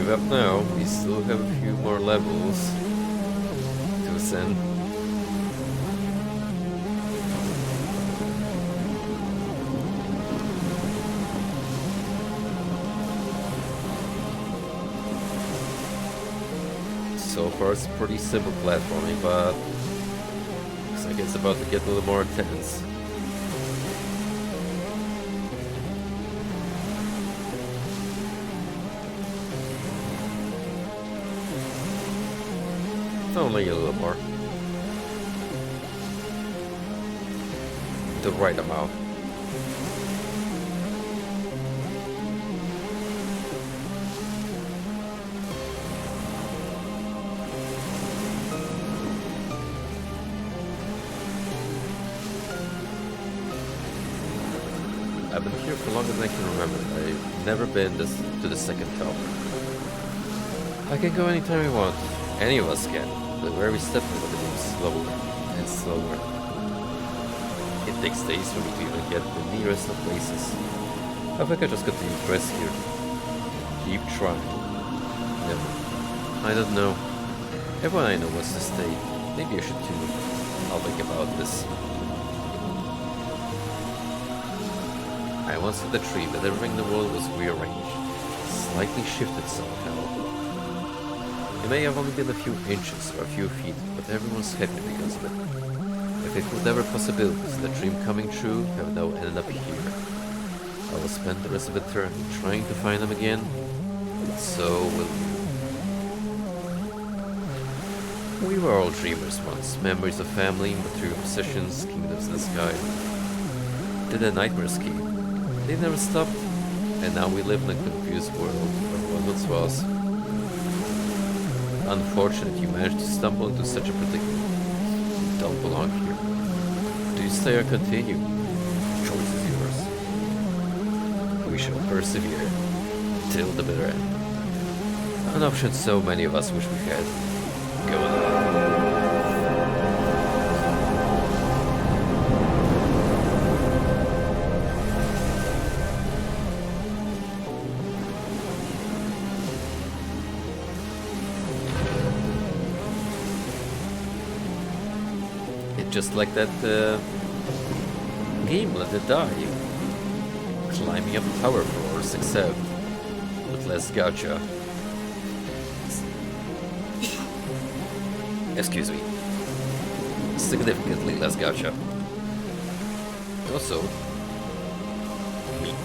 [SPEAKER 1] Up now, we still have a few more levels to ascend. So far it's pretty simple platforming, but looks like it's about to get a little more intense. Only a little more. The right amount. I've been here for longer than I can remember. I've never been to the second tower. I can go anytime I want. Any of us can. But where we step into the room slower and slower. It takes days for me to even get the nearest of places. I think I just got to press here. Keep trying. Never. I don't know. Everyone I know wants to stay. Maybe I should too. I'll think about this. I once saw the tree, but everything in the world was rearranged. Slightly shifted somehow. It may have only been a few inches or a few feet, but everyone's happy because of it. If it were never possibilities of the dream coming true, have now ended up here. I will spend the rest of eternity trying to find them again, and so will you. We were all dreamers once, memories of family, material possessions, kingdoms in the sky. Then the nightmares came. They never stopped, and now we live in a confused world where one once was. Unfortunate you managed to stumble into such a predicament. You don't belong here. Do you stay or continue? Choice is yours. We shall persevere till the bitter end. An option so many of us wish we had. Go on. Just like that game, Let It Die. Climbing up power floors, except with less gacha. Excuse me. Significantly less gacha. Also, meat.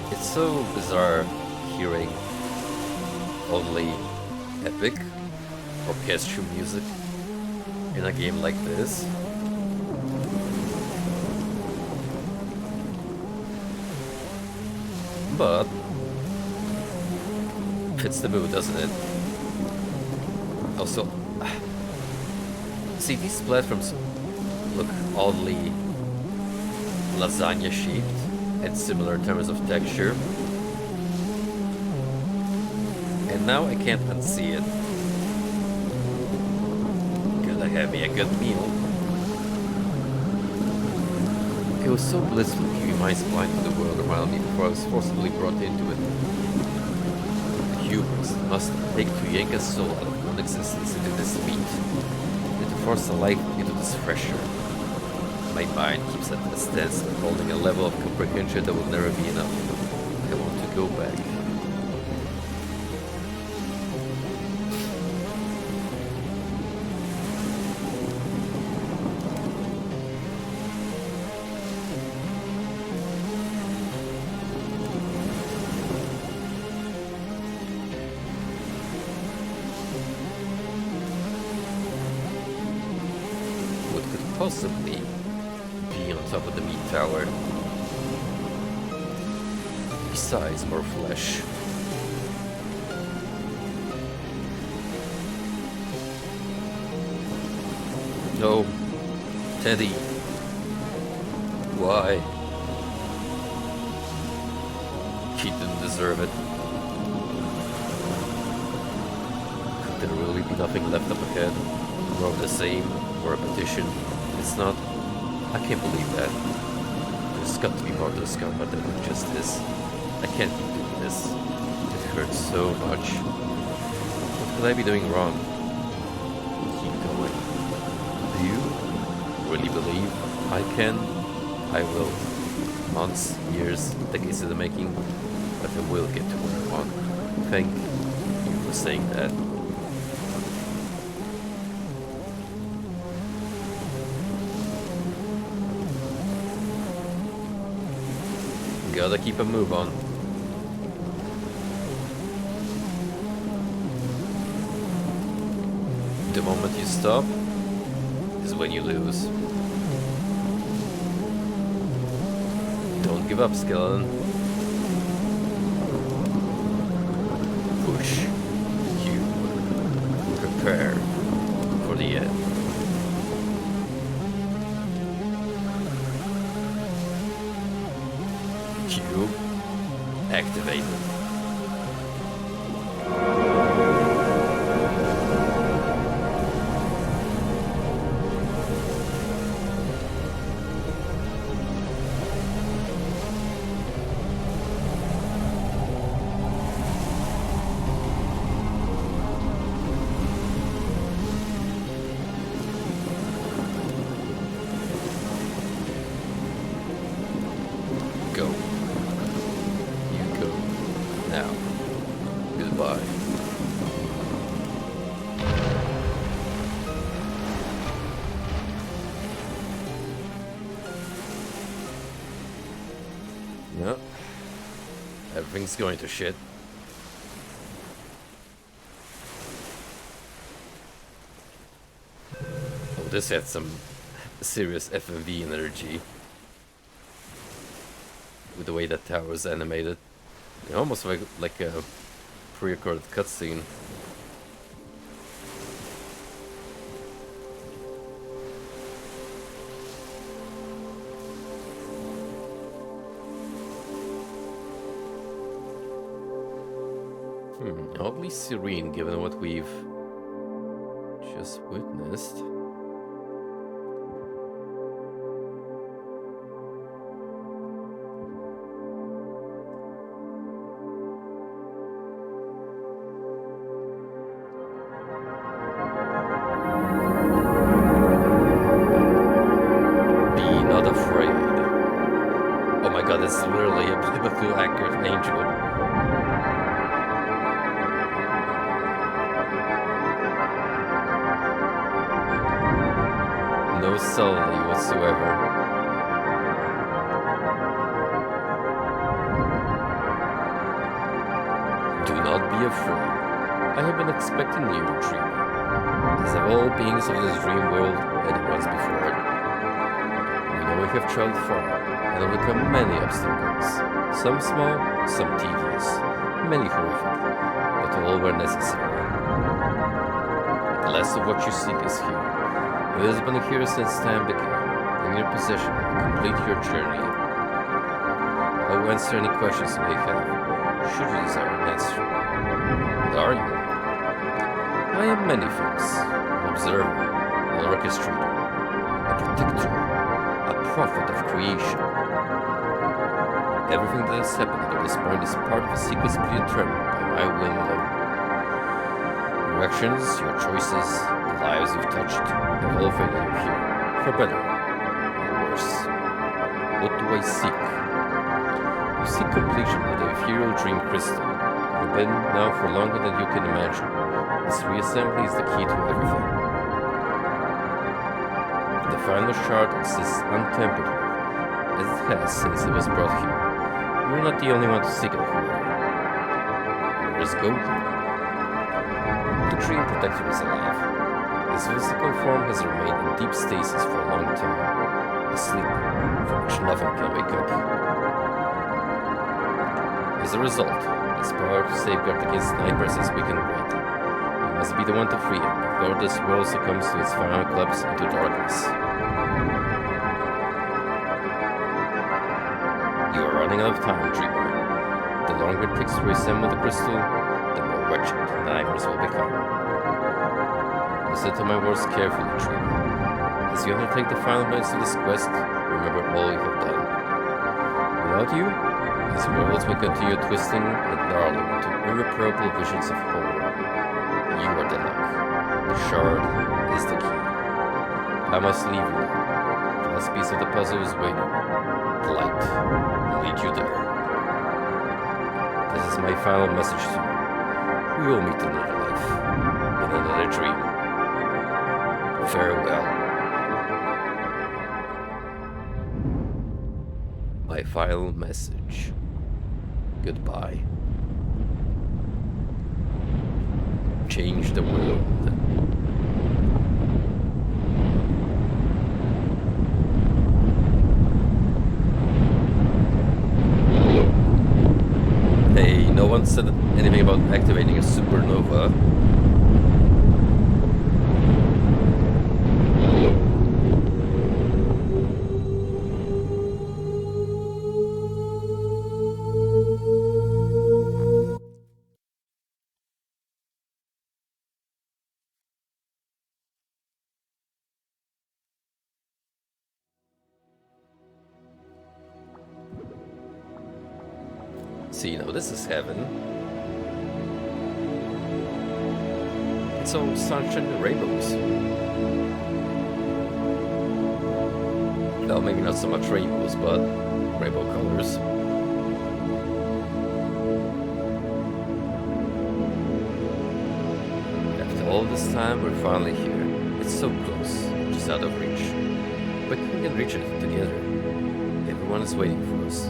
[SPEAKER 1] It's so bizarre hearing only epic orchestral music in a game like this. But fits the mood, doesn't it? Also, see, these platforms look oddly lasagna shaped and similar in terms of texture. And And now I can't unsee it. Gotta have me a good meal. It was so blissful keeping my eyes blind to the world around me before I was forcibly brought into it. The hubris must take to yank a soul out of non-existence into this meat, and to force a life into this fresh earth. My mind keeps at a standstill, holding a level of comprehension that will never be enough. I want to go back. Possibly be on top of the meat tower. Besides, more flesh. No, Teddy. Why? He didn't deserve it. Could there really be nothing left up ahead? More of the same, more repetition. It's not. I can't believe that. There's got to be more to discover than just this. I can't keep doing this. It hurts so much. What could I be doing wrong? Keep going. Do you really believe I can? I will. Months, years, decades in the making, but I will get to where I want. Thank you for saying that. Gotta keep a move on. The moment you stop is when you lose. Don't give up, skeleton. Push. You. Prepare for the end. Cube activated. Go. Now, goodbye. Yep. Everything's going to shit. Oh, this had some serious FMV energy. With the way that tower is animated. Almost like a pre-recorded cutscene. Oddly serene given what we've just witnessed. It's literally a biblical accurate angel. No subtlety whatsoever. Do not be afraid. I have been expecting you, dreamer, as have all beings of this dream world and the ones before it. We know we have traveled far and overcome many obstacles, some small, some tedious, many horrific, but all were necessary. The last of what you seek is here. It has been here since time began, in your possession to complete your journey. I will answer any questions you may have, should you desire an answer. What are you? I am many things. An observer, an orchestrator, a protector, a prophet of creation. Everything that has happened up to this point is part of a sequence predetermined by my will alone. Your actions, your choices, the lives you've touched, have all faded you here, for better or worse. What do I seek? You seek completion of the ethereal dream crystal. You've been now for longer than you can imagine. This reassembly is the key to everything. The final shard exists untampered with, as it has since it was brought here. You're not the only one to seek it, however. Where is Goldie? The dream protector is alive. His physical form has remained in deep stasis for a long time, asleep, from which nothing can wake up. As a result, his power to safeguard against nightmares has weakened greatly. You must be the one to free him before this world succumbs to its final collapse into darkness. You are running out of time, dreamer. The longer it takes to reassemble the crystal, the more wretched the nightmares will become. Listen to my words carefully, dreamer. As you undertake the final minutes of this quest, remember all you have done. Without you, these worlds will continue twisting and gnarling into irreparable visions of horror. You are the lock. The shard is the key. I must leave you now. The last piece of the puzzle is waiting. The light will lead you there. This is my final message to you. We will meet in another life, in another dream. Farewell. My final message. Goodbye. Change the world. Hey, no one said anything about activating a supernova. See, now this is heaven. It's all sunshine and rainbows. Well, maybe not so much rainbows, but rainbow colors. After all this time, we're finally here. It's so close, just out of reach. But we can reach it together. Everyone is waiting for us.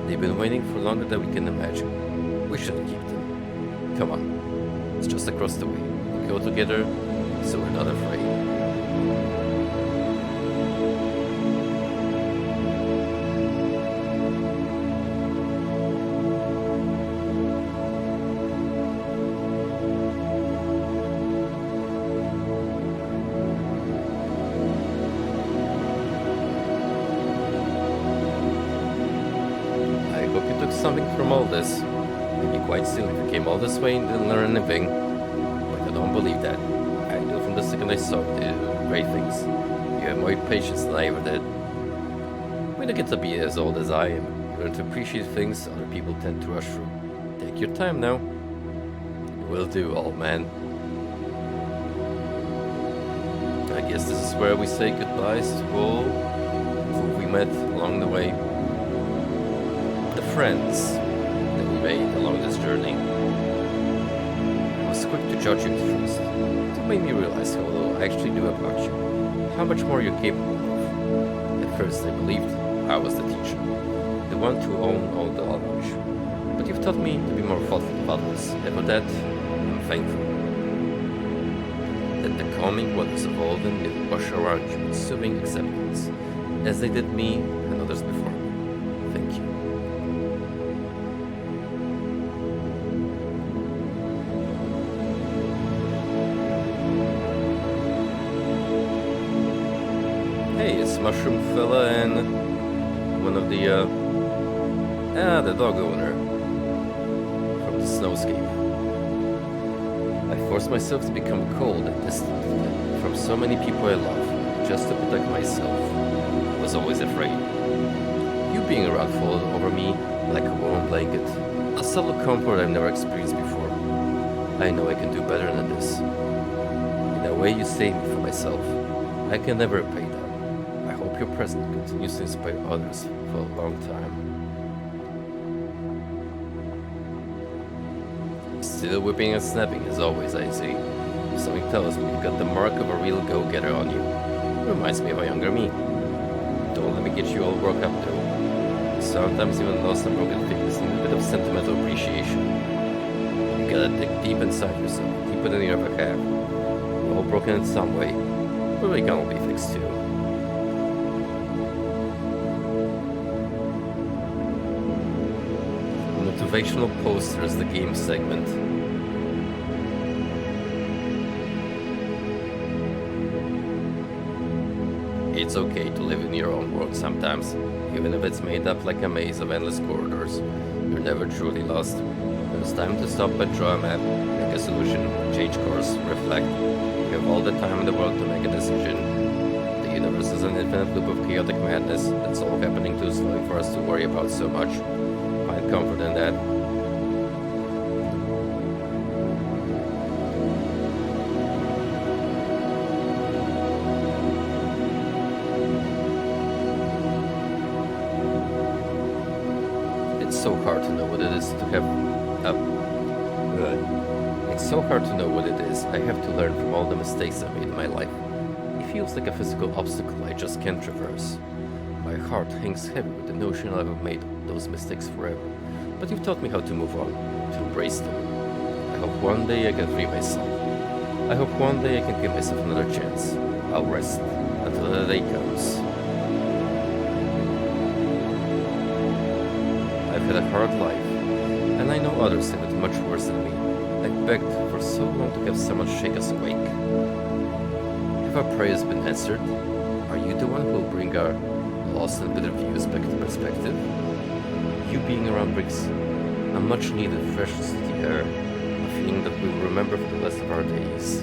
[SPEAKER 1] They've been waiting for longer than we can imagine. We shouldn't keep them. Come on. It's just across the way. We go together, so we're not afraid. Something from all this. It'd be quite silly if you came all this way and didn't learn anything. But I don't believe that. I knew from the second I saw you did great things. You have more patience than I ever did. We don't get to be as old as I am. You learn to appreciate things other people tend to rush through. Take your time now. Will do, old man. I guess this is where we say goodbyes to all who we met along the way. Friends that we made along this journey. I was quick to judge you at first. It made me realize how little I actually knew about you, how much more you're capable of. At first I believed I was the teacher, the one to own all the knowledge. But you've taught me to be more thoughtful of others, and for that I'm thankful. Let the calming waters of Olden will wash around you with soothing acceptance, as they did me and others before me. Thank you. Hey, it's Mushroom Fella and one of the dog owner from the Snowscape. force myself to become cold and distant from so many people I love, just to protect myself. I was always afraid. You being around folded over me like a warm blanket, a subtle comfort I've never experienced before. I know I can do better than this. In a way, you saved me from myself. I can never repay that. I hope your presence continues to inspire others for a long time. Still whipping and snapping as always, I see. Something tells me you've got the mark of a real go-getter on you. Reminds me of a younger me. Don't let me get you all worked up though. Sometimes even lost and broken things need a bit of sentimental appreciation. You gotta dig deep inside yourself, deeper than you ever have. We're all broken in some way, but we can all be fixed too. Motivational posters, the game segment. It's okay to live in your own world sometimes, even if it's made up like a maze of endless corridors. You're never truly lost. It's time to stop and draw a map, make a solution, change course, reflect. You have all the time in the world to make a decision. The universe is an infinite loop of chaotic madness that's all happening too slowly for us to worry about so much. Find comfort in that. It's so hard to know what it is to have It's so hard to know what it is I have to learn from all the mistakes I made in my life. It feels like a physical obstacle I just can't traverse. My heart hangs heavy with the notion I'll have made those mistakes forever. But you've taught me how to move on, to embrace them. I hope one day I can free myself. I hope one day I can give myself another chance. I'll rest until the day comes. I've had a hard life, and I know others have it much worse than me. I've begged for so long to have someone shake us awake. Have our prayers been answered? Are you the one who will bring our lost and bitter views back into perspective? You being around brings a much needed freshness to the air, a feeling that we will remember for the rest of our days.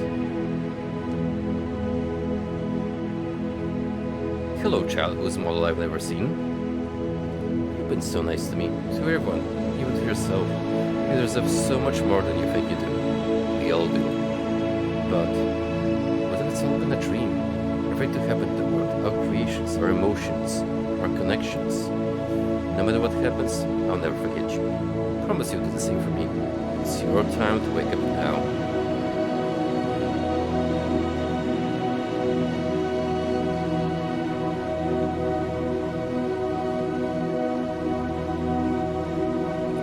[SPEAKER 1] Hello, child whose model I've never seen. You've been so nice to me, to everyone, even to yourself. You deserve so much more than you think you do. We all do. But what if it's all been a dream? Afraid to happen to the world, our creations, our emotions, our connections. No matter what happens, I'll never forget you. Promise you'll do the same for me. It's your time to wake up now.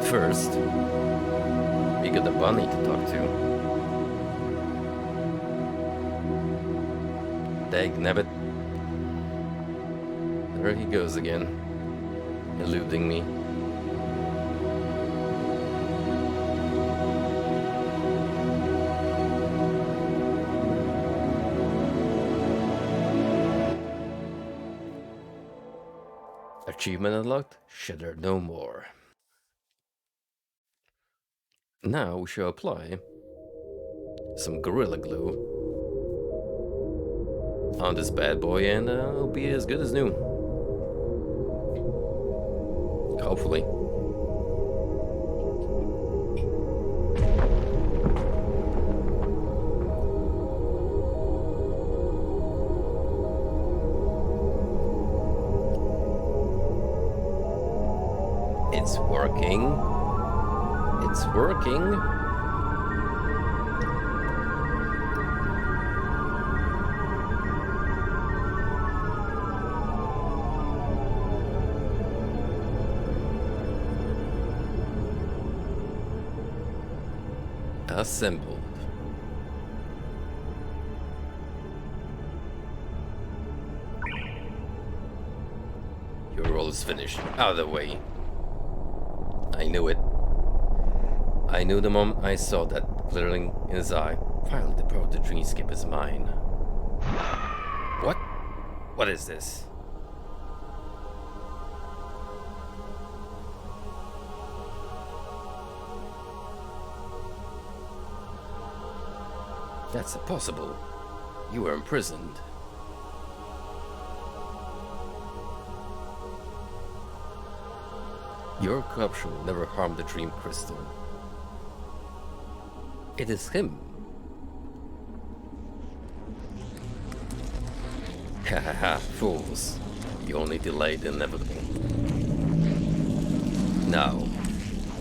[SPEAKER 1] First, we got a bunny to talk to. Dagnabbit. There he goes again, eluding me. Achievement unlocked, shudder no more. Now we shall apply some Gorilla Glue on this bad boy and it'll be as good as new. Hopefully. It's working. It's working. Assembled. Your role is finished. Out of the way. I knew it. I knew the moment I saw that glittering in his eye. Finally, the power of the dreamscape is mine. What? What is this? That's impossible. You were imprisoned. Your corruption will never harm the Dream Crystal. It is him. Hahaha, fools. You only delayed the inevitable. Now,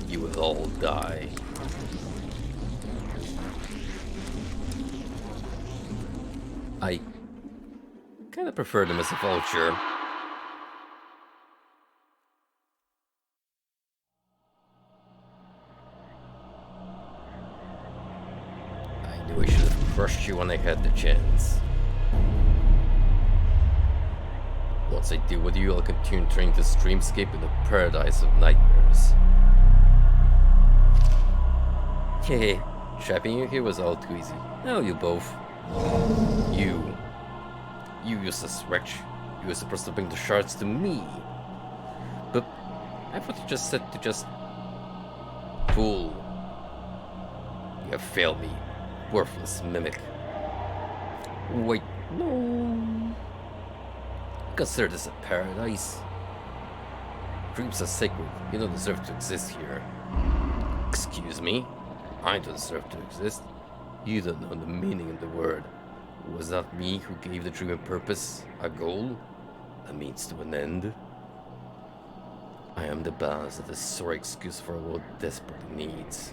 [SPEAKER 1] you will all die. I kinda prefer them as a vulture. I knew I should have crushed you when I had the chance. Once I deal with you, I'll continue turning this dreamscape into a paradise of nightmares. Hehe, trapping you here was all too easy. Now you both. You useless wretch. You were supposed to bring the shards to me. But I thought you just said to just... Fool. You have failed me. Worthless mimic. Wait, no. Consider this a paradise. Dreams are sacred. You don't deserve to exist here. Excuse me? I don't deserve to exist. You don't know the meaning of the word. Was that me who gave the dream a purpose, a goal, a means to an end? I am the balance of the sorry excuse for what desperately needs.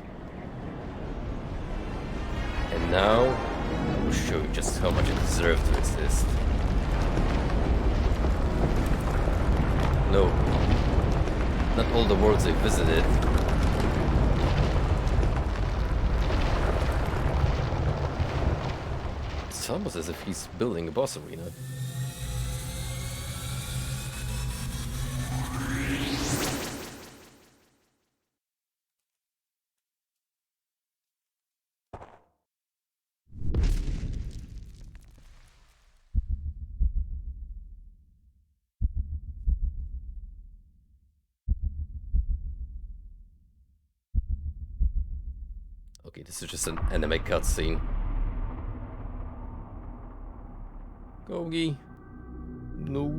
[SPEAKER 1] And now, I will show you just how much I deserve to exist. No, not all the worlds I visited. It's almost as if he's building a boss arena. Okay, this is just an anime cutscene. Gogi. No.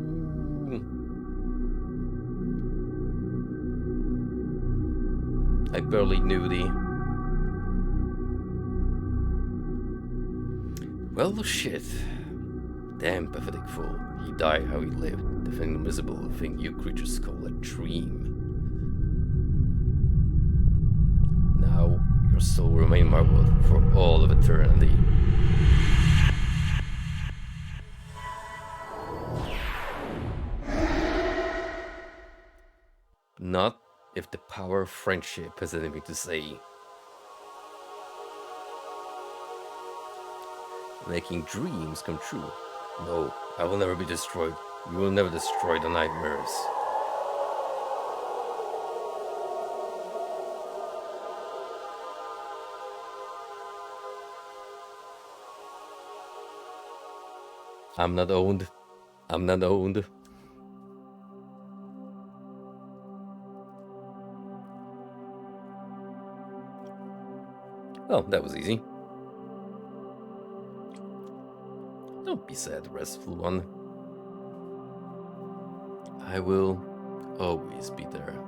[SPEAKER 1] I barely knew thee. Well, shit. Damn pathetic fool. He died how he lived, defending the miserable thing you creatures call a dream. Now, your soul will remain my world for all of eternity. Not if the power of friendship has anything to say. Making dreams come true. No, I will never be destroyed. You will never destroy the nightmares. I'm not owned. I'm not owned. Well, that was easy. Don't be sad, restful one. I will always be there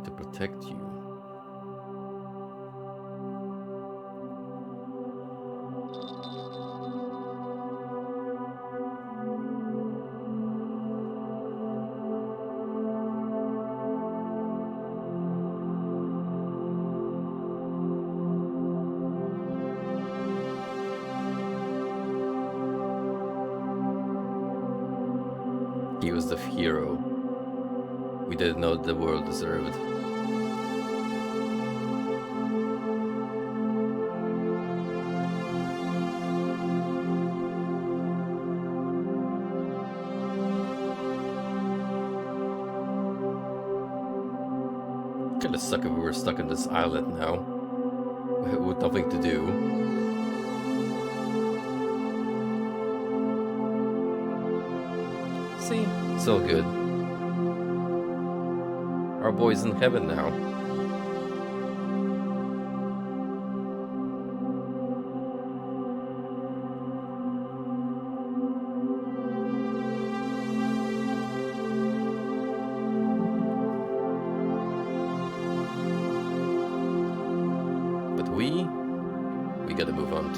[SPEAKER 1] to protect you. He was the hero we didn't know the world deserved. Kinda suck if we were stuck on this island now, with nothing to do. See, it's all good. Our boy's in heaven now.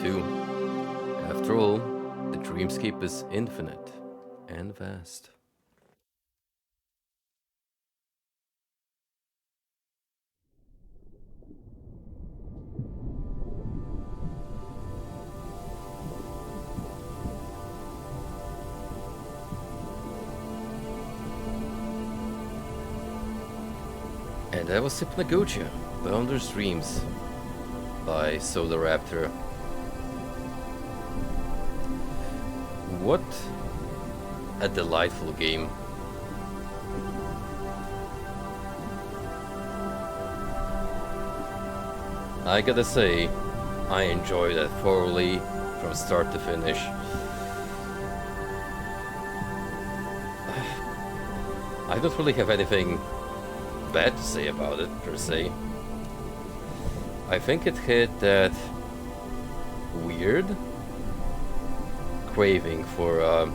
[SPEAKER 1] too. After all, the dreamscape is infinite and vast. And that was Hypnagogia, Boundless Dreams by Solar Raptor. What a delightful game. I gotta say, I enjoyed that thoroughly from start to finish. I don't really have anything bad to say about it, per se. I think it hit that weird craving for a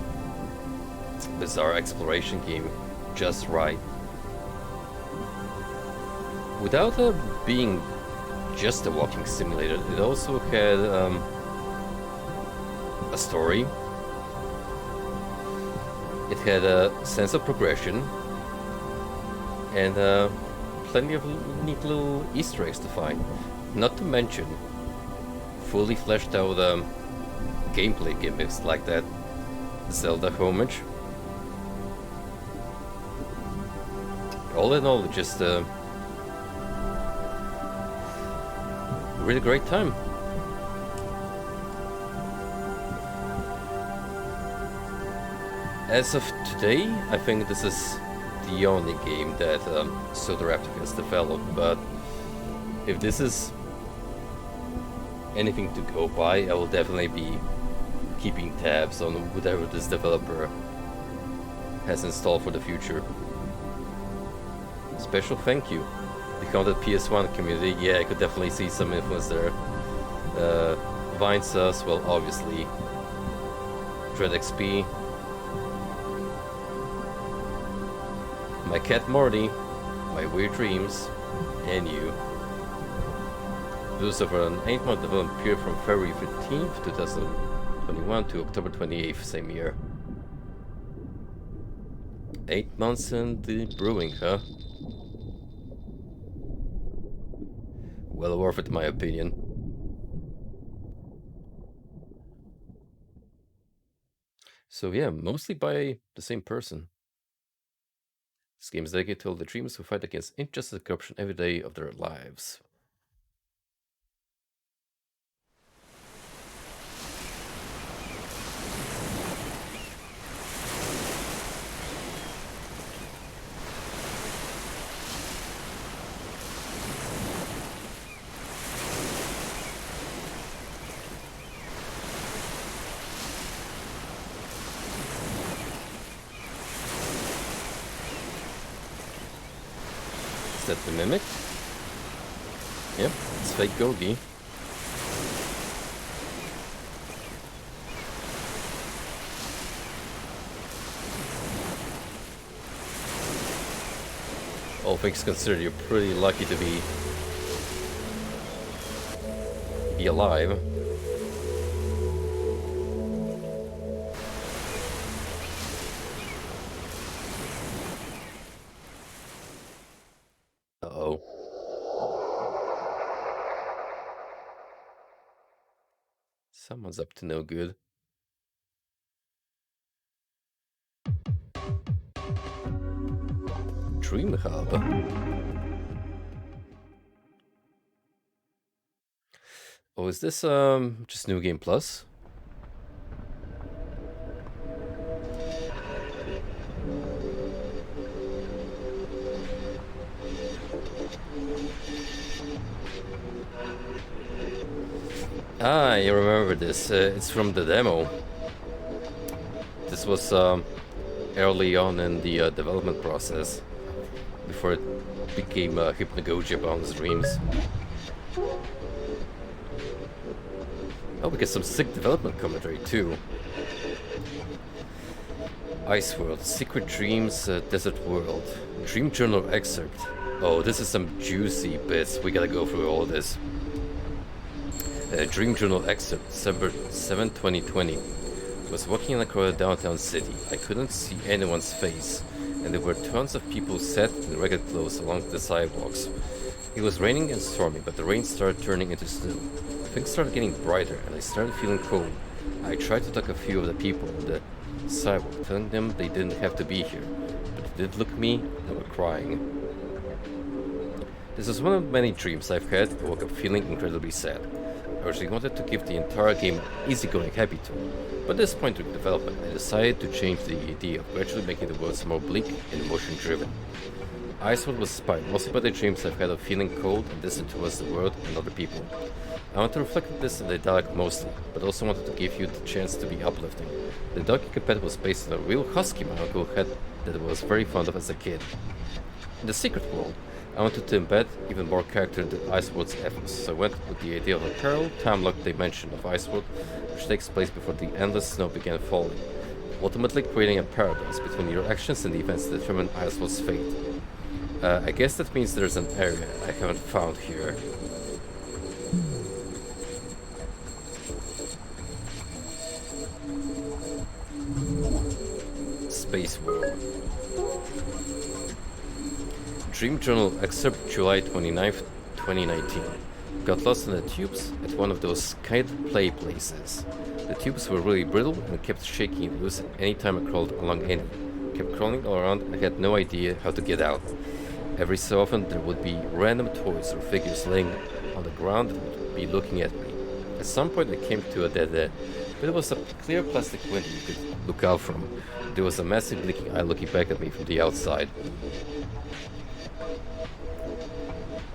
[SPEAKER 1] bizarre exploration game just right. Without being just a walking simulator, it also had a story. It had a sense of progression and plenty of neat little Easter eggs to find. Not to mention fully fleshed out gameplay gimmicks like that Zelda homage. All in all, just a really great time. As of today, I think this is the only game that Soda Raptor has developed, but if this is anything to go by, I will definitely be keeping tabs on whatever this developer has installed for the future. Special thank you. The counted PS1 community, yeah, I could definitely see some influence there. Vinesus, well, obviously. DreadXP. My cat Morty, My Weird Dreams, and you. Lucifer, an 8-month development period from February 15th, 2021 to October 28th, same year. 8 months in the brewing, huh? Well worth it, in my opinion. So yeah, mostly by the same person. This game is dedicated to all the dreamers who fight against injustice and corruption every day of their lives. Is that the Mimic? Yep, it's fake Gogi. All things considered, you're pretty lucky to be alive. Uh-oh. Someone's up to no good. Dream Hub. Oh, is this just New Game Plus? Ah, you remember this. It's from the demo. This was early on in the development process, before it became Hypnagogia Boundless Dreams. Oh, we get some sick development commentary too. Ice World, Secret Dreams, Desert World, Dream Journal excerpt. Oh, this is some juicy bits. We gotta go through all this. Dream Journal excerpt, December 7, 2020. I was walking in a crowded downtown city. I couldn't see anyone's face, and there were tons of people sat in ragged clothes along the sidewalks. It was raining and stormy, but the rain started turning into snow. Things started getting brighter, and I started feeling cold. I tried to talk a few of the people on the sidewalk, telling them they didn't have to be here, but they did look at me and were crying. This is one of many dreams I've had. I woke up feeling incredibly sad. I originally wanted to give the entire game an easygoing happy tone, but at this point in development I decided to change the idea of gradually making the world more bleak and emotion driven. Iceworld was inspired mostly by the dreams I've had of feeling cold and distant towards the world and other people. I want to reflect this in the dialogue mostly, but also wanted to give you the chance to be uplifting. The dog you compatible was based on a real husky my uncle had that I was very fond of as a kid. In the secret world, I wanted to embed even more character into Iceworld's ethos, so I went with the idea of a parallel time-locked dimension of Iceworld, which takes place before the endless snow began falling, ultimately creating a paradox between your actions and the events that determine Iceworld's fate. I guess that means there's an area I haven't found here. Space World. Dream Journal excerpt, July 29th, 2019. Got lost in the tubes at one of those kite play places. The tubes were really brittle and kept shaking loose any time I crawled along any. Kept crawling all around and had no idea how to get out. Every so often there would be random toys or figures laying on the ground that would be looking at me. At some point I came to a dead end, but it was a clear plastic window you could look out from. There was a massive blinking eye looking back at me from the outside.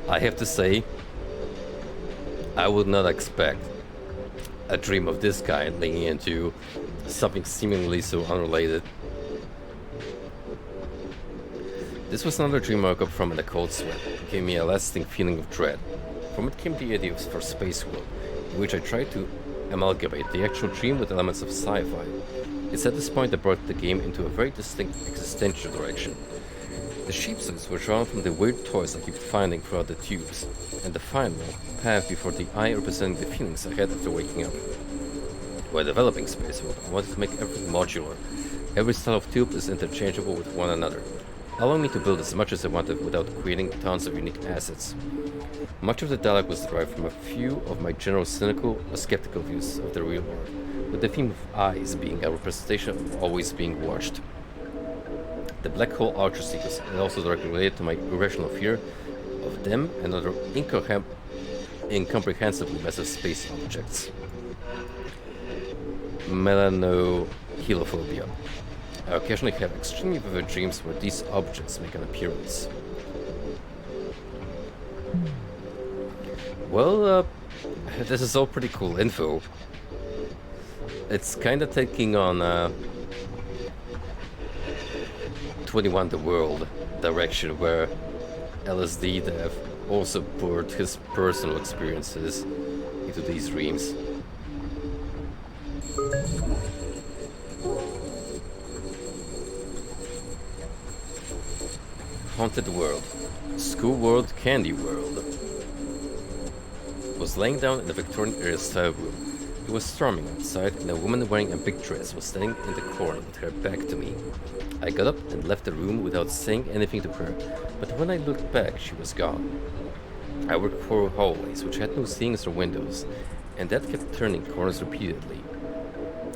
[SPEAKER 1] I have to say, I would not expect a dream of this kind linking into something seemingly so unrelated. This was another dream I woke up from in a cold sweat. It gave me a lasting feeling of dread. From it came the idea for Space World, in which I tried to amalgamate the actual dream with elements of sci-fi. It's at this point that brought the game into a very distinct existential direction. The sheepsuits were drawn from the weird toys I kept finding throughout the tubes, and the final path before the eye representing the feelings I had after waking up. While developing Space World, I wanted to make everything modular. Every style of tube is interchangeable with one another, allowing me to build as much as I wanted without creating tons of unique assets. Much of the dialogue was derived from a few of my general cynical or skeptical views of the real world, with the theme of eyes being a representation of always being watched. The black hole archer sequence is also directly related to my irrational fear of them and other incomprehensibly massive space objects. Melanohelophobia. I occasionally have extremely vivid dreams where these objects make an appearance. Well, this is all pretty cool info. It's kind of taking on 21 The World direction, where LSD Dev also poured his personal experiences into these dreams. Haunted World. School World, Candy World. Was laying down in the Victorian era style room. It was storming outside, and a woman wearing a big dress was standing in the corner with her back to me. I got up and left the room without saying anything to her, but when I looked back, she was gone. I worked through hallways which had no ceilings or windows, and that kept turning corners repeatedly.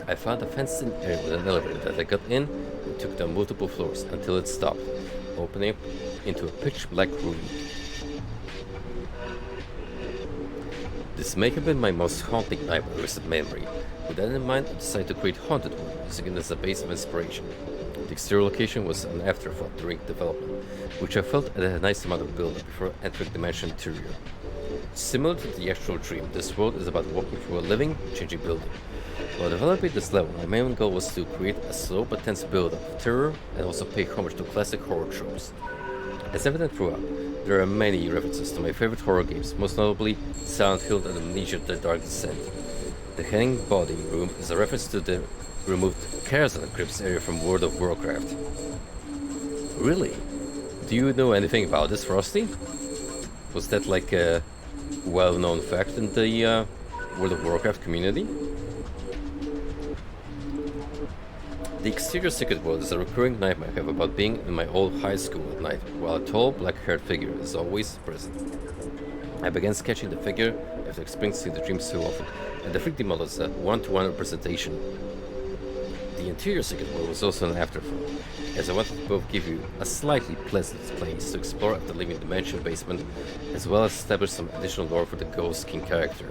[SPEAKER 1] I found a fenced-in area with an elevator that I got in and took down multiple floors until it stopped, opening up into a pitch-black room. This may have been my most haunting nightmare in recent memory. With that in mind, I decided to create Haunted World, using it as a base of inspiration. The exterior location was an afterthought during development, which I felt had a nice amount of build-up before entering the mansion interior. Similar to the actual dream, this world is about walking through a living, changing building. While developing this level, my main goal was to create a slow but tense build-up of terror and also pay homage to classic horror tropes. As evident throughout, there are many references to my favorite horror games, most notably Silent Hill and Amnesia: The Dark Descent. The hanging body room is a reference to the removed Karazhan Crypts area from World of Warcraft. Really? Do you know anything about this, Frosty? Was that like a well-known fact in the World of Warcraft community. The exterior secret world is a recurring nightmare I have about being in my old high school at night, while a tall, black-haired figure is always present. I began sketching the figure after experiencing the dream so often, and the freaky model is a one-to-one representation. The interior secret world was also an afterthought, as I wanted to both give you a slightly pleasant place to explore after leaving the mansion basement, as well as establish some additional lore for the Ghost King character.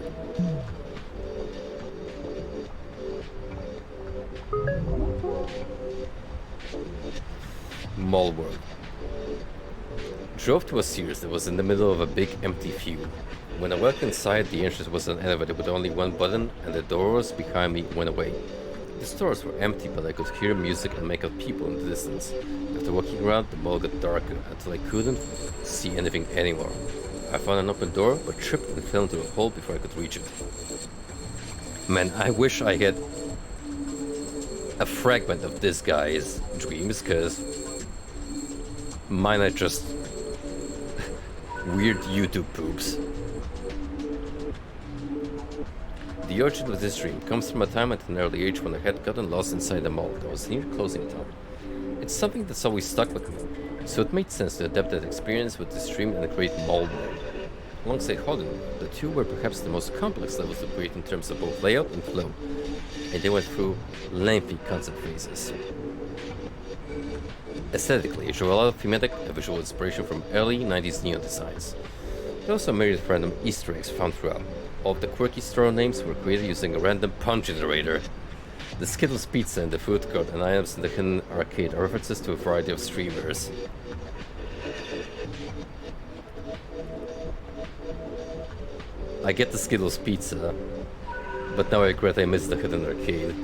[SPEAKER 1] Mall World. Drove to a Sears that was in the middle of a big empty field. When I walked inside, the entrance was an elevator with only one button, and the doors behind me went away. The stores were empty, but I could hear music and make out people in the distance. After walking around, the mall got darker until I couldn't see anything anymore. I found an open door, but tripped and fell into a hole before I could reach it. Man, I wish I had a fragment of this guy's dreams, because mine are just weird YouTube poops. The origin of this dream comes from a time at an early age when I had gotten lost inside a mall that was near closing time. It's something that's always stuck with me, so it made sense to adapt that experience with this dream and create mall world. Alongside Hollywood, the two were perhaps the most complex levels to create in terms of both layout and flow, and they went through lengthy concept phases. Aesthetically, it drew a lot of thematic and visual inspiration from early 90s neon designs. There also myriad random Easter eggs found throughout. All of the quirky store names were created using a random pun generator. The Skittles pizza in the food court and items in the hidden arcade are references to a variety of streamers. I get the Skittles pizza, but now I regret I missed the hidden arcade.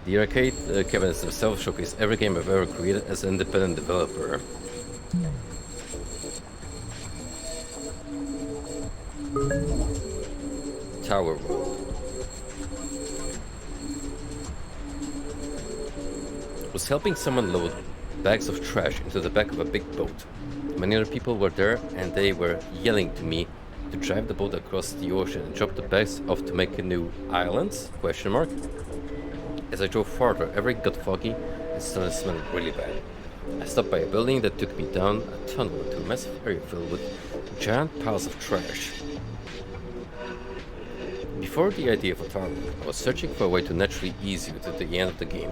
[SPEAKER 1] The arcade cabinets themselves showcase every game I've ever created as an independent developer. Tower World. Was helping someone load bags of trash into the back of a big boat. Many other people were there and they were yelling to me to drive the boat across the ocean and drop the bags off to make a new island? Question mark. As I drove farther, everything got foggy and started smelling really bad. I stopped by a building that took me down a tunnel into a massive area filled with giant piles of trash. Before the idea for Tower World, I was searching for a way to naturally ease you to the end of the game.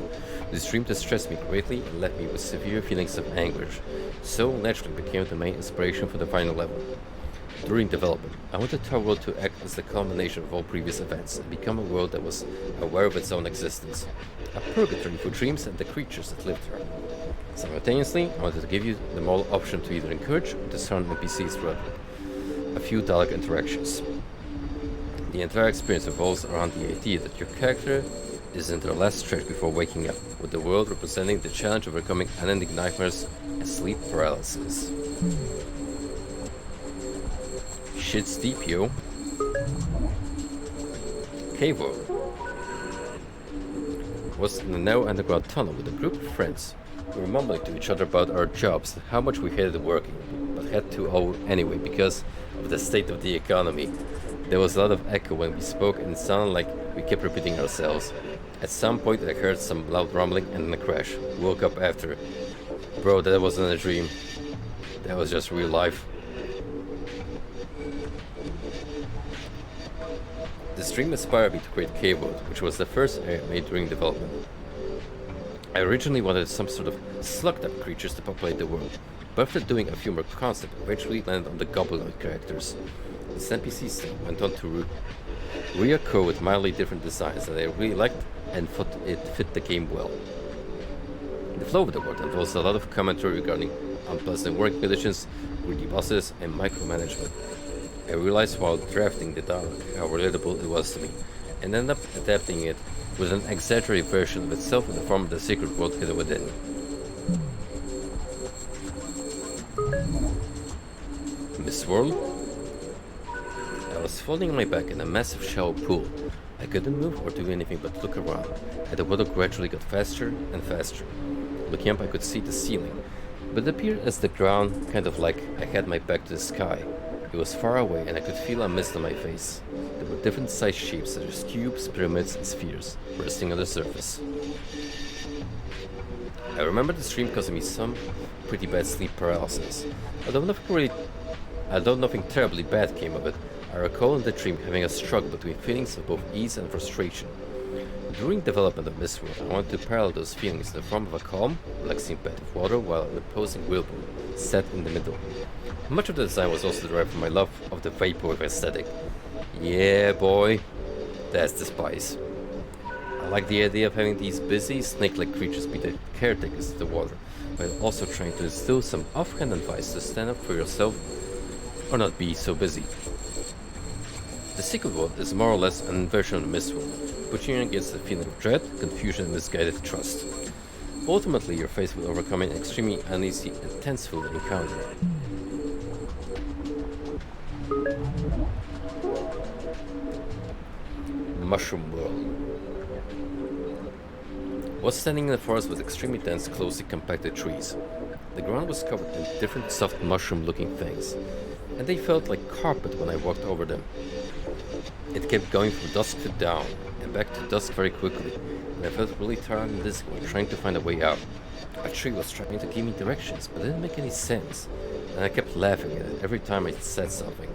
[SPEAKER 1] This dream distressed me greatly and left me with severe feelings of anguish, so naturally became the main inspiration for the final level. During development, I wanted Tower World to act as the culmination of all previous events and become a world that was aware of its own existence, a purgatory for dreams and the creatures that lived there. Simultaneously, I wanted to give you the moral option to either encourage or discern NPCs throughout a few dialogue interactions. The entire experience revolves around the idea that your character is in their last stretch before waking up, with the world representing the challenge of overcoming unending nightmares and sleep paralysis. Shit's deep, yo. Cave World. Was in a narrow underground tunnel with a group of friends. We were mumbling to each other about our jobs and how much we hated working, but had to anyway because of the state of the economy. There was a lot of echo when we spoke and it sounded like we kept repeating ourselves. At some point I heard some loud rumbling and then a crash. Woke up after. Bro, that wasn't a dream. That was just real life. This dream inspired me to create Cave World, which was the first I made during development. I originally wanted some sort of slug-type creatures to populate the world, but after doing a few more concepts, I eventually landed on the goblinoid characters. This NPC still went on to reoccur with mildly different designs that I really liked and thought it fit the game well. The flow of the world involves a lot of commentary regarding unpleasant working conditions, greedy bosses, and micromanagement. I realized while drafting the dialogue how relatable it was to me, and ended up adapting it with an exaggerated version of itself in the form of the secret world hidden within. Miss World? I was falling on my back in a massive shallow pool. I couldn't move or do anything but look around, and the water gradually got faster and faster. Looking up I could see the ceiling, but it appeared as the ground, kind of like I had my back to the sky. It was far away, and I could feel a mist on my face. There were different sized shapes, such as cubes, pyramids, and spheres, resting on the surface. I remember the stream causing me some pretty bad sleep paralysis. Although nothing terribly bad came of it, I recall in the dream having a struggle between feelings of both ease and frustration. During development of Mistworld, I wanted to parallel those feelings in the form of a calm, relaxing bed of water while an opposing whirlpool sat in the middle. Much of the design was also derived from my love of the vaporwave aesthetic. Yeah, boy, that's the spice. I like the idea of having these busy, snake-like creatures be the caretakers of the water, while also trying to instill some offhand advice to stand up for yourself or not be so busy. The secret world is more or less an inversion of the Mistworld, pushing you against the feeling of dread, confusion, and misguided trust. Ultimately, you're faced with overcoming an extremely uneasy and tenseful encounter. Mushroom World. Was standing in the forest with extremely dense, closely compacted trees. The ground was covered in different soft mushroom-looking things, and they felt like carpet when I walked over them. It kept going from dusk to dawn, and back to dusk very quickly, and I felt really tired and dizzy when trying to find a way out. A tree was trying to give me directions, but it didn't make any sense, and I kept laughing at it every time I said something.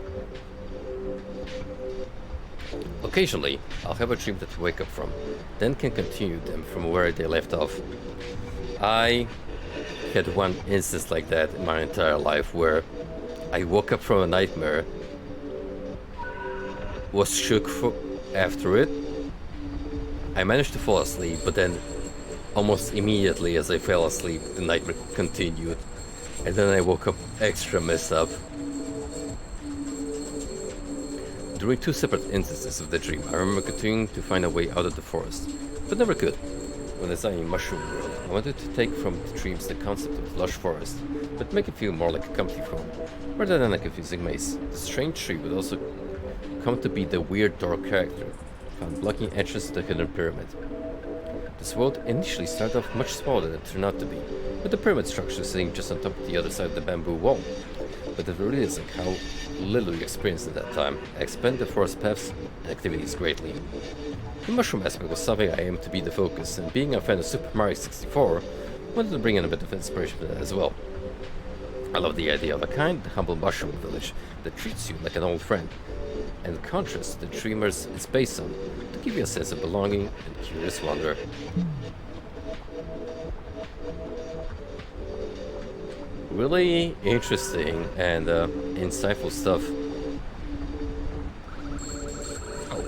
[SPEAKER 1] Occasionally, I'll have a dream that I wake up from, then can continue them from where they left off. I had one instance like that in my entire life where I woke up from a nightmare, was shook after it. I managed to fall asleep, but then almost immediately as I fell asleep, the nightmare continued, and then I woke up extra messed up. During two separate instances of the dream, I remember continuing to find a way out of the forest, but never could. When designing Mushroom World, I wanted to take from the dreams the concept of lush forest, but make it feel more like a comfy home, rather than a confusing maze. The strange tree would also come to be the weird door character, found blocking entrance to the hidden pyramid. This world initially started off much smaller than it turned out to be, with the pyramid structure sitting just on top of the other side of the bamboo wall. But it really is like how little you experienced at that time. I expanded the forest paths and activities greatly. The mushroom aspect was something I aimed to be the focus, and being a fan of Super Mario 64, I wanted to bring in a bit of inspiration for that as well. I love the idea of a kind, humble mushroom village that treats you like an old friend, and contrasts the dreamers it's based on, to give you a sense of belonging and curious wonder. Really interesting and insightful stuff. Oh,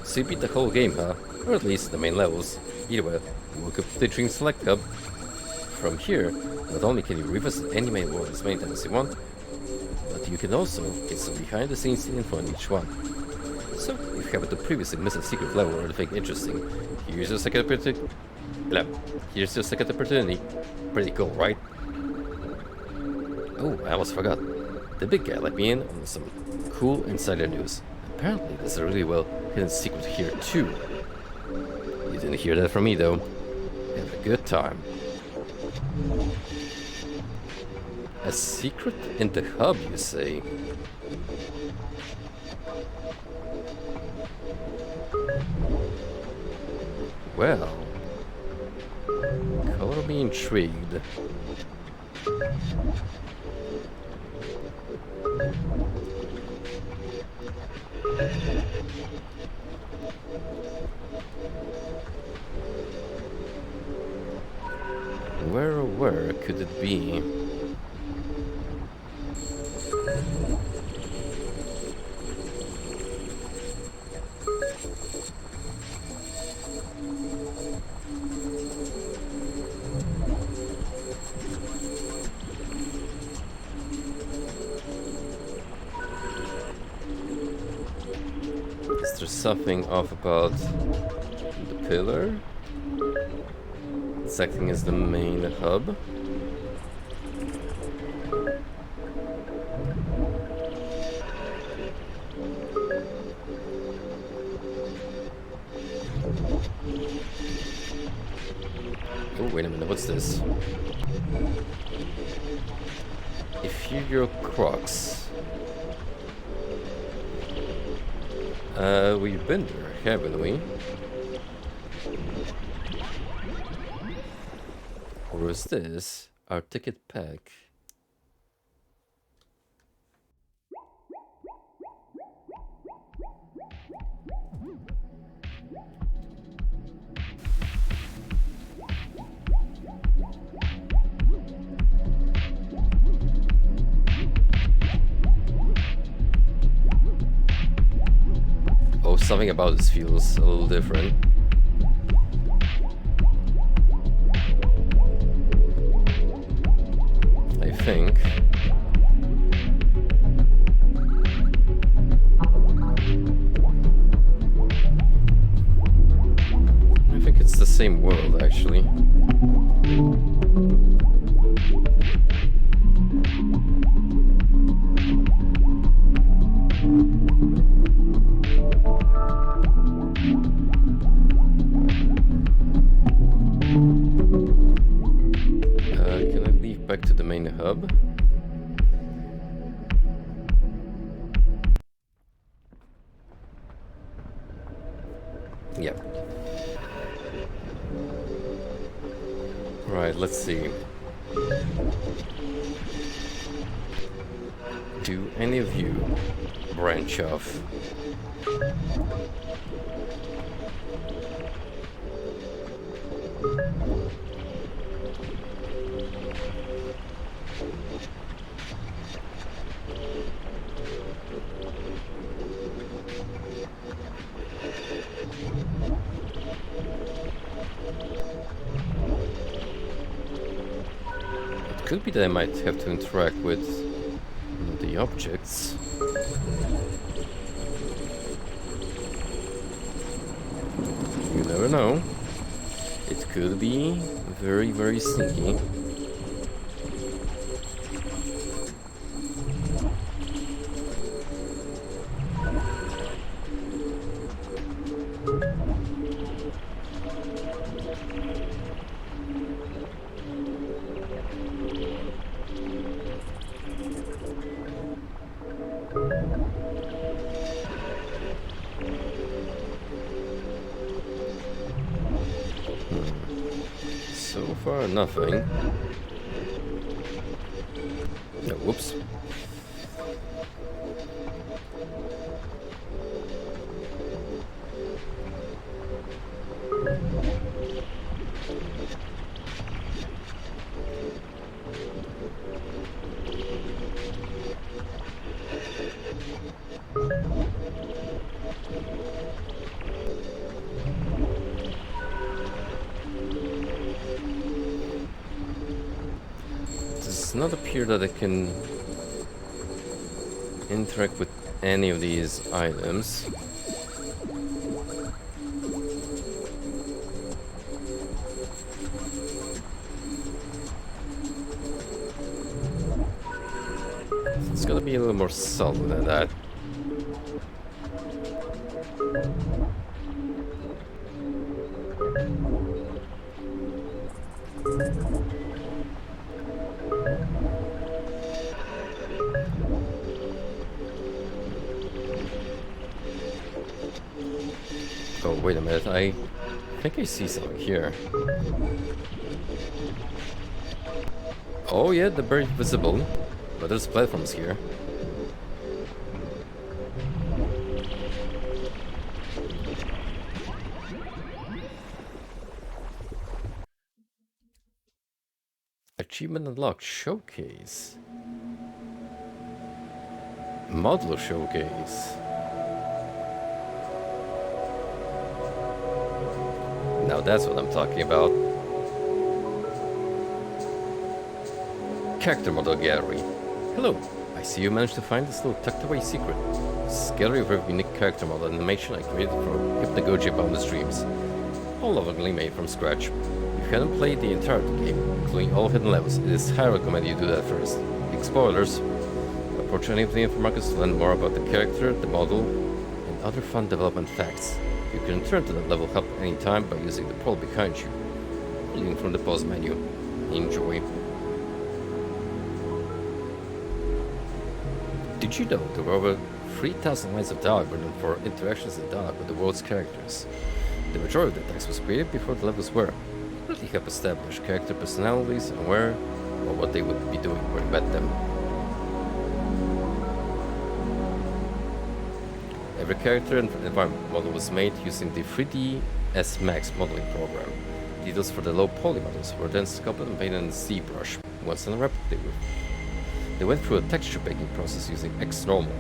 [SPEAKER 1] so you beat the whole game, huh? Or at least the main levels. Either way, welcome to the Dream Select Hub. From here, not only can you revisit any main world as many times as you want, but you can also get some behind the scenes info on each one. So, if you happen to previously miss a secret level or anything interesting, here's your second opportunity. Pretty cool, right? Oh, I almost forgot. The big guy let me in on some cool insider news. Apparently, there's a really well hidden secret here too. You didn't hear that from me though. Have a good time. A secret in the hub, you say? Well, color me intrigued. Where could it be? Is there something off about the pillar? It's acting as the main hub. Oh, wait a minute, what's this? Ethereal Crocs. We've been there, haven't we? Or is this our ticket pack? Oh, something about this feels a little different. I think. I think it's the same world, actually. Can I leave back to the main hub? Yep. Right, let's see. Do any of you branch off? Could be that I might have to interact with the objects. You never know. It could be very, very sneaky. So far, nothing. No, whoops. Does not appear that I can interact with any of these items. It's gotta be a little more subtle than that. Oh, wait a minute, I think I see something here. Oh yeah, they're very visible, but there's platforms here. Achievement unlocked, showcase. Modular showcase. Now that's what I'm talking about. Character model gallery. Hello, I see you managed to find this little tucked away secret. This is a gallery of every unique character model animation I created for Hypnagogia Boundless Dreams. All lovingly made from scratch. If you hadn't played the entire game, including all hidden levels, it is highly recommended you do that first. Big spoilers. Approach any of the infomarkets to learn more about the character, the model, and other fun development facts. You can return to that level help anytime by using the portal behind you, pulling from the pause menu. Enjoy. Did you know there were over 3,000 lines of dialogue written for interactions and dialogue with the world's characters. The majority of the text was created before the levels were. It really helped establish character personalities and where or what they would be doing when you met them. Every character and environment model was made using the 3ds Max modeling program. Details for the low poly models were then sculpted and painted in ZBrush. Once unwrapped, they went through a texture baking process using X-Normal.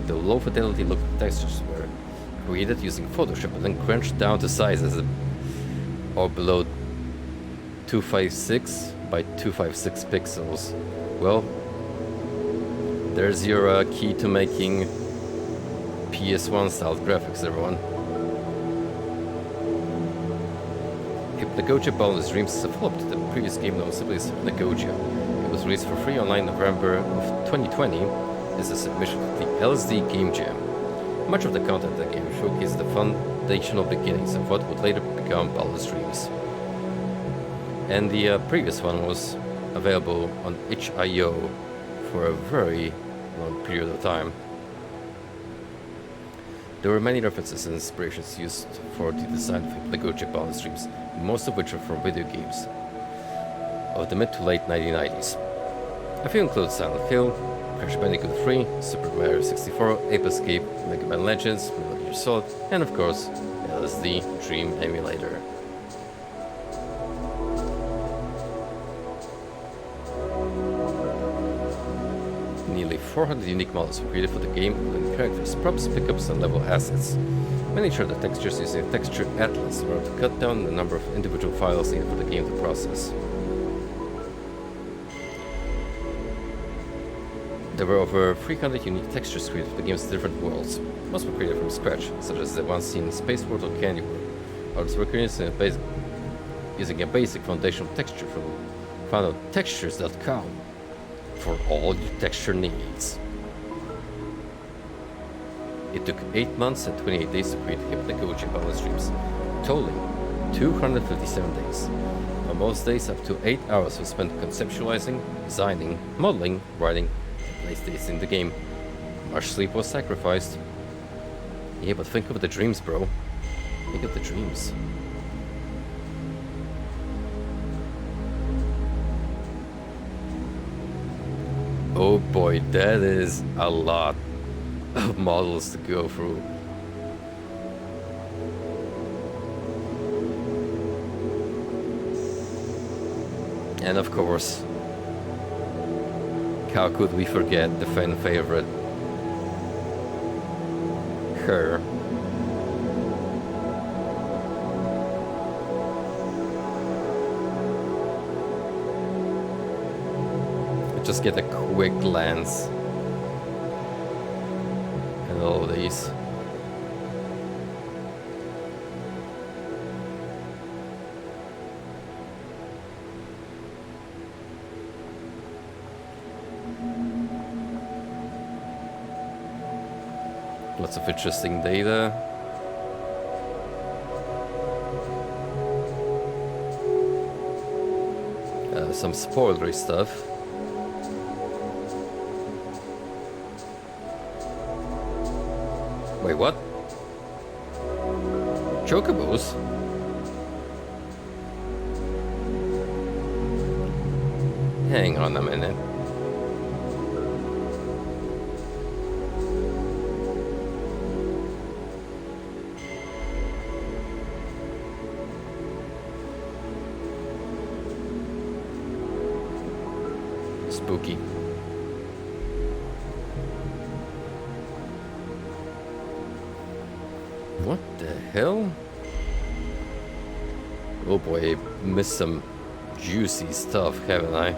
[SPEAKER 1] The low fidelity look textures were created using Photoshop and then crunched down to sizes or below 256 by 256 pixels. Well, there's your key to making PS1 style graphics, everyone. Hypnagogia Boundless Dreams is a follow-up to the previous game known simply as Hypnagogia. It was released for free online in November of 2020 as a submission to the LSD Game Jam. Much of the content of the game showcased the foundational beginnings of what would later become Boundless Dreams. And the previous one was available on itch.io for a very long period of time. There were many references and inspirations used for the design of Hypnagogia Boundless Dreams, most of which are from video games of the mid to late 1990s. A few include Silent Hill, Crash Bandicoot 3, Super Mario 64, Ape Escape, Mega Man Legends, Metal Gear Solid, and of course, LSD Dream Emulator. Nearly 400 unique models were created for the game, including characters, props, pickups, and level assets. Many shared the textures using a texture atlas in order to cut down the number of individual files needed for the game to process. There were over 300 unique textures created for the game's different worlds. Most were created from scratch, such as the ones seen in Space World or Candy World. Others were created using a basic foundational texture from found on textures.com. For all your texture needs. It took 8 months and 28 days to create Hypnagogia Boundless Dreams, totaling 257 days. On most days, up to 8 hours were spent conceptualizing, designing, modeling, writing, and playstating the game. Much sleep was sacrificed. Yeah, but think of the dreams, bro. Think of the dreams. Oh boy, that is a lot of models to go through. And of course, how could we forget the fan favorite, her. Just get a quick glance at all of these. Lots of interesting data. Some spoilery stuff. Wait, what? Chocobos? Hang on a minute. Spooky. What the hell? Oh boy, I missed some juicy stuff, haven't I?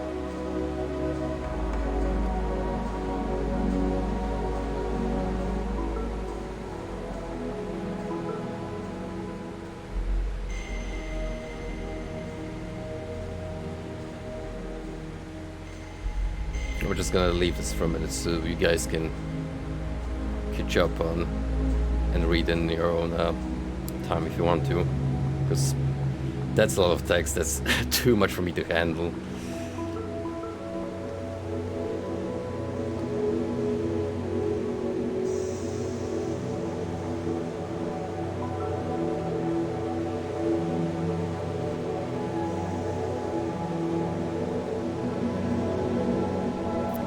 [SPEAKER 1] We're just gonna leave this for a minute so you guys can catch up on and read in your own time if you want to, because that's a lot of text. That's too much for me to handle.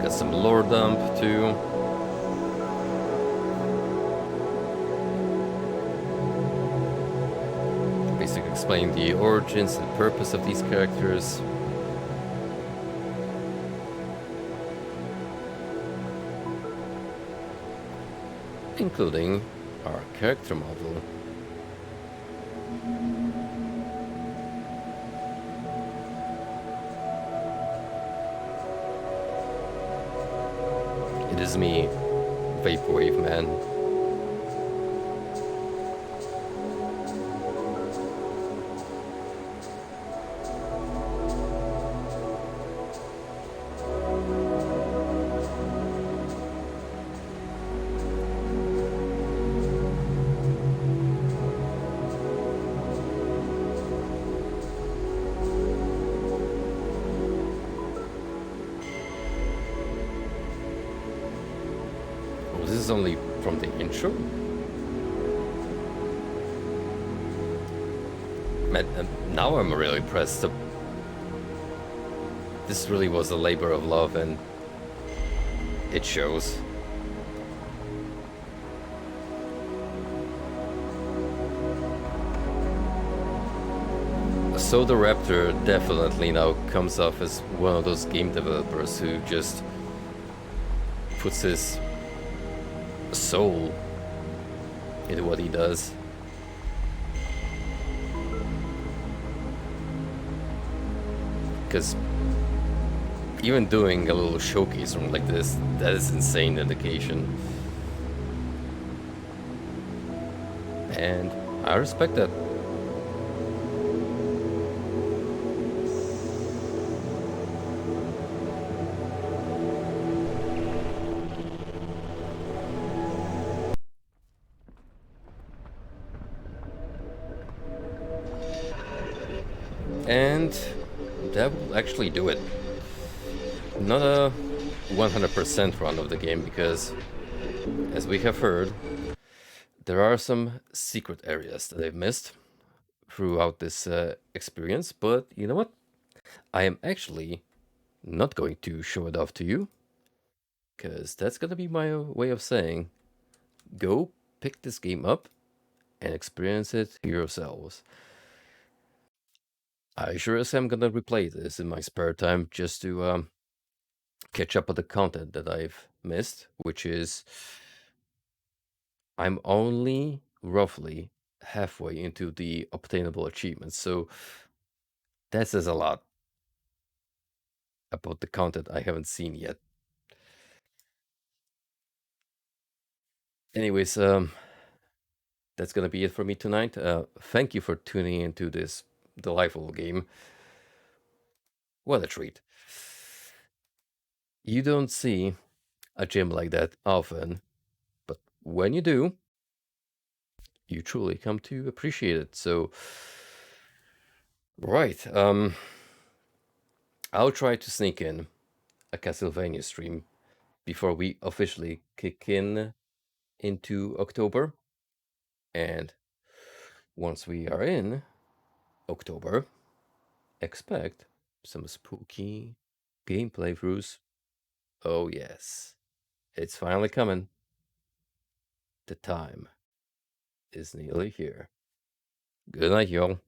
[SPEAKER 1] Got some lore dump too. Basically explain the origins and purpose of these characters. Including our character model. It is me, Vaporwave Man. This is only from the intro? Man, now I'm really impressed. This really was a labor of love, and it shows. So the Raptor definitely now comes off as one of those game developers who just puts his soul into what he does. Because even doing a little showcase room like this, that is insane dedication. And I respect that. And that will actually do it. Not a 100% run of the game, because, as we have heard, there are some secret areas that I've missed throughout this experience. But you know what? I am actually not going to show it off to you, because that's gonna be my way of saying, go pick this game up and experience it yourselves. I sure as am gonna replay this in my spare time just to catch up on the content that I've missed, which is I'm only roughly halfway into the obtainable achievements, so that says a lot about the content I haven't seen yet. Anyways, that's gonna be it for me tonight. Thank you for tuning into this delightful game. What a treat. You don't see a gym like that often, but when you do, you truly come to appreciate it. So, right, I'll try to sneak in a Castlevania stream before we officially kick in into October. And once we are in October, expect some spooky game playthroughs. Oh, yes, it's finally coming. The time is nearly here. Good night, y'all.